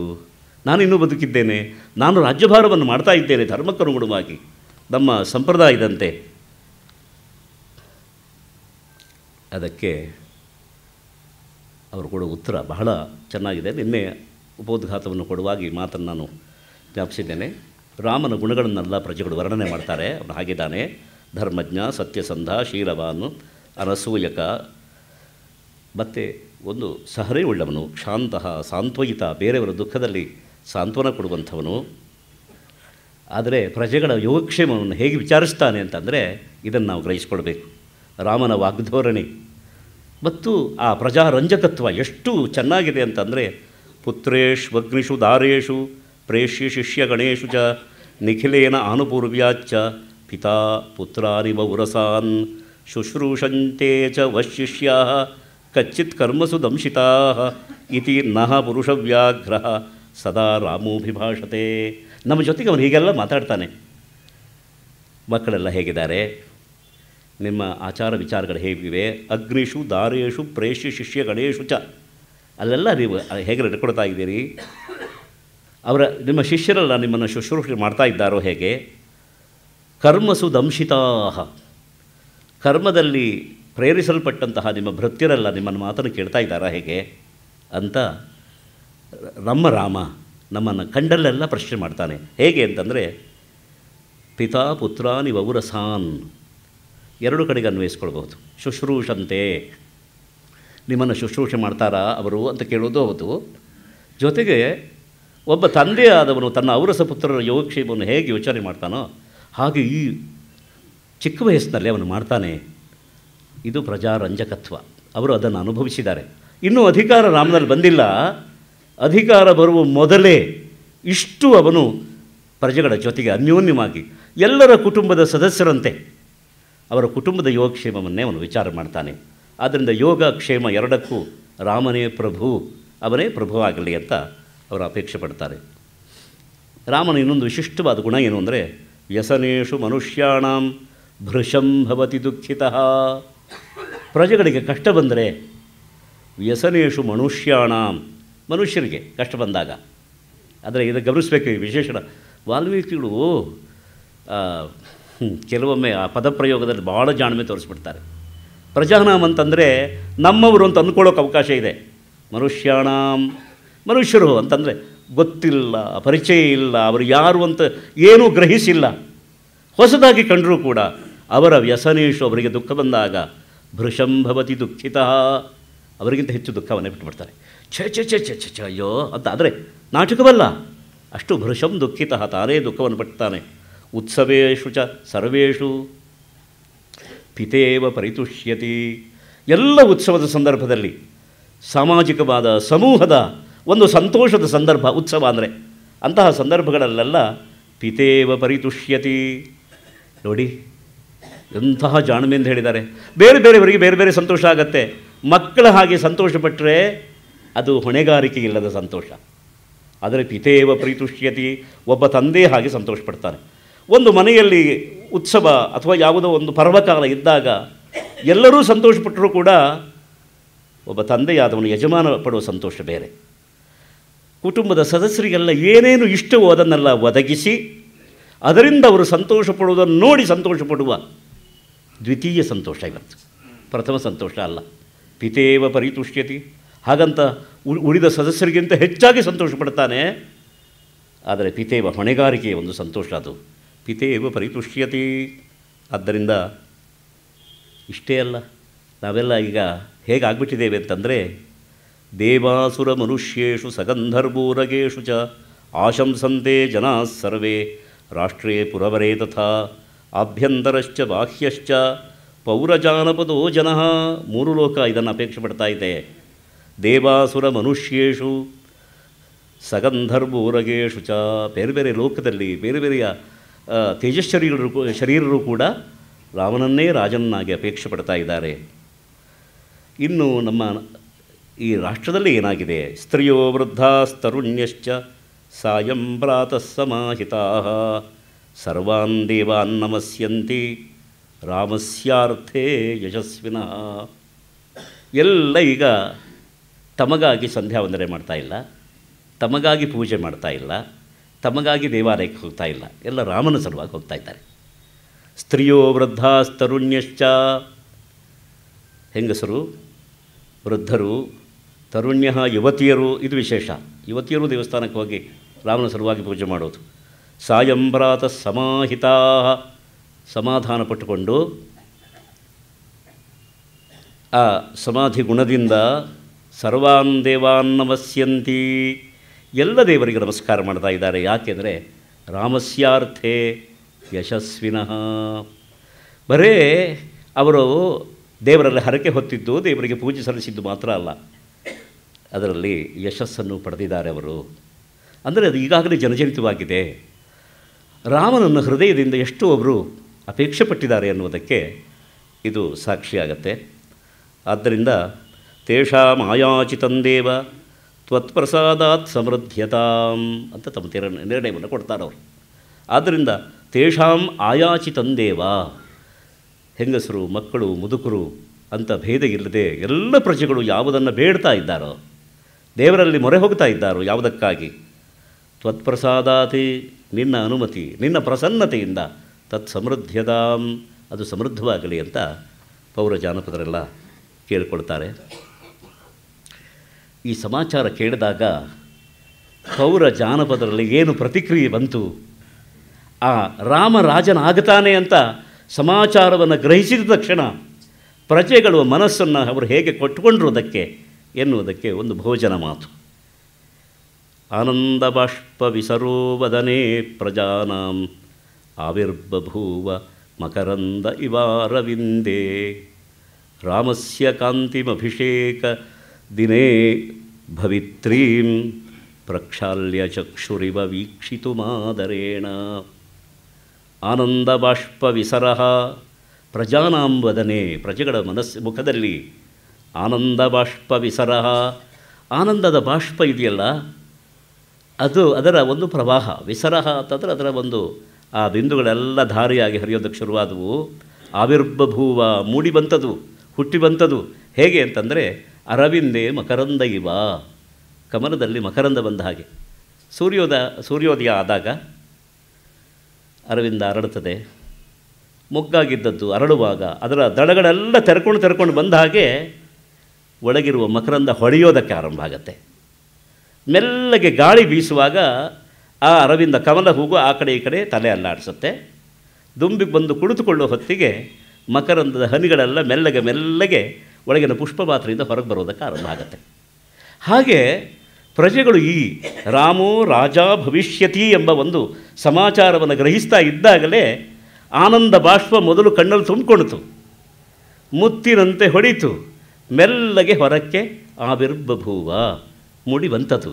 ನಾನಿನ್ನೂ ಬದುಕಿದ್ದೇನೆ, ನಾನು ರಾಜ್ಯಭಾರವನ್ನು ಮಾಡ್ತಾ ಇದ್ದೇನೆ ಧರ್ಮಕ್ಕನುಗುಣವಾಗಿ, ನಮ್ಮ ಸಂಪ್ರದಾಯದಂತೆ. ಅದಕ್ಕೆ ಅವರು ಕೊಡೋ ಉತ್ತರ ಬಹಳ ಚೆನ್ನಾಗಿದೆ. ನಿನ್ನೆ ಉಪೋದ್ಘಾತವನ್ನು ಕೊಡುವಾಗ ಈ ಮಾತನ್ನು ನಾನು ಜ್ಞಾಪಿಸಿದ್ದೇನೆ. ರಾಮನ ಗುಣಗಳನ್ನೆಲ್ಲ ಪ್ರಜೆಗಳು ವರ್ಣನೆ ಮಾಡ್ತಾರೆ. ಅವನು ಹಾಗಿದ್ದಾನೆ: ಧರ್ಮಜ್ಞ, ಸತ್ಯಸಂಧ, ಶೀಲವಾನ್, ಅನಸೂಯಕ, ಮತ್ತು ಒಂದು ಸಹನೆ ಉಳ್ಳವನು, ಶಾಂತಃ, ಸಾಂತ್ವಯಿತ, ಬೇರೆಯವರ ದುಃಖದಲ್ಲಿ ಸಾಂತ್ವನ ಕೊಡುವಂಥವನು. ಆದರೆ ಪ್ರಜೆಗಳ ಯೋಗಕ್ಷೇಮವನ್ನು ಹೇಗೆ ವಿಚಾರಿಸ್ತಾನೆ ಅಂತಂದರೆ ಇದನ್ನು ನಾವು ಗ್ರಹಿಸ್ಕೊಳ್ಬೇಕು. ರಾಮನ ವಾಗ್ಧೋರಣೆ ಮತ್ತು ಆ ಪ್ರಜಾರಂಜಕತ್ವ ಎಷ್ಟು ಚೆನ್ನಾಗಿದೆ ಅಂತಂದರೆ, ಪುತ್ರೇಷ್ವಗ್ನಿಷು ದಾರೇಷು ಪ್ರೇಷ್ಯ ಶಿಷ್ಯಗಣೇಶು ಚ ನಿಖಿಲೇನ ಆನುಪೂರ್ವ್ಯಾಚ್ಚ ಪಿತಾ ಪುತ್ರಾರಿವ ಉರಸಾನ್ ಶುಶ್ರೂಷಂತೆ ಚ ವಶಿಷ್ಯಾ ಕಚ್ಚಿತ್ ಕರ್ಮಸು ದಂಶಿತಾ ಇತಿ ನಃ ಪುರುಷವ್ಯಾಘ್ರ ಸದಾ ರಾಮೋಭಿಭಾಷತೆ. ನಮ್ಮ ಜೊತೆಗೆ ಅವನು ಹೀಗೆಲ್ಲ ಮಾತಾಡ್ತಾನೆ. ಮಕ್ಕಳೆಲ್ಲ ಹೇಗಿದ್ದಾರೆ, ನಿಮ್ಮ ಆಚಾರ ವಿಚಾರಗಳು ಹೇಗಿವೆ, ಅಗ್ನಿಷು ದಾರೇಷು ಪ್ರೇಷ್ಯ ಶಿಷ್ಯ ಗಣೇಶು ಚ, ಅಲ್ಲೆಲ್ಲ ನೀವು ಹೇಗೆ ನಡ್ಕೊಳ್ತಾ ಇದ್ದೀರಿ, ನಿಮ್ಮ ಶಿಷ್ಯರೆಲ್ಲ ನಿಮ್ಮನ್ನು ಶುಶ್ರೂಷೆ ಮಾಡ್ತಾ ಇದ್ದಾರೋ ಹೇಗೆ, ಕರ್ಮಸು ದಂಶಿತಾ, ಕರ್ಮದಲ್ಲಿ ಪ್ರೇರಿಸಲ್ಪಟ್ಟಂತಹ ನಿಮ್ಮ ಭೃತ್ಯರೆಲ್ಲ ನಿಮ್ಮನ್ನು ಮಾತನ್ನು ಕೇಳ್ತಾ ಇದ್ದಾರಾ ಹೇಗೆ ಅಂತ ನಮ್ಮ ರಾಮ ನಮ್ಮನ್ನು ಕಂಡಲ್ಲೆಲ್ಲ ಪ್ರಶ್ನೆ ಮಾಡ್ತಾನೆ. ಹೇಗೆ ಅಂತಂದರೆ, ಪಿತಾ ಪುತ್ರಾನಿ ವೌರಸಾನ್, ಎರಡು ಕಡೆಗೆ ಅನ್ವಯಿಸ್ಕೊಳ್ಬಹುದು. ಶುಶ್ರೂಷಂತೆ, ನಿಮ್ಮನ್ನು ಶುಶ್ರೂಷೆ ಮಾಡ್ತಾರಾ ಅವರು ಅಂತ ಕೇಳೋದು ಹೌದು. ಜೊತೆಗೆ ಒಬ್ಬ ತಂದೆಯಾದವನು ತನ್ನ ಔರಸ ಪುತ್ರರ ಯೋಗಕ್ಷೇಮವನ್ನು ಹೇಗೆ ಯೋಚನೆ ಮಾಡ್ತಾನೋ ಹಾಗೆ ಈ ಚಿಕ್ಕ ವಯಸ್ಸಿನಲ್ಲಿ ಅವನು ಮಾಡ್ತಾನೆ. ಇದು ಪ್ರಜಾರಂಜಕತ್ವ. ಅವರು ಅದನ್ನು ಅನುಭವಿಸಿದ್ದಾರೆ. ಇನ್ನೂ ಅಧಿಕಾರ ರಾಮನಲ್ಲಿ ಬಂದಿಲ್ಲ. ಅಧಿಕಾರ ಬರುವ ಮೊದಲೇ ಇಷ್ಟು ಅವನು ಪ್ರಜೆಗಳ ಜೊತೆಗೆ ಅನ್ಯೋನ್ಯವಾಗಿ ಎಲ್ಲರ ಕುಟುಂಬದ ಸದಸ್ಯರಂತೆ ಅವರ ಕುಟುಂಬದ ಯೋಗಕ್ಷೇಮವನ್ನೇ ಅವನು ವಿಚಾರ ಮಾಡ್ತಾನೆ. ಆದ್ದರಿಂದ ಯೋಗ ಕ್ಷೇಮ ಎರಡಕ್ಕೂ ರಾಮನೇ ಪ್ರಭು, ಅವನೇ ಪ್ರಭುವಾಗಲಿ ಅಂತ ಅವರು ಅಪೇಕ್ಷೆ ಪಡ್ತಾರೆ. ರಾಮನ ಇನ್ನೊಂದು ವಿಶಿಷ್ಟವಾದ ಗುಣ ಏನು ಅಂದರೆ ವ್ಯಸನೇಷು ಮನುಷ್ಯಾಣಂ ಭೃಶಂ ಭವತಿ ದುಃಖಿತಃ. ಪ್ರಜೆಗಳಿಗೆ ಕಷ್ಟ ಬಂದರೆ ವ್ಯಸನೇಷು ಮನುಷ್ಯಾಣಂ, ಮನುಷ್ಯರಿಗೆ ಕಷ್ಟ ಬಂದಾಗ. ಆದರೆ ಇದು ಗಮನಿಸಬೇಕು ಈ ವಿಶೇಷಣ. ವಾಲ್ಮೀಕಿಗಳು ಕೆಲವೊಮ್ಮೆ ಆ ಪದಪ್ರಯೋಗದಲ್ಲಿ ಭಾಳ ಜಾಣ್ಮೆ ತೋರಿಸ್ಬಿಡ್ತಾರೆ. ಪ್ರಜಾನಾಮ್ ಅಂತಂದರೆ ನಮ್ಮವರು ಅಂತ ಅಂದ್ಕೊಳ್ಳೋಕೆ ಅವಕಾಶ ಇದೆ. ಮನುಷ್ಯಾಣಾಂ, ಮನುಷ್ಯರು ಅಂತಂದರೆ ಗೊತ್ತಿಲ್ಲ, ಪರಿಚಯ ಇಲ್ಲ, ಅವರು ಯಾರು ಅಂತ ಏನೂ ಗ್ರಹಿಸಿಲ್ಲ. ಹೊಸದಾಗಿ ಕಂಡರೂ ಕೂಡ ಅವರ ವ್ಯಸನೇಶು, ಅವರಿಗೆ ದುಃಖ ಬಂದಾಗ ಭೃಶಂ ಭವತಿ ದುಃಖಿತಃ, ಅವರಿಗಿಂತ ಹೆಚ್ಚು ದುಃಖವನ್ನೇ ಬಿಟ್ಟುಬಿಡ್ತಾರೆ. ಛೆ ಛೆ ಛೆ ಛೆ ಛೆ ಛೆ ಅಯ್ಯೋ ಅಂತ. ಆದರೆ ನಾಟಕವಲ್ಲ, ಅಷ್ಟು ಭೃಶಂ ದುಃಖಿತಃ, ತಾನೇ ದುಃಖವನ್ನು ಪಡ್ತಾನೆ. ಉತ್ಸವೇಶು ಚ ಸರ್ವೇಷು ಪಿತೇವ ಪರಿತುಷ್ಯತಿ. ಎಲ್ಲ ಉತ್ಸವದ ಸಂದರ್ಭದಲ್ಲಿ ಸಾಮಾಜಿಕವಾದ ಸಮೂಹದ ಒಂದು ಸಂತೋಷದ ಸಂದರ್ಭ ಉತ್ಸವ ಅಂದರೆ, ಅಂತಹ ಸಂದರ್ಭಗಳಲ್ಲೆಲ್ಲ ಪಿತೇವ ಪರಿತುಷ್ಯತಿ. ನೋಡಿ ಎಂತಹ ಜಾಣ್ಮೆಂದು ಹೇಳಿದ್ದಾರೆ. ಬೇರೆ ಬೇರೆಯವರಿಗೆ ಬೇರೆ ಬೇರೆ ಸಂತೋಷ ಆಗತ್ತೆ. ಮಕ್ಕಳ ಹಾಗೆ ಸಂತೋಷಪಟ್ಟರೆ ಅದು ಹೊಣೆಗಾರಿಕೆ ಇಲ್ಲದ ಸಂತೋಷ. ಆದರೆ ಪಿತೇವ ಪರಿತುಷ್ಯತಿ, ಒಬ್ಬ ತಂದೆ ಹಾಗೆ ಸಂತೋಷಪಡ್ತಾನೆ. ಒಂದು ಮನೆಯಲ್ಲಿ ಉತ್ಸವ ಅಥವಾ ಯಾವುದೋ ಒಂದು ಪರ್ವಕಾಲ ಇದ್ದಾಗ ಎಲ್ಲರೂ ಸಂತೋಷಪಟ್ಟರೂ ಕೂಡ ಒಬ್ಬ ತಂದೆಯಾದವನು ಯಜಮಾನ ಪಡುವ ಸಂತೋಷ ಬೇರೆ. ಕುಟುಂಬದ ಸದಸ್ಯರಿಗೆಲ್ಲ ಏನೇನು ಇಷ್ಟವೋ ಅದನ್ನೆಲ್ಲ ಒದಗಿಸಿ ಅದರಿಂದ ಅವರು ಸಂತೋಷ ಪಡುವುದನ್ನು ನೋಡಿ ಸಂತೋಷ ಪಡುವ ದ್ವಿತೀಯ ಸಂತೋಷ ಇವತ್ತು, ಪ್ರಥಮ ಸಂತೋಷ ಅಲ್ಲ. ಪಿತೇವ ಪರಿತುಷ್ಯತಿ, ಹಾಗಂತ ಉಳಿದ ಸದಸ್ಯರಿಗಿಂತ ಹೆಚ್ಚಾಗಿ ಸಂತೋಷ ಪಡ್ತಾನೆ. ಆದರೆ ಪಿತೇವ ಹೊಣೆಗಾರಿಕೆಯ ಒಂದು ಸಂತೋಷ ಅದು. ಪಿತೇವ ಪರಿತುಷ್ಯತಿ. ಆದ್ದರಿಂದ ಇಷ್ಟೇ ಅಲ್ಲ, ನಾವೆಲ್ಲ ಈಗ ಹೇಗಾಗ್ಬಿಟ್ಟಿದ್ದೇವೆ ಅಂತಂದರೆ ದೇವಾಸುರ ಮನುಷ್ಯೇಷು ಸಗಂಧರ್ವೂರಗೇಷು ಚ ಆಶಂಸಂತೆ ಜನಾ ಸರ್ವೇ ರಾಷ್ಟ್ರೇ ಪುರವರೇ ತಥಾ ಆಭ್ಯಂತರಶ್ಚ ಬಾಹ್ಯಶ್ಚ ಪೌರಜಾನಪದೋ ಜನಃ. ಮೂರು ಲೋಕ ಇದನ್ನು ಅಪೇಕ್ಷೆ ಪಡ್ತಾ ಇದೆ. ದೇವಾಸುರ ಮನುಷ್ಯೇಷು ಸಗಂಧರ್ವೂರಗೇಷು ಚ, ಬೇರೆ ಬೇರೆ ಲೋಕದಲ್ಲಿ ಬೇರೆ ಬೇರೆಯ ಶರೀರರು ಕೂಡ ರಾಮನನ್ನೇ ರಾಜನನ್ನಾಗಿ ಅಪೇಕ್ಷೆ ಪಡ್ತಾ ಇದ್ದಾರೆ. ಇನ್ನು ನಮ್ಮ ಈ ರಾಷ್ಟ್ರದಲ್ಲಿ ಏನಾಗಿದೆ, ಸ್ತ್ರೀಯೋ ವೃದ್ಧಾಸ್ತರುಣ್ಯಶ್ಚ ಸಾಯಂ ಪ್ರಾತಃ ಸಮಾಹಿತಾಃ ಸರ್ವಾನ್ ದೇವಾನ್ ನಮಸ್ಯಂತಿ ರಾಮಸ್ಯಾರ್ಥೇ ಯಶಸ್ವಿನಃ. ಎಲ್ಲ ಈಗ ತಮಗಾಗಿ ಸಂಧ್ಯಾ ವಂದನೆ ಮಾಡ್ತಾ ಇಲ್ಲ, ತಮಗಾಗಿ ಪೂಜೆ ಮಾಡ್ತಾ ಇಲ್ಲ, ತಮಗಾಗಿ ದೇವಾಲಯಕ್ಕೆ ಹೋಗ್ತಾ ಇಲ್ಲ, ಎಲ್ಲ ರಾಮನ ಸಲುವಾಗಿ ಹೋಗ್ತಾ ಇದ್ದಾರೆ. ಸ್ತ್ರೀಯೋ ವೃದ್ಧಾಸ್ತರುಣ್ಯಶ್ಚ, ಹೆಂಗಸರು, ವೃದ್ಧರು, ತರುಣ್ಯ ಯುವತಿಯರು, ಇದು ವಿಶೇಷ. ಯುವತಿಯರು ದೇವಸ್ಥಾನಕ್ಕೆ ಹೋಗಿ ರಾಮನ ಸಲುವಾಗಿ ಪೂಜೆ ಮಾಡೋದು. ಸಾಯಂ ಪ್ರಾತಃ ಸಮಾಹಿತಾ, ಸಮಾಧಾನ ಪಟ್ಟುಕೊಂಡು ಆ ಸಮಾಧಿ ಗುಣದಿಂದ ಸರ್ವಾನ್ ದೇವಾನ್ ನಮಸ್ಯಂತಿ, ಎಲ್ಲ ದೇವರಿಗೆ ನಮಸ್ಕಾರ ಮಾಡ್ತಾ ಇದ್ದಾರೆ. ಯಾಕೆಂದರೆ ರಾಮಸ್ಯಾರ್ಥೇ ಯಶಸ್ವಿನಃ. ಬರೇ ಅವರು ದೇವರಲ್ಲಿ ಹರಕೆ ಹೊತ್ತಿದ್ದು, ದೇವರಿಗೆ ಪೂಜೆ ಸಲ್ಲಿಸಿದ್ದು ಮಾತ್ರ ಅಲ್ಲ, ಅದರಲ್ಲಿ ಯಶಸ್ಸನ್ನು ಪಡೆದಿದ್ದಾರೆ ಅವರು. ಅಂದರೆ ಅದು ಈಗಾಗಲೇ ಜನಜನಿತವಾಗಿದೆ. ರಾಮನನ್ನು ಹೃದಯದಿಂದ ಎಷ್ಟು ಅವರು ಅಪೇಕ್ಷೆ ಪಟ್ಟಿದ್ದಾರೆ ಅನ್ನುವುದಕ್ಕೆ ಇದು ಸಾಕ್ಷಿಯಾಗತ್ತೆ. ಆದ್ದರಿಂದ ತೇಷಾಂ ಆಯಾಚಿತಂದೇವ ತ್ವತ್ಪ್ರಸಾದಾತ್ ಸಮೃದ್ಧ್ಯತಾಂ ಅಂತ ತಮ್ಮ ನಿರ್ಣಯವನ್ನು ಕೊಡ್ತಾರೆ ಅವರು. ಆದ್ದರಿಂದ ತೇಷಾಂ ಆಯಾಚಿತಂದೇವ, ಹೆಂಗಸರು, ಮಕ್ಕಳು, ಮುದುಕರು ಅಂತ ಭೇದ ಇಲ್ಲದೆ ಎಲ್ಲ ಪ್ರಜೆಗಳು ಯಾವುದನ್ನು ಬೇಡ್ತಾ ಇದ್ದಾರೋ, ದೇವರಲ್ಲಿ ಮೊರೆ ಹೋಗ್ತಾ ಇದ್ದಾರೋ ಯಾವುದಕ್ಕಾಗಿ, ತ್ವತ್ಪ್ರಸಾದಾತಿ, ನಿನ್ನ ಅನುಮತಿ, ನಿನ್ನ ಪ್ರಸನ್ನತೆಯಿಂದ ತತ್ ಸಮೃದ್ಧ್ಯತಾಂ, ಅದು ಸಮೃದ್ಧವಾಗಲಿ ಅಂತ ಪೌರ ಜಾನಪದರೆಲ್ಲ ಕೇಳಿಕೊಳ್ತಾರೆ. ಈ ಸಮಾಚಾರ ಕೇಳಿದಾಗ ಪೌರ ಜಾನಪದರಲ್ಲಿ ಏನು ಪ್ರತಿಕ್ರಿಯೆ ಬಂತು, ಆ ರಾಮ ರಾಜನಾಗುತ್ತಾನೆ ಅಂತ ಸಮಾಚಾರವನ್ನು ಗ್ರಹಿಸಿದ ತಕ್ಷಣ ಪ್ರಜೆಗಳು ಮನಸ್ಸನ್ನು ಅವರು ಹೇಗೆ ಕೊಟ್ಟುಕೊಂಡಿರುವುದಕ್ಕೆ ಎನ್ನುವುದಕ್ಕೆ ಒಂದು ಭೋಜನ ಮಾತು. ಆನಂದ ಬಾಷ್ಪ ವಿಸರೋವದನೆ ಪ್ರಜಾನಾಂ ಆವಿರ್ಬಭೂವ ಮಕರಂದ ಇವಾರವಿಂದೇ ರಾಮಸ್ಯ ಕಾಂತಿಮಭಿಷೇಕ ದಿನೇ ಭವಿತ್ರೀಂ ಪ್ರಕ್ಷಾಲ್ಯ ಚಕ್ಷುರಿವ ವೀಕ್ಷಿತುಮಾದರೇಣ. ಆನಂದ ಬಾಷ್ಪ ವಿಸರಃ ಪ್ರಜಾನಾಂ ವದನೆ, ಪ್ರಜೆಗಳ ಮುಖದಲ್ಲಿ ಆನಂದ ಬಾಷ್ಪ ವಿಸರಃ, ಆನಂದದ ಬಾಷ್ಪ ಇದೆಯಲ್ಲ ಅದು ಅದರ ಒಂದು ಪ್ರವಾಹ. ವಿಸರಹ ಅಂತಂದರೆ ಅದರ ಒಂದು ಆ ಬಿಂದುಗಳೆಲ್ಲ ಧಾರಿಯಾಗಿ ಹರಿಯೋದಕ್ಕೆ ಶುರುವಾದವು. ಆವಿರ್ಬಭೂವ ಮೂಡಿ ಬಂತದು, ಹುಟ್ಟಿ ಬಂತದು. ಹೇಗೆ ಅಂತಂದರೆ ಅರವಿಂದೇ ಮಕರಂದ ಇವ, ಕಮಲದಲ್ಲಿ ಮಕರಂದ ಬಂದ ಹಾಗೆ. ಸೂರ್ಯೋದಯ ಆದಾಗ ಅರವಿಂದ ಅರಳುತ್ತದೆ. ಮೊಗ್ಗಾಗಿದ್ದದ್ದು ಅರಳುವಾಗ ಅದರ ದಳಗಳೆಲ್ಲ ತೆರ್ಕೊಂಡು ಬಂದ ಹಾಗೆ ಒಳಗಿರುವ ಮಕರಂದ ಹೊಡೆಯೋದಕ್ಕೆ ಆರಂಭ ಆಗುತ್ತೆ. ಮೆಲ್ಲಗೆ ಗಾಳಿ ಬೀಸುವಾಗ ಆ ಅರವಿಂದ ಕಮಲ ಹೂಗು ಆ ಕಡೆ ಈ ಕಡೆ ತಲೆ ಅಲ್ಲಾಡಿಸುತ್ತೆ. ದುಂಬಿಗೆ ಬಂದು ಕುಳಿತುಕೊಳ್ಳುವ ಹೊತ್ತಿಗೆ ಮಕರಂದದ ಹನಿಗಳೆಲ್ಲ ಮೆಲ್ಲಗೆ ಒಳಗಿನ ಪುಷ್ಪ ಮಾತ್ರೆಯಿಂದ ಹೊರಗೆ ಬರೋದಕ್ಕೆ ಆರಂಭ ಆಗುತ್ತೆ. ಹಾಗೆ ಪ್ರಜೆಗಳು ಈ ರಾಮೋ ರಾಜ ಭವಿಷ್ಯತಿ ಎಂಬ ಒಂದು ಸಮಾಚಾರವನ್ನು ಗ್ರಹಿಸ್ತಾ ಇದ್ದಾಗಲೇ ಆನಂದ ಬಾಷ್ಪ ಮೊದಲು ಕಣ್ಣಲ್ಲಿ ತುಂಬಿಕೊಂಡಿತು, ಮುತ್ತಿನಂತೆ ಹೊಡಿತು, ಮೆಲ್ಲಗೆ ಹೊರಕ್ಕೆ ಆವಿರ್ಬಭೂವ ಮೂಡಿ ಬಂತದು.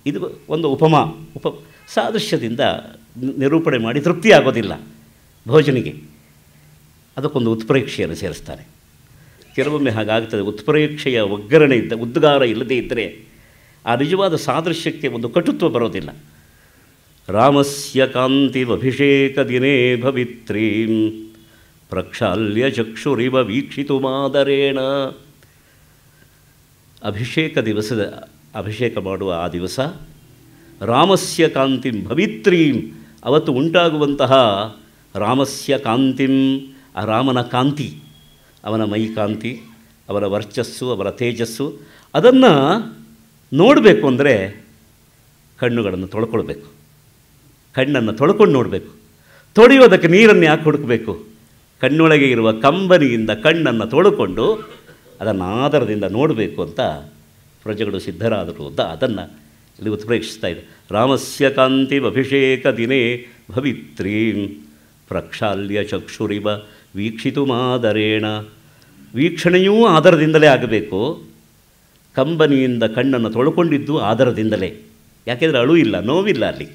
ಇದು ಒಂದು ಸಾದೃಶ್ಯದಿಂದ ನಿರೂಪಣೆ ಮಾಡಿ ತೃಪ್ತಿಯಾಗೋದಿಲ್ಲ ಭೋಜನಿಗೆ. ಅದಕ್ಕೊಂದು ಉತ್ಪ್ರೇಕ್ಷೆಯನ್ನು ಸೇರಿಸ್ತಾನೆ. ಕೆಲವೊಮ್ಮೆ ಹಾಗಾಗ್ತದೆ, ಉತ್ಪ್ರೇಕ್ಷೆಯ ಒಗ್ಗರಣೆ ಉದ್ಗಾರ ಇಲ್ಲದೇ ಇದ್ದರೆ ಆ ನಿಜವಾದ ಸಾದೃಶ್ಯಕ್ಕೆ ಒಂದು ಕಟುತ್ವ ಬರೋದಿಲ್ಲ. ರಾಮಸ್ಯ ಕಾಂತಿಮಭಿಷೇಕ ದಿನೇ ಭವಿತ್ರೀಂ ಪ್ರಕ್ಷಾಲ್ಯ ಚಕ್ಷುರಿವ ವೀಕ್ಷಿತುಮಾದರೇಣ. ಅಭಿಷೇಕ ಮಾಡುವ ಆ ದಿವಸ ರಾಮಸ್ಯ ಕಾಂತಿಂ ಭವಿತ್ರೀಂ, ಅವತ್ತು ಉಂಟಾಗುವಂತಹ ರಾಮಸ್ಯ ಕಾಂತಿಂ, ಆ ರಾಮನ ಕಾಂತಿ, ಅವನ ಮೈ ಕಾಂತಿ, ಅವರ ವರ್ಚಸ್ಸು, ಅವರ ತೇಜಸ್ಸು, ಅದನ್ನು ನೋಡಬೇಕು ಅಂದರೆ ಕಣ್ಣುಗಳನ್ನು ತೊಳ್ಕೊಳ್ಬೇಕು. ಕಣ್ಣನ್ನು ತೊಳ್ಕೊಂಡು ನೋಡಬೇಕು. ತೊಳೆಯೋದಕ್ಕೆ ನೀರನ್ನು ಯಾಕೆ ಹುಡುಕಬೇಕು? ಕಣ್ಣೊಳಗೆ ಇರುವ ಕಂಬನಿಯಿಂದ ಕಣ್ಣನ್ನು ತೊಳ್ಕೊಂಡು ಅದನ್ನು ಆದರದಿಂದ ನೋಡಬೇಕು ಅಂತ ಪ್ರಜೆಗಳು ಸಿದ್ಧರಾದರು ಅಂತ ಅದನ್ನು ಇಲ್ಲಿ ಉತ್ಪ್ರೇಕ್ಷಿಸ್ತಾ ಇದೆ. ರಾಮಸ್ಯ ಕಾಂತಿಮಭಿಷೇಕ ದಿನೇ ಭವಿತ್ರೀಂ ಪ್ರಕ್ಷಾಲ್ಯ ಚಕ್ಷುರಿವ ವೀಕ್ಷಿತುಮಾದರೇಣ. ವೀಕ್ಷಣೆಯೂ ಆದರದಿಂದಲೇ ಆಗಬೇಕು. ಕಂಬನಿಯಿಂದ ಕಣ್ಣನ್ನು ತೊಳ್ಕೊಂಡಿದ್ದು ಆದರದಿಂದಲೇ. ಯಾಕೆಂದರೆ ಅಳು ಇಲ್ಲ, ನೋವಿಲ್ಲ, ಅಲ್ಲಿ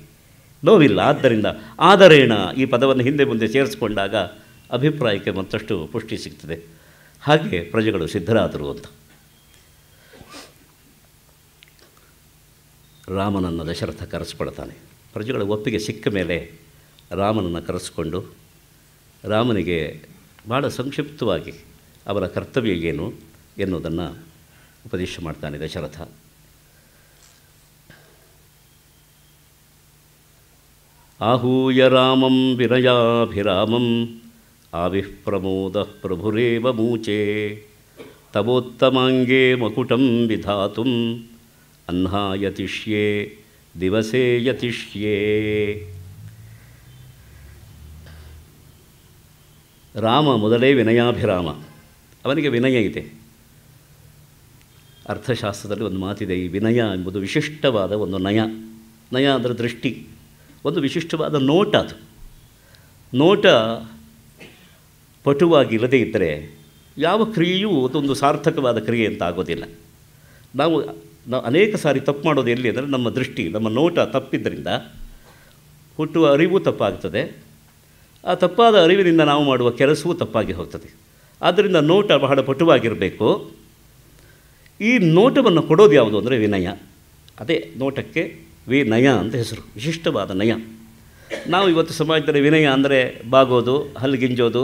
ನೋವಿಲ್ಲ. ಆದ್ದರಿಂದ ಆದರೇಣ ಈ ಪದವನ್ನು ಹಿಂದೆ ಮುಂದೆ ಸೇರಿಸ್ಕೊಂಡಾಗ ಅಭಿಪ್ರಾಯಕ್ಕೆ ಮತ್ತಷ್ಟು ಪುಷ್ಟಿ ಸಿಗ್ತದೆ. ಹಾಗೆ ಪ್ರಜೆಗಳು ಸಿದ್ಧರಾದರು ಅಂತ. ರಾಮನನ್ನು ದಶರಥ ಕರೆಸ್ಕೊಳ್ತಾನೆ. ಪ್ರಜೆಗಳ ಒಪ್ಪಿಗೆ ಸಿಕ್ಕ ಮೇಲೆ ರಾಮನನ್ನು ಕರೆಸ್ಕೊಂಡು ರಾಮನಿಗೆ ಭಾಳ ಸಂಕ್ಷಿಪ್ತವಾಗಿ ಅವರ ಕರ್ತವ್ಯ ಏನು ಎನ್ನುವುದನ್ನು ಉಪದೇಶ ಮಾಡ್ತಾನೆ ದಶರಥ. ಆಹೂಯ ರಾಮಂ ವಿನಯಾಭಿರಾಮಂ ಆವಿಃ ಪ್ರಮೋದ ಪ್ರಭುರೇವ ಮೂಚೆ ತವೋತ್ತಮಾಂಗೇ ಮಕುಟಂ ವಿಧಾತುಂ ಅಹ್ನಾಯತಿಷ್ಯೇ ದಿವಸೇ ಯತಿಷ್ಯೇ. ರಾಮ ಮೊದಲೇ ವಿನಯಾಭಿರಾಮ, ಅವನಿಗೆ ವಿನಯ ಇದೆ. ಅರ್ಥಶಾಸ್ತ್ರದಲ್ಲಿ ಒಂದು ಮಾತಿದೆ, ಈ ವಿನಯ ಎಂಬುದು ವಿಶಿಷ್ಟವಾದ ಒಂದು ನಯ ಅಂದರೆ ದೃಷ್ಟಿ, ಒಂದು ವಿಶಿಷ್ಟವಾದ ನೋಟ. ಅದು ನೋಟ ಪಟುವಾಗಿ ಇಲ್ಲದೇ ಇದ್ದರೆ ಯಾವ ಕ್ರಿಯೆಯೂ ಅದೊಂದು ಸಾರ್ಥಕವಾದ ಕ್ರಿಯೆ ಅಂತ ಆಗೋದಿಲ್ಲ. ನಾವು ಅನೇಕ ಸಾರಿ ತಪ್ಪು ಮಾಡೋದು ಎಲ್ಲಿ ಅಂದರೆ ನಮ್ಮ ದೃಷ್ಟಿ, ನಮ್ಮ ನೋಟ ತಪ್ಪಿದ್ದರಿಂದ ಹುಟ್ಟುವ ಅರಿವು ತಪ್ಪಾಗ್ತದೆ. ಆ ತಪ್ಪಾದ ಅರಿವಿನಿಂದ ನಾವು ಮಾಡುವ ಕೆಲಸವೂ ತಪ್ಪಾಗಿ ಹೋಗ್ತದೆ. ಆದ್ದರಿಂದ ನೋಟ ಬಹಳ ಪಟುವಾಗಿರಬೇಕು. ಈ ನೋಟವನ್ನು ಕೊಡೋದು ಯಾವುದು ಅಂದರೆ ವಿನಯ. ಅದೇ ನೋಟಕ್ಕೆ ವಿನಯ ಅಂತ ಹೆಸರು, ವಿಶಿಷ್ಟವಾದ ನಯ. ನಾವು ಇವತ್ತು ಸಮಾಜದಲ್ಲಿ ವಿನಯ ಅಂದರೆ ಬಾಗೋದು, ಹಲ್ಗಿಂಜೋದು,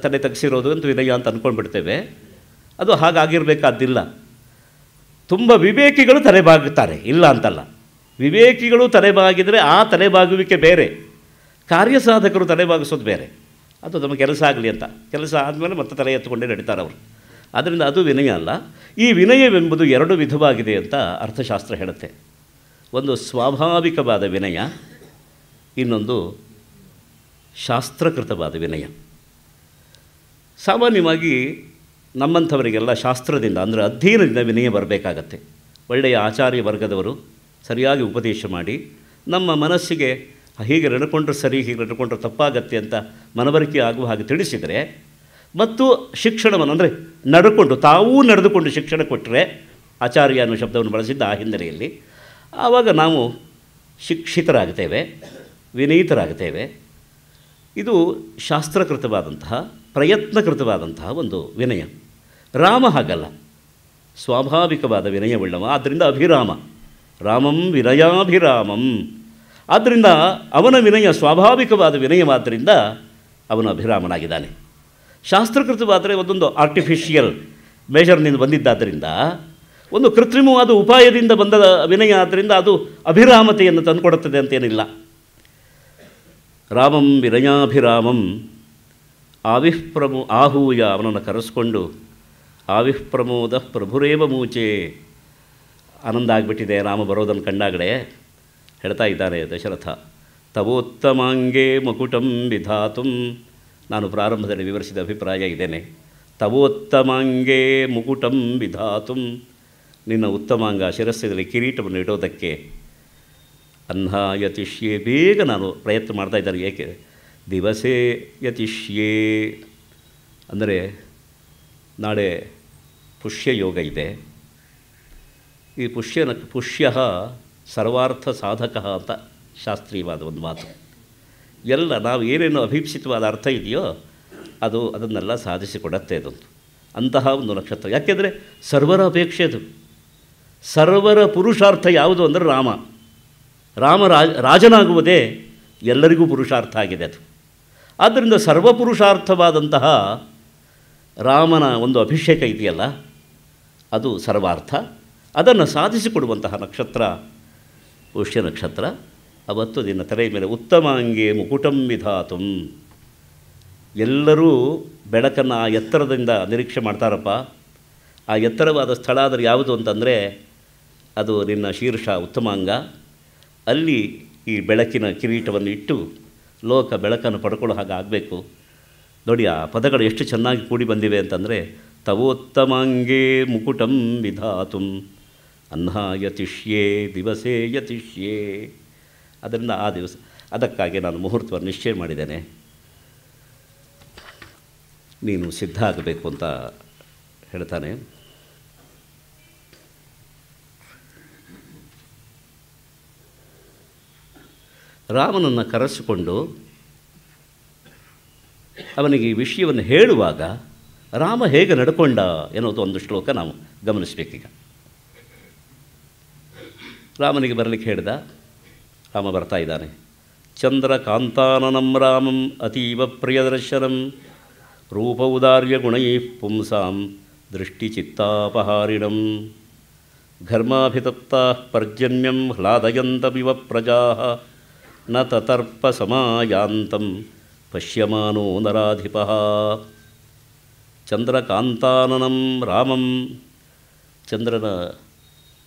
ತಲೆ ತಗ್ಸಿರೋದು ಅಂತ ವಿನಯ ಅಂತ ಅಂದ್ಕೊಂಡ್ಬಿಡ್ತೇವೆ. ಅದು ಹಾಗಾಗಿರಬೇಕಾದ್ದಿಲ್ಲ. ತುಂಬ ವಿವೇಕಿಗಳು ತಲೆಬಾಗುತ್ತಾರೆ, ಇಲ್ಲ ಅಂತಲ್ಲ. ವಿವೇಕಿಗಳು ತಲೆಬಾಗಿದರೆ ಆ ತಲೆಬಾಗುವಿಕೆ ಬೇರೆ, ಕಾರ್ಯಸಾಧಕರು ತಲೆಬಾಗಿಸೋದು ಬೇರೆ. ಅದು ನಮ್ಮ ಕೆಲಸ ಆಗಲಿ ಅಂತ, ಕೆಲಸ ಆದಮೇಲೆ ಮತ್ತೆ ತಲೆ ಎತ್ತುಕೊಂಡೇ ನಡೀತಾರೆ ಅವರು. ಆದ್ದರಿಂದ ಅದು ವಿನಯ ಅಲ್ಲ. ಈ ವಿನಯವೆಂಬುದು ಎರಡು ವಿಧವಾಗಿದೆ ಅಂತ ಅರ್ಥಶಾಸ್ತ್ರ ಹೇಳುತ್ತೆ. ಒಂದು ಸ್ವಾಭಾವಿಕವಾದ ವಿನಯ, ಇನ್ನೊಂದು ಶಾಸ್ತ್ರಕೃತವಾದ ವಿನಯ. ಸಾಮಾನ್ಯವಾಗಿ ನಮ್ಮಂಥವರಿಗೆಲ್ಲ ಶಾಸ್ತ್ರದಿಂದ ಅಂದರೆ ಅಧ್ಯಯನದಿಂದ ವಿನಯ ಬರಬೇಕಾಗತ್ತೆ. ಒಳ್ಳೆಯ ಆಚಾರ್ಯ ವರ್ಗದವರು ಸರಿಯಾಗಿ ಉಪದೇಶ ಮಾಡಿ ನಮ್ಮ ಮನಸ್ಸಿಗೆ ಹೀಗೆ ನಡ್ಕೊಂಡ್ರೆ ಸರಿ, ಹೀಗೆ ನಡ್ಕೊಂಡ್ರೆ ತಪ್ಪಾಗತ್ತೆ ಅಂತ ಮನವರಿಕೆ ಆಗುವ ಹಾಗೆ ತಿಳಿಸಿದರೆ, ಮತ್ತು ಶಿಕ್ಷಣವನ್ನು ಅಂದರೆ ತಾವೂ ನಡೆದುಕೊಂಡು ಶಿಕ್ಷಣ ಕೊಟ್ಟರೆ, ಆಚಾರ್ಯ ಅನ್ನೋ ಶಬ್ದವನ್ನು ಬಳಸಿದ್ದ ಆ ಹಿನ್ನೆಲೆಯಲ್ಲಿ, ಆವಾಗ ನಾವು ಶಿಕ್ಷಿತರಾಗ್ತೇವೆ, ವಿನೀತರಾಗ್ತೇವೆ. ಇದು ಶಾಸ್ತ್ರಕೃತವಾದಂತಹ ಪ್ರಯತ್ನಕೃತವಾದಂತಹ ಒಂದು ವಿನಯ. ರಾಮ ಹಾಗಲ್ಲ, ಸ್ವಾಭಾವಿಕವಾದ ವಿನಯವುಳ್ಳವ. ಆದ್ದರಿಂದ ಅಭಿರಾಮ, ರಾಮಂ ವಿನಯಾಭಿರಾಮಂ. ಆದ್ದರಿಂದ ಅವನ ವಿನಯ ಸ್ವಾಭಾವಿಕವಾದ ವಿನಯವಾದ್ದರಿಂದ ಅವನು ಅಭಿರಾಮನಾಗಿದ್ದಾನೆ. ಶಾಸ್ತ್ರಕೃತವಾದರೆ ಒಂದೊಂದು ಆರ್ಟಿಫಿಷಿಯಲ್ ಮೆಷರ್ನಿಂದ ಬಂದಿದ್ದಾದ್ದರಿಂದ, ಒಂದು ಕೃತ್ರಿಮವಾದ ಉಪಾಯದಿಂದ ಬಂದ ವಿನಯ ಆದ್ದರಿಂದ ಅದು ಅಭಿರಾಮತೆಯನ್ನು ತಂದುಕೊಡುತ್ತದೆ ಅಂತೇನಿಲ್ಲ. ರಾಮಂ ವಿನಯಾಭಿರಾಮಂ ಆಹೂಯ, ಅವನನ್ನು ಕರೆಸ್ಕೊಂಡು ಆವಿಃಪ್ರಮೋದ ಪ್ರಭುರೇವ ಮೂಚೆ. ಆನಂದ ಆಗಿಬಿಟ್ಟಿದೆ ರಾಮ ಬರೋದನ್ನು ಕಂಡಾಗಡೆ. ಹೇಳ್ತಾ ಇದ್ದಾನೆ ದಶರಥ, ತವೋತ್ತಮಾಂಗೇ ಮಕುಟಂ ವಿಧಾತುಂ. ನಾನು ಪ್ರಾರಂಭದಲ್ಲಿ ವಿವರಿಸಿದ ಅಭಿಪ್ರಾಯ ಇದ್ದೇನೆ. ತವೋತ್ತಮಾಂಗೇ ಮುಕುಟಂ ವಿಧಾತುಂ, ನಿನ್ನ ಉತ್ತಮಾಂಗ ಶಿರಸ್ಸಿನಲ್ಲಿ ಕಿರೀಟವನ್ನು ಇಡೋದಕ್ಕೆ. ಅಹ್ನ ಯತಿಷ್ಯೇ, ಬೇಗ ನಾನು ಪ್ರಯತ್ನ ಮಾಡ್ತಾ ಇದ್ದಾರೆ. ಏಕೆ? ದಿವಸೇ ಯತಿಷ್ಯೇ ಅಂದರೆ ನಾಳೆ ಪುಷ್ಯಯೋಗ ಇದೆ. ಈ ಪುಷ್ಯ ಸರ್ವಾರ್ಥ ಸಾಧಕ ಅಂತ ಶಾಸ್ತ್ರೀಯವಾದ ಒಂದು ಮಾತು. ಎಲ್ಲ ನಾವು ಏನೇನು ಅಭೀಪ್ಸಿತವಾದ ಅರ್ಥ ಇದೆಯೋ ಅದನ್ನೆಲ್ಲ ಸಾಧಿಸಿಕೊಡತ್ತೆ ಅದೊಂದು ಅಂತಹ ಒಂದು ನಕ್ಷತ್ರ. ಯಾಕೆಂದರೆ ಸರ್ವರ ಅಪೇಕ್ಷೆ ಅದು. ಸರ್ವರ ಪುರುಷಾರ್ಥ ಯಾವುದು ಅಂದರೆ ರಾಮ ರಾಜನಾಗುವುದೇ ಎಲ್ಲರಿಗೂ ಪುರುಷಾರ್ಥ ಆಗಿದೆ ಅದು. ಆದ್ದರಿಂದ ಸರ್ವಪುರುಷಾರ್ಥವಾದಂತಹ ರಾಮನ ಒಂದು ಅಭಿಷೇಕ ಇದೆಯಲ್ಲ, ಅದು ಸರ್ವಾರ್ಥ. ಅದನ್ನು ಸಾಧಿಸಿಕೊಡುವಂತಹ ನಕ್ಷತ್ರ ಪುಷ್ಯ ನಕ್ಷತ್ರ. ಅವತ್ತು ನಿನ್ನ ತಲೆಯ ಮೇಲೆ ಉತ್ತಮಾಂಗೆ ಮುಕುಟಂ ವಿಧಾತುಂ. ಎಲ್ಲರೂ ಬೆಳಕನ್ನು ಆ ಎತ್ತರದಿಂದ ನಿರೀಕ್ಷೆ ಮಾಡ್ತಾರಪ್ಪ. ಆ ಎತ್ತರವಾದ ಸ್ಥಳ ಆದರೆ ಯಾವುದು ಅಂತಂದರೆ ಅದು ನಿನ್ನ ಶೀರ್ಷ ಉತ್ತಮಾಂಗ. ಅಲ್ಲಿ ಈ ಬೆಳಕಿನ ಕಿರೀಟವನ್ನು ಇಟ್ಟು ಲೋಕ ಬೆಳಕನ್ನು ಪಡ್ಕೊಳ್ಳೋ ಹಾಗೆ ಆಗಬೇಕು. ನೋಡಿ, ಆ ಪದಗಳು ಎಷ್ಟು ಚೆನ್ನಾಗಿ ಕೂಡಿ ಬಂದಿವೆ ಅಂತಂದರೆ, ತವೋತ್ತಮಾಂಗೇ ಮುಕುಟಂ ವಿಧಾತುಂ ಅಹ್ನ ಯತಿಷ್ಯೇ ದಿವಸೇ ಯತಿಷ್ಯೇ. ಅದರಿಂದ ಆ ದಿವಸ, ಅದಕ್ಕಾಗಿ ನಾನು ಮುಹೂರ್ತವನ್ನು ನಿಶ್ಚಯ ಮಾಡಿದ್ದೇನೆ. ನೀನು ಸಿದ್ಧ ಆಗಬೇಕು ಅಂತ ಹೇಳ್ತಾನೆ. ರಾಮನನ್ನು ಕರೆಸಿಕೊಂಡು ಅವನಿಗೆ ಈ ವಿಷಯವನ್ನು ಹೇಳುವಾಗ ರಾಮ ಹೇಗೆ ನಡ್ಕೊಂಡ ಎನ್ನುವುದು ಒಂದು ಶ್ಲೋಕ ನಾವು ಗಮನಿಸಬೇಕೀಗ. ರಾಮನಿಗೆ ಬರಲಿಕ್ಕೆ ಹೇಳಿದ. ರಾಮ ಬರ್ತಾ ಇದ್ದಾನೆ. ಚಂದ್ರಕಾಂತಾನನಂ ರಾಮಂ ಅತೀವ ಪ್ರಿಯದರ್ಶನಂ ರೂಪೌದಾರ್ಯ ಗುಣೈ ಪುಂಸಾಂ ದೃಷ್ಟಿಚಿತ್ತಾಪಹಾರಿಣಂ ಘರ್ಮಾಭಿತಪ್ತಾ ಪರ್ಜನ್ಯಂ ಹ್ಲಾದಯಂತಮಿವ ಪ್ರಜಾಃ ನ ತತರ್ಪ ಸಮಾಯಾಂತಂ ಪಶ್ಯಮಾನೋ ನರಾಧಿಪಃ. ಚಂದ್ರಕಾಂತಾನನಂ ರಾಮಂ, ಚಂದ್ರನ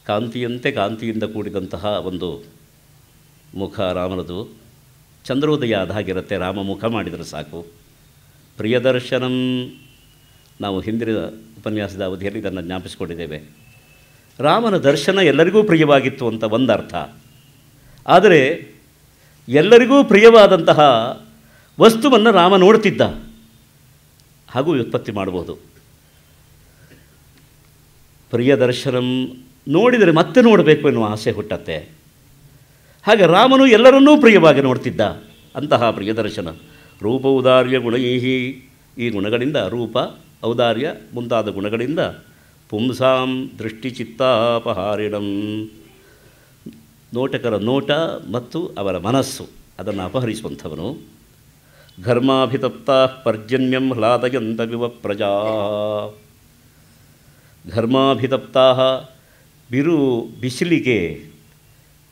ಕಾಂತಿಯಂತೆ ಕಾಂತಿಯಿಂದ ಕೂಡಿದಂತಹ ಒಂದು ಮುಖ ರಾಮನದು. ಚಂದ್ರೋದಯ ಅದಾಗಿರುತ್ತೆ. ರಾಮ ಮುಖ ಮಾಡಿದರೆ ಸಾಕು. ಪ್ರಿಯದರ್ಶನಂ, ನಾವು ಹಿಂದಿನ ಉಪನ್ಯಾಸದ ಅವಧಿಯಲ್ಲಿ ಇದನ್ನು ಜ್ಞಾಪಿಸಿಕೊಂಡಿದ್ದೇವೆ. ರಾಮನ ದರ್ಶನ ಎಲ್ಲರಿಗೂ ಪ್ರಿಯವಾಗಿತ್ತು ಅಂತ ಒಂದರ್ಥ. ಆದರೆ ಎಲ್ಲರಿಗೂ ಪ್ರಿಯವಾದಂತಹ ವಸ್ತುವನ್ನು ರಾಮ ನೋಡ್ತಿದ್ದ ಹಾಗೂ ವ್ಯುತ್ಪತ್ತಿ ಮಾಡಬಹುದು. ಪ್ರಿಯದರ್ಶನಂ, ನೋಡಿದರೆ ಮತ್ತೆ ನೋಡಬೇಕು ಎನ್ನುವ ಆಸೆ ಹುಟ್ಟತ್ತೆ. ಹಾಗೆ ರಾಮನು ಎಲ್ಲರನ್ನೂ ಪ್ರಿಯವಾಗಿ ನೋಡ್ತಿದ್ದ. ಅಂತಹ ಪ್ರಿಯದರ್ಶನ. ರೂಪ ಔದಾರ್ಯ ಗುಣೈಹಿ, ಈ ಗುಣಗಳಿಂದ, ರೂಪ ಔದಾರ್ಯ ಮುಂತಾದ ಗುಣಗಳಿಂದ, ಪುಂಸಾಂ ದೃಷ್ಟಿಚಿತ್ತಾಪಹಾರಿಣಂ, ನೋಟಕರ ನೋಟ ಮತ್ತು ಅವರ ಮನಸ್ಸು ಅದನ್ನು ಅಪಹರಿಸುವಂಥವನು. ಘರ್ಮಾಭಿತಪ್ತಾ ಪರ್ಜನ್ಯಂ ಹ್ಲಾದಯಂತಮಿವ ಪ್ರಜಾ, ಘರ್ಮಾಭಿತಪ್ತಾ ಬಿಸಿಲಿಗೆ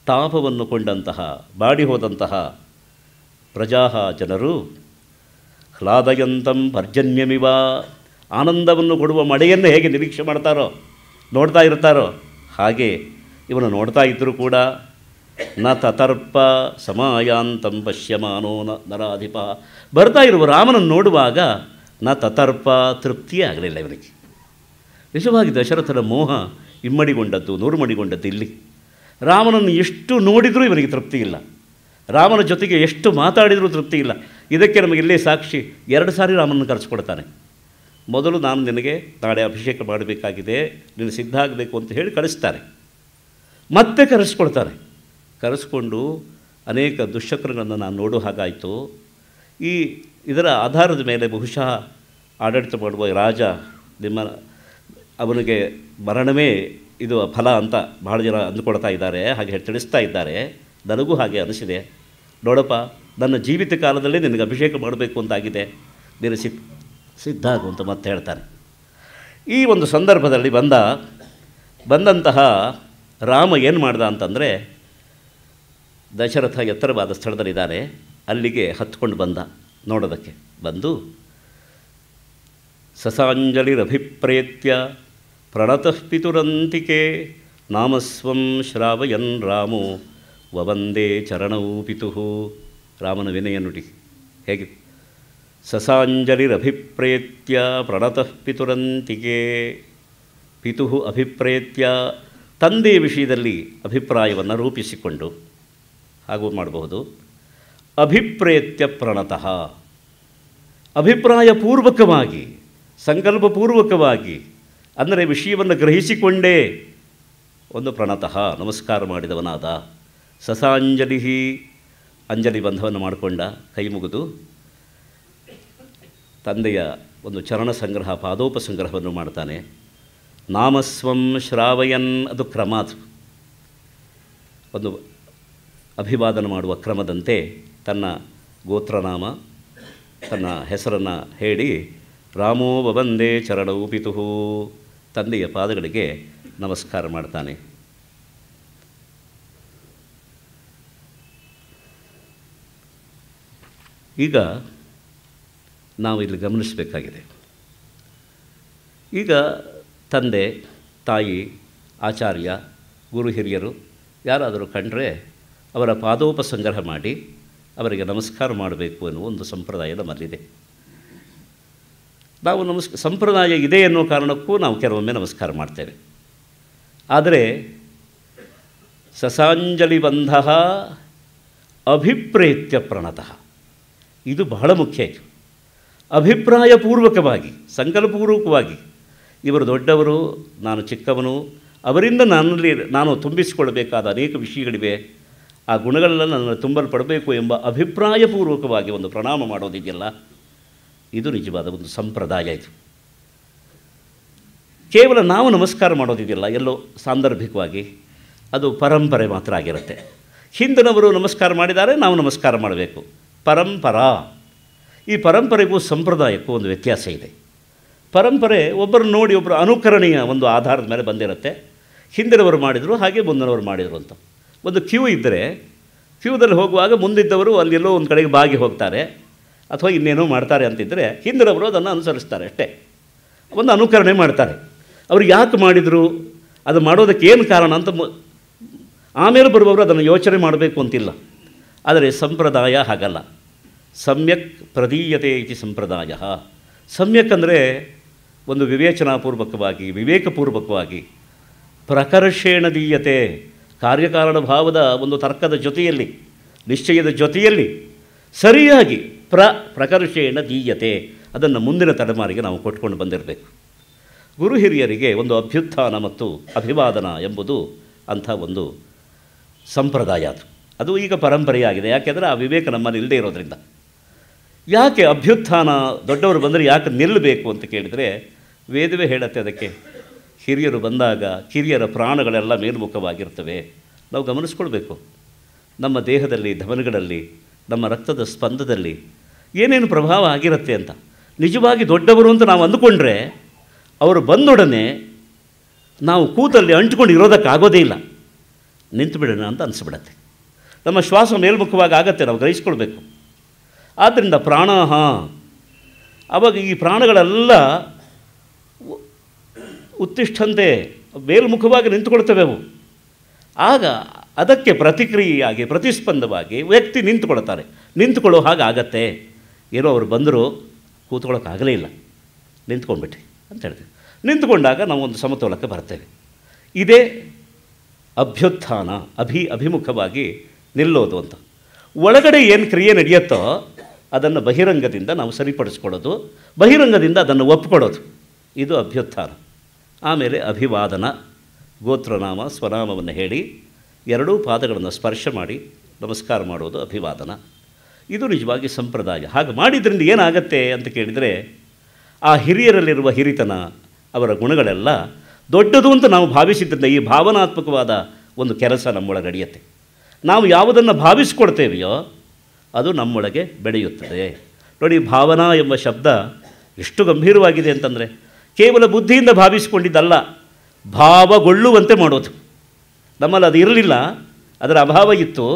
ತಾಪವನ್ನು ಕೊಂಡಂತಹ, ಬಾಡಿ ಹೋದಂತಹ ಪ್ರಜಾ ಜನರು, ಹ್ಲಾದಯಂತಂ ಪರ್ಜನ್ಯಮಿವ, ಆನಂದವನ್ನು ಕೊಡುವ ಮಳೆಯನ್ನು ಹೇಗೆ ನಿರೀಕ್ಷೆ ಮಾಡ್ತಾರೋ, ನೋಡ್ತಾ ಇರ್ತಾರೋ, ಹಾಗೆ ಇವನು ನೋಡ್ತಾ ಇದ್ದರೂ ಕೂಡ ನ ತತರ್ಪ ಸಮಾಯಾಂತಂ ಪಶ್ಯಮಾನೋ ನರಾಧಿಪ, ಬರ್ತಾ ಇರುವ ರಾಮನನ್ನು ನೋಡುವಾಗ ತತರ್ಪ ತೃಪ್ತಿಯೇ ಆಗಲಿಲ್ಲ ಇವನಿಗೆ. ನಿಜವಾಗಿ ದಶರಥನ ಮೋಹ ಇಮ್ಮಡಿಗೊಂಡದ್ದು, ನೂರುಮಡಿಗೊಂಡದ್ದು ಇಲ್ಲಿ. ರಾಮನನ್ನು ಎಷ್ಟು ನೋಡಿದರೂ ಇವನಿಗೆ ತೃಪ್ತಿ ಇಲ್ಲ, ರಾಮನ ಜೊತೆಗೆ ಎಷ್ಟು ಮಾತಾಡಿದರೂ ತೃಪ್ತಿ ಇಲ್ಲ. ಇದಕ್ಕೆ ನಮಗೆ ಇಲ್ಲೇ ಸಾಕ್ಷಿ. 2 ಸಾರಿ ರಾಮನನ್ನು ಕರೆಸ್ಕೊಡ್ತಾನೆ. ಮೊದಲು ನಾನು ನಿನಗೆ ನಾಳೆ ಅಭಿಷೇಕ ಮಾಡಬೇಕಾಗಿದೆ, ನೀನು ಸಿದ್ಧ ಆಗಬೇಕು ಅಂತ ಹೇಳಿ ಕಳಿಸ್ತಾರೆ. ಮತ್ತೆ ಕರೆಸ್ಕೊಳ್ತಾರೆ. ಕರೆಸ್ಕೊಂಡು ಅನೇಕ ದುಶ್ಚಕ್ರಗಳನ್ನು ನಾನು ನೋಡೋ ಹಾಗಾಯಿತು. ಇದರ ಆಧಾರದ ಮೇಲೆ ಬಹುಶಃ ಆಡಳಿತ ಮಾಡುವ ರಾಜ ಅವನಿಗೆ ಮರಣವೇ ಇದು ಫಲ ಅಂತ ಭಾಳ ಜನ ಅಂದುಕೊಳ್ತಾ ಇದ್ದಾರೆ, ಹಾಗೆ ತಿಳಿಸ್ತಾ ಇದ್ದಾರೆ. ನನಗೂ ಹಾಗೆ ಅನಿಸಿದೆ. ನೋಡಪ್ಪ, ನನ್ನ ಜೀವಿತ ಕಾಲದಲ್ಲೇ ನಿನಗೆ ಅಭಿಷೇಕ ಮಾಡಬೇಕು ಅಂತಾಗಿದೆ, ನೀನು ಸಿದ್ಧ ಆಗು ಅಂತ ಮತ್ತೆ ಹೇಳ್ತಾನೆ. ಈ ಒಂದು ಸಂದರ್ಭದಲ್ಲಿ ಬಂದಂತಹ ರಾಮ ಏನು ಮಾಡ್ದ ಅಂತಂದರೆ, ದಶರಥ ಎತ್ತರವಾದ ಸ್ಥಳದಲ್ಲಿದ್ದಾನೆ, ಅಲ್ಲಿಗೆ ಹತ್ಕೊಂಡು ಬಂದ ನೋಡೋದಕ್ಕೆ. ಬಂದು ಸಸಾಂಜಲಿರಭಿಪ್ರೇತ್ಯ ಪ್ರಣತಃ ಪಿತುರಂತಿಕೆ ನಾಮಸ್ವಂ ಶ್ರಾವಯನ್ ರಾಮೋ ವವಂದೇ ಚರಣೌ ಪಿತುಃ. ರಾಮನ ವಿನಯ ನುಡಿ ಹೇಗೆ? ಸಸಾಂಜಲಿರಭಿಪ್ರೇತ್ಯ ಪ್ರಣತಃ ಪಿತುರಂತಿಕೆ. ಪಿತುಃ ಅಭಿಪ್ರೇತ್ಯ, ತಂದೆಯ ವಿಷಯದಲ್ಲಿ ಅಭಿಪ್ರಾಯವನ್ನು ರೂಪಿಸಿಕೊಂಡು ಹಾಗೂ ಮಾಡಬಹುದು. ಅಭಿಪ್ರೇತ್ಯ ಪ್ರಣತಃ, ಅಭಿಪ್ರಾಯಪೂರ್ವಕವಾಗಿ, ಸಂಕಲ್ಪಪೂರ್ವಕವಾಗಿ, ಅಂದರೆ ವಿಷಯವನ್ನು ಗ್ರಹಿಸಿಕೊಂಡೇ ಒಂದು ಪ್ರಣತಃ ನಮಸ್ಕಾರ ಮಾಡಿದವನಾದ. ಸಸಾಂಜಲಿ, ಅಂಜಲಿ ಬಂಧವನ್ನು ಮಾಡಿಕೊಂಡ, ಕೈ ಮುಗಿದು ತಂದೆಯ ಒಂದು ಚರಣ ಸಂಗ್ರಹ, ಪಾದೋಪಸಂಗ್ರಹವನ್ನು ಮಾಡ್ತಾನೆ. ನಾಮಸ್ವಂ ಶ್ರಾವಯನ್, ಅದು ಕ್ರಮ, ಅದು ಒಂದು ಅಭಿವಾದನ ಮಾಡುವ ಕ್ರಮದಂತೆ ತನ್ನ ಗೋತ್ರನಾಮ, ತನ್ನ ಹೆಸರನ್ನು ಹೇಳಿ ರಾಮೋ ವವಂದೇ ಚರಣೌ ಪಿತುಃ, ತಂದೆಯ ಪಾದಗಳಿಗೆ ನಮಸ್ಕಾರ ಮಾಡ್ತಾನೆ. ಈಗ ನಾವು ಇಲ್ಲಿ ಗಮನಿಸಬೇಕಾಗಿದೆ. ಈಗ ತಂದೆ, ತಾಯಿ, ಆಚಾರ್ಯ, ಗುರು ಹಿರಿಯರು ಯಾರಾದರೂ ಕಂಡರೆ ಅವರ ಪಾದೋಪಸಂಗ್ರಹ ಮಾಡಿ ಅವರಿಗೆ ನಮಸ್ಕಾರ ಮಾಡಬೇಕು ಎನ್ನುವ ಒಂದು ಸಂಪ್ರದಾಯ ನಮ್ಮಲ್ಲಿದೆ. ನಾವು ಸಂಪ್ರದಾಯ ಇದೆ ಎನ್ನುವ ಕಾರಣಕ್ಕೂ ನಾವು ಕೆಲವೊಮ್ಮೆ ನಮಸ್ಕಾರ ಮಾಡ್ತೇವೆ. ಆದರೆ ಸಸಾಂಜಲಿ ಬಂಧ ಅಭಿಪ್ರೇತ್ಯ ಪ್ರಣತಃ, ಇದು ಬಹಳ ಮುಖ್ಯ. ಇದು ಅಭಿಪ್ರಾಯಪೂರ್ವಕವಾಗಿ, ಸಂಕಲ್ಪಪೂರ್ವಕವಾಗಿ, ಇವರು ದೊಡ್ಡವರು, ನಾನು ಚಿಕ್ಕವನು, ಅವರಿಂದ ನಾನು ತುಂಬಿಸಿಕೊಳ್ಳಬೇಕಾದ ಅನೇಕ ವಿಷಯಗಳಿವೆ, ಆ ಗುಣಗಳೆಲ್ಲ ನನ್ನನ್ನು ತುಂಬಲ್ಪಡಬೇಕು ಎಂಬ ಅಭಿಪ್ರಾಯಪೂರ್ವಕವಾಗಿ ಒಂದು ಪ್ರಣಾಮ ಮಾಡೋದಿದೆಯಲ್ಲ, ಇದು ನಿಜವಾದ ಒಂದು ಸಂಪ್ರದಾಯ. ಇದು ಕೇವಲ ನಾವು ನಮಸ್ಕಾರ ಮಾಡೋದಿದೆಯಲ್ಲ, ಎಲ್ಲೋ ಸಾಂದರ್ಭಿಕವಾಗಿ, ಅದು ಪರಂಪರೆ ಮಾತ್ರ ಆಗಿರುತ್ತೆ. ಹಿಂದಿನವರು ನಮಸ್ಕಾರ ಮಾಡಿದ್ದಾರೆ, ನಾವು ನಮಸ್ಕಾರ ಮಾಡಬೇಕು, ಪರಂಪರಾ. ಈ ಪರಂಪರೆಗೂ ಸಂಪ್ರದಾಯಕ್ಕೂ ಒಂದು ವ್ಯತ್ಯಾಸ ಇದೆ. ಪರಂಪರೆ ಒಬ್ಬರು ನೋಡಿ ಒಬ್ಬರು ಅನುಕರಣೆಯ ಒಂದು ಆಧಾರದ ಮೇಲೆ ಬಂದಿರುತ್ತೆ. ಹಿಂದಿನವರು ಮಾಡಿದರು ಹಾಗೆ ಮುಂದಿನವರು ಮಾಡಿದರು ಅಂತ ಒಂದು ಕ್ಯೂ ಇದ್ದರೆ, ಕ್ಯೂದಲ್ಲಿ ಹೋಗುವಾಗ ಮುಂದಿದ್ದವರು ಅಲ್ಲೆಲ್ಲೋ ಒಂದು ಕಡೆಗೆ ಬಾಗಿ ಹೋಗ್ತಾರೆ ಅಥವಾ ಇನ್ನೇನೋ ಮಾಡ್ತಾರೆ ಅಂತಿದ್ದರೆ ಹಿಂದಿನವರು ಅದನ್ನು ಅನುಸರಿಸ್ತಾರೆ ಅಷ್ಟೇ, ಒಂದು ಅನುಕರಣೆ ಮಾಡ್ತಾರೆ. ಅವರು ಯಾಕೆ ಮಾಡಿದರು, ಅದು ಮಾಡೋದಕ್ಕೆ ಏನು ಕಾರಣ ಅಂತ ಆಮೇಲೆ ಬರುವವರು ಅದನ್ನು ಯೋಚನೆ ಮಾಡಬೇಕು ಅಂತಿಲ್ಲ. ಆದರೆ ಸಂಪ್ರದಾಯ ಹಾಗಲ್ಲ. ಸಮ್ಯಕ್ ಪ್ರದೀಯತೆ ಇತಿ ಸಂಪ್ರದಾಯ. ಸಮ್ಯಕ್ ಅಂದರೆ ಒಂದು ವಿವೇಚನಾಪೂರ್ವಕವಾಗಿ, ವಿವೇಕಪೂರ್ವಕವಾಗಿ, ಪ್ರಕರ್ಷೇಣ ದೀಯತೆ, ಕಾರ್ಯಕಾರಣ ಭಾವದ ಒಂದು ತರ್ಕದ ಜೊತೆಯಲ್ಲಿ, ನಿಶ್ಚಯದ ಜೊತೆಯಲ್ಲಿ ಸರಿಯಾಗಿ ಪ್ರಕರ್ಷೇಣ ದೀಯತೆ, ಅದನ್ನು ಮುಂದಿನ ತಲೆಮಾರಿಗೆ ನಾವು ಕೊಟ್ಕೊಂಡು ಬಂದಿರಬೇಕು. ಗುರು ಹಿರಿಯರಿಗೆ ಒಂದು ಅಭ್ಯುತ್ಥಾನ ಮತ್ತು ಅಭಿವಾದನ ಎಂಬುದು ಅಂಥ ಒಂದು ಸಂಪ್ರದಾಯ. ಅದು ಈಗ ಪರಂಪರೆಯಾಗಿದೆ. ಯಾಕೆಂದರೆ ಆ ವಿವೇಕ ನಮ್ಮಲ್ಲಿ ಇಲ್ಲದೇ ಇರೋದ್ರಿಂದ. ಯಾಕೆ ಅಭ್ಯುತ್ಥಾನ, ದೊಡ್ಡವರು ಬಂದರೆ ಯಾಕೆ ನಿಲ್ಲಬೇಕು ಅಂತ ಕೇಳಿದರೆ ವೇದವೇ ಹೇಳುತ್ತೆ ಅದಕ್ಕೆ. ಹಿರಿಯರು ಬಂದಾಗ ಕಿರಿಯರ ಪ್ರಾಣಗಳೆಲ್ಲ ಮೇಲ್ಮುಖವಾಗಿರ್ತವೆ. ನಾವು ಗಮನಿಸ್ಕೊಳ್ಬೇಕು, ನಮ್ಮ ದೇಹದಲ್ಲಿ, ಧಮನಿಗಳಲ್ಲಿ, ನಮ್ಮ ರಕ್ತದ ಸ್ಪಂದದಲ್ಲಿ ಏನೇನು ಪ್ರಭಾವ ಆಗಿರುತ್ತೆ ಅಂತ. ನಿಜವಾಗಿ ದೊಡ್ಡವರು ಅಂತ ನಾವು ಅಂದುಕೊಂಡ್ರೆ ಅವರು ಬಂದೊಡನೆ ನಾವು ಕೂತಲ್ಲಿ ಅಂಟ್ಕೊಂಡು ಇರೋದಕ್ಕಾಗೋದೇ ಇಲ್ಲ, ನಿಂತು ಬಿಡೋಣ ಅಂತ ಅನಿಸ್ಬಿಡತ್ತೆ. ನಮ್ಮ ಶ್ವಾಸ ಮೇಲ್ಮುಖವಾಗಿ ಆಗತ್ತೆ, ನಾವು ಗ್ರಹಿಸ್ಕೊಳ್ಬೇಕು. ಆದ್ದರಿಂದ ಪ್ರಾಣಾಹ, ಆವಾಗ ಈ ಪ್ರಾಣಗಳೆಲ್ಲ ಉತ್ತಿಷ್ಠಂತೆ ಮೇಲ್ಮುಖವಾಗಿ ನಿಂತುಕೊಳ್ತವೆ ಅವು. ಆಗ ಅದಕ್ಕೆ ಪ್ರತಿಕ್ರಿಯೆಯಾಗಿ, ಪ್ರತಿಸ್ಪಂದವಾಗಿ ವ್ಯಕ್ತಿ ನಿಂತುಕೊಳ್ತಾರೆ. ನಿಂತುಕೊಳ್ಳೋ ಹಾಗೆ ಆಗತ್ತೆ. ಏನೋ ಅವರು ಬಂದರು, ಕೂತ್ಕೊಳ್ಳೋಕ್ಕಾಗಲೇ ಇಲ್ಲ, ನಿಂತ್ಕೊಂಡ್ಬಿಟ್ರಿ ಅಂತ ಹೇಳ್ತೀವಿ. ನಿಂತ್ಕೊಂಡಾಗ ನಾವು ಒಂದು ಸಮತೋಲಕ್ಕೆ ಬರ್ತೇವೆ. ಇದೇ ಅಭ್ಯುತ್ಥಾನ, ಅಭಿಮುಖವಾಗಿ ನಿಲ್ಲೋದು ಅಂತ. ಒಳಗಡೆ ಏನು ಕ್ರಿಯೆ ನಡೆಯುತ್ತೋ ಅದನ್ನು ಬಹಿರಂಗದಿಂದ ನಾವು ಸರಿಪಡಿಸ್ಕೊಳ್ಳೋದು, ಬಹಿರಂಗದಿಂದ ಅದನ್ನು ಒಪ್ಕೊಳ್ಳೋದು, ಇದು ಅಭ್ಯುತ್ಥಾನ. ಆಮೇಲೆ ಅಭಿವಾದನ, ಗೋತ್ರನಾಮ ಸ್ವನಾಮವನ್ನು ಹೇಳಿ ಎರಡೂ ಪಾದಗಳನ್ನು ಸ್ಪರ್ಶ ಮಾಡಿ ನಮಸ್ಕಾರ ಮಾಡೋದು ಅಭಿವಾದನ. ಇದು ನಿಜವಾಗಿ ಸಂಪ್ರದಾಯ. ಹಾಗೆ ಮಾಡಿದ್ರಿಂದ ಏನಾಗತ್ತೆ ಅಂತ ಕೇಳಿದರೆ, ಆ ಹಿರಿಯರಲ್ಲಿರುವ ಹಿರಿತನ, ಅವರ ಗುಣಗಳೆಲ್ಲ ದೊಡ್ಡದು ಅಂತ ನಾವು ಭಾವಿಸಿದ್ದರಿಂದ ಈ ಭಾವನಾತ್ಮಕವಾದ ಒಂದು ಕೆಲಸ ನಮ್ಮೊಳಗೆ ನಡೆಯುತ್ತೆ. ನಾವು ಯಾವುದನ್ನು ಭಾವಿಸ್ಕೊಡ್ತೇವೆಯೋ ಅದು ನಮ್ಮೊಳಗೆ ಬೆಳೆಯುತ್ತದೆ. ನೋಡಿ, ಭಾವನಾ ಎಂಬ ಶಬ್ದ ಎಷ್ಟು ಗಂಭೀರವಾಗಿದೆ ಅಂತಂದರೆ, ಕೇವಲ ಬುದ್ಧಿಯಿಂದ ಭಾವಿಸಿಕೊಂಡಿದ್ದಲ್ಲ, ಭಾವಗೊಳ್ಳುವಂತೆ ಮಾಡೋದು. ನಮ್ಮಲ್ಲಿ ಅದು ಇರಲಿಲ್ಲ, ಅದರ ಅಭಾವ ಇತ್ತು.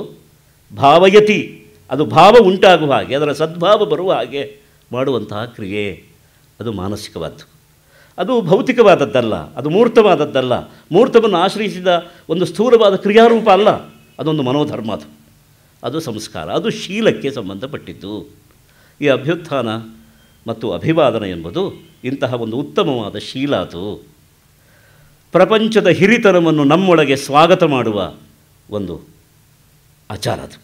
ಭಾವಯತಿ, ಅದು ಭಾವ ಉಂಟಾಗುವ ಹಾಗೆ, ಅದರ ಸದ್ಭಾವ ಬರುವ ಹಾಗೆ ಮಾಡುವಂತಹ ಕ್ರಿಯೆ, ಅದು ಮಾನಸಿಕವಾದ್ದು. ಅದು ಭೌತಿಕವಾದದ್ದಲ್ಲ, ಅದು ಮೂರ್ತವಾದದ್ದಲ್ಲ. ಮೂರ್ತವನ್ನು ಆಶ್ರಯಿಸಿದ ಒಂದು ಸ್ಥೂಲವಾದ ಕ್ರಿಯಾರೂಪ ಅಲ್ಲ, ಅದೊಂದು ಮನೋಧರ್ಮ. ಅದು ಸಂಸ್ಕಾರ, ಅದು ಶೀಲಕ್ಕೆ ಸಂಬಂಧಪಟ್ಟಿದ್ದು. ಈ ಅಭ್ಯುತ್ಥಾನ ಮತ್ತು ಅಭಿವಾದನ ಎಂಬುದು ಇಂತಹ ಒಂದು ಉತ್ತಮವಾದ ಶೀಲ. ಅದು ಪ್ರಪಂಚದ ಹಿರಿತನವನ್ನು ನಮ್ಮೊಳಗೆ ಸ್ವಾಗತ ಮಾಡುವ ಒಂದು ಆಚಾರ. ಅದು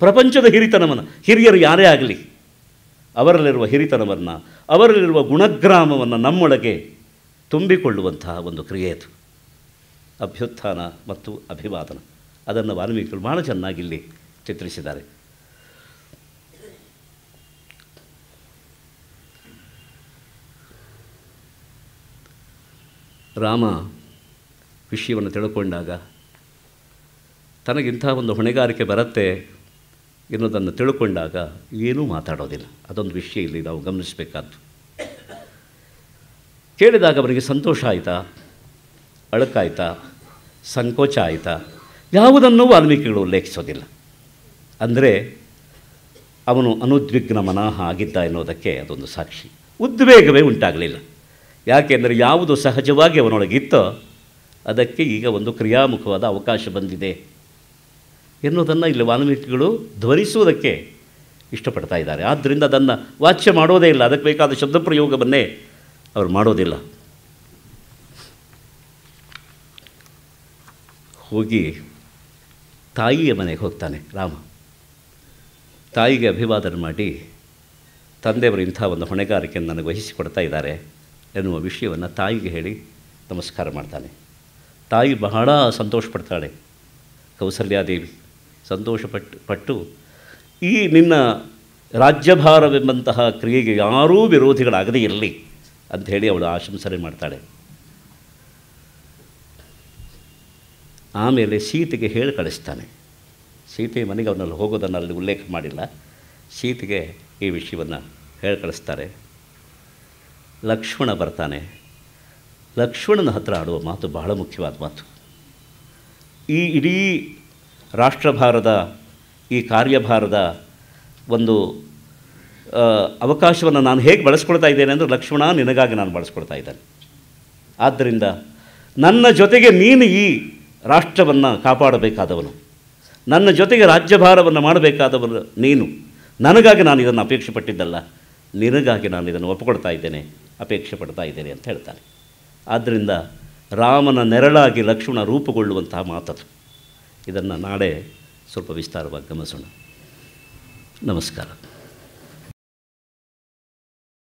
ಪ್ರಪಂಚದ ಹಿರಿತನವನ್ನು, ಹಿರಿಯರು ಯಾರೇ ಆಗಲಿ, ಅವರಲ್ಲಿರುವ ಹಿರಿತನವನ್ನು, ಅವರಲ್ಲಿರುವ ಗುಣಗ್ರಾಮವನ್ನು ನಮ್ಮೊಳಗೆ ತುಂಬಿಕೊಳ್ಳುವಂತಹ ಒಂದು ಕ್ರಿಯೆ ಅದು ಅಭ್ಯುತ್ಥಾನ ಮತ್ತು ಅಭಿವಾದನ. ಅದನ್ನು ವಾಲ್ಮೀಕಿಗಳು ಭಾಳ ಚೆನ್ನಾಗಿ ಇಲ್ಲಿ ಚಿತ್ರಿಸಿದ್ದಾರೆ. ರಾಮ ವಿಷಯವನ್ನು ತಿಳ್ಕೊಂಡಾಗ ತನಗಿಂಥ ಒಂದು ಹೊಣೆಗಾರಿಕೆ ಬರುತ್ತೆ ಎನ್ನುವುದನ್ನು ತಿಳ್ಕೊಂಡಾಗ ಏನೂ ಮಾತಾಡೋದಿಲ್ಲ. ಅದೊಂದು ವಿಷಯ ಇಲ್ಲಿ ನಾವು ಗಮನಿಸಬೇಕಾದ್ದು. ಕೇಳಿದಾಗ ಅವರಿಗೆ ಸಂತೋಷ ಆಯಿತಾ, ಅಳಕಾಯ್ತಾ, ಸಂಕೋಚ ಆಯಿತಾ, ಯಾವುದನ್ನೂ ವಾಲ್ಮೀಕಿಗಳು ಉಲ್ಲೇಖಿಸೋದಿಲ್ಲ. ಅಂದರೆ ಅವನು ಅನುದ್ವಿಗ್ನ ಮನಃ ಆಗಿದ್ದ ಎನ್ನುವುದಕ್ಕೆ ಅದೊಂದು ಸಾಕ್ಷಿ. ಉದ್ವೇಗವೇ ಉಂಟಾಗಲಿಲ್ಲ. ಯಾಕೆಂದರೆ ಯಾವುದು ಸಹಜವಾಗಿ ಅವನೊಳಗಿತ್ತೋ ಅದಕ್ಕೆ ಈಗ ಒಂದು ಕ್ರಿಯಾಮುಖವಾದ ಅವಕಾಶ ಬಂದಿದೆ ಎನ್ನುವುದನ್ನು ಇಲ್ಲಿ ವಾಲ್ಮೀಕಿಗಳು ಧ್ವನಿಸುವುದಕ್ಕೆ ಇಷ್ಟಪಡ್ತಾ ಇದ್ದಾರೆ. ಆದ್ದರಿಂದ ಅದನ್ನು ವಾಚ್ಯ ಮಾಡೋದೇ ಇಲ್ಲ, ಅದಕ್ಕೆ ಬೇಕಾದ ಶಬ್ದ ಪ್ರಯೋಗವನ್ನೇ ಅವರು ಮಾಡೋದಿಲ್ಲ. ಹೋಗಿ ತಾಯಿಯ ಮನೆಗೆ ಹೋಗ್ತಾನೆ ರಾಮ. ತಾಯಿಗೆ ಅಭಿವಾದನೆ ಮಾಡಿ, ತಂದೆಯವರು ಇಂಥ ಒಂದು ಹೊಣೆಗಾರಿಕೆಯನ್ನು ನನಗೆ ವಹಿಸಿಕೊಡ್ತಾ ಇದ್ದಾರೆ ಎನ್ನುವ ವಿಷಯವನ್ನು ತಾಯಿಗೆ ಹೇಳಿ ನಮಸ್ಕಾರ ಮಾಡ್ತಾನೆ. ತಾಯಿ ಬಹಳ ಸಂತೋಷಪಡ್ತಾಳೆ. ಕೌಸಲ್ಯಾದೇವಿ ಸಂತೋಷಪಟ್ಟು ಈ ನಿನ್ನ ರಾಜ್ಯಭಾರವೆಂಬಂತಹ ಕ್ರಿಯೆಗೆ ಯಾರೂ ವಿರೋಧಿಗಳಾಗದೇ ಇರಲಿ ಅಂಥೇಳಿ ಅವಳು ಆಶಂಸನೆ ಮಾಡ್ತಾಳೆ. ಆಮೇಲೆ ಸೀತೆಗೆ ಹೇಳಿ ಕಳಿಸ್ತಾನೆ. ಸೀತೆ ಮನೆಗೆ ಅವನಲ್ಲಿ ಹೋಗೋದನ್ನು ಅಲ್ಲಿ ಉಲ್ಲೇಖ ಮಾಡಿಲ್ಲ. ಸೀತೆಗೆ ಈ ವಿಷಯವನ್ನು ಹೇಳಿ ಕಳಿಸ್ತಾರೆ. ಲಕ್ಷ್ಮಣ ಬರ್ತಾನೆ. ಲಕ್ಷ್ಮಣನ ಹತ್ರ ಆಡುವ ಮಾತು ಬಹಳ ಮುಖ್ಯವಾದ ಮಾತು. ಈ ಇಡೀ ರಾಷ್ಟ್ರಭಾರದ, ಈ ಕಾರ್ಯಭಾರದ ಒಂದು ಅವಕಾಶವನ್ನು ನಾನು ಹೇಗೆ ಬಳಸ್ಕೊಳ್ತಾ ಇದ್ದೇನೆ ಅಂದರೆ, ಲಕ್ಷ್ಮಣ ನಿನಗಾಗಿ ನಾನು ಬಳಸ್ಕೊಳ್ತಾ ಇದ್ದೇನೆ. ಆದ್ದರಿಂದ ನನ್ನ ಜೊತೆಗೆ ನೀನು ಈ ರಾಷ್ಟ್ರವನ್ನು ಕಾಪಾಡಬೇಕಾದವನು, ನನ್ನ ಜೊತೆಗೆ ರಾಜ್ಯಭಾರವನ್ನು ಮಾಡಬೇಕಾದವನು ನೀನು. ನನಗಾಗಿ ನಾನು ಇದನ್ನು ಅಪೇಕ್ಷೆ ಪಟ್ಟಿದ್ದಲ್ಲ, ನಿನಗಾಗಿ ನಾನು ಇದನ್ನು ಒಪ್ಪಿಕೊಳ್ತಾ ಇದ್ದೇನೆ, ಅಪೇಕ್ಷೆ ಪಡ್ತಾ ಇದ್ದೇನೆ ಅಂತ ಹೇಳ್ತಾನೆ. ಆದ್ದರಿಂದ ರಾಮನ ನೆರಳಾಗಿ ಲಕ್ಷ್ಮಣ ರೂಪುಗೊಳ್ಳುವಂತಹ ಮಾತದು. ಇದನ್ನು ನಾಳೆ ಸ್ವಲ್ಪ ವಿಸ್ತಾರವಾಗಿ ಗಮನಿಸೋಣ. ನಮಸ್ಕಾರ.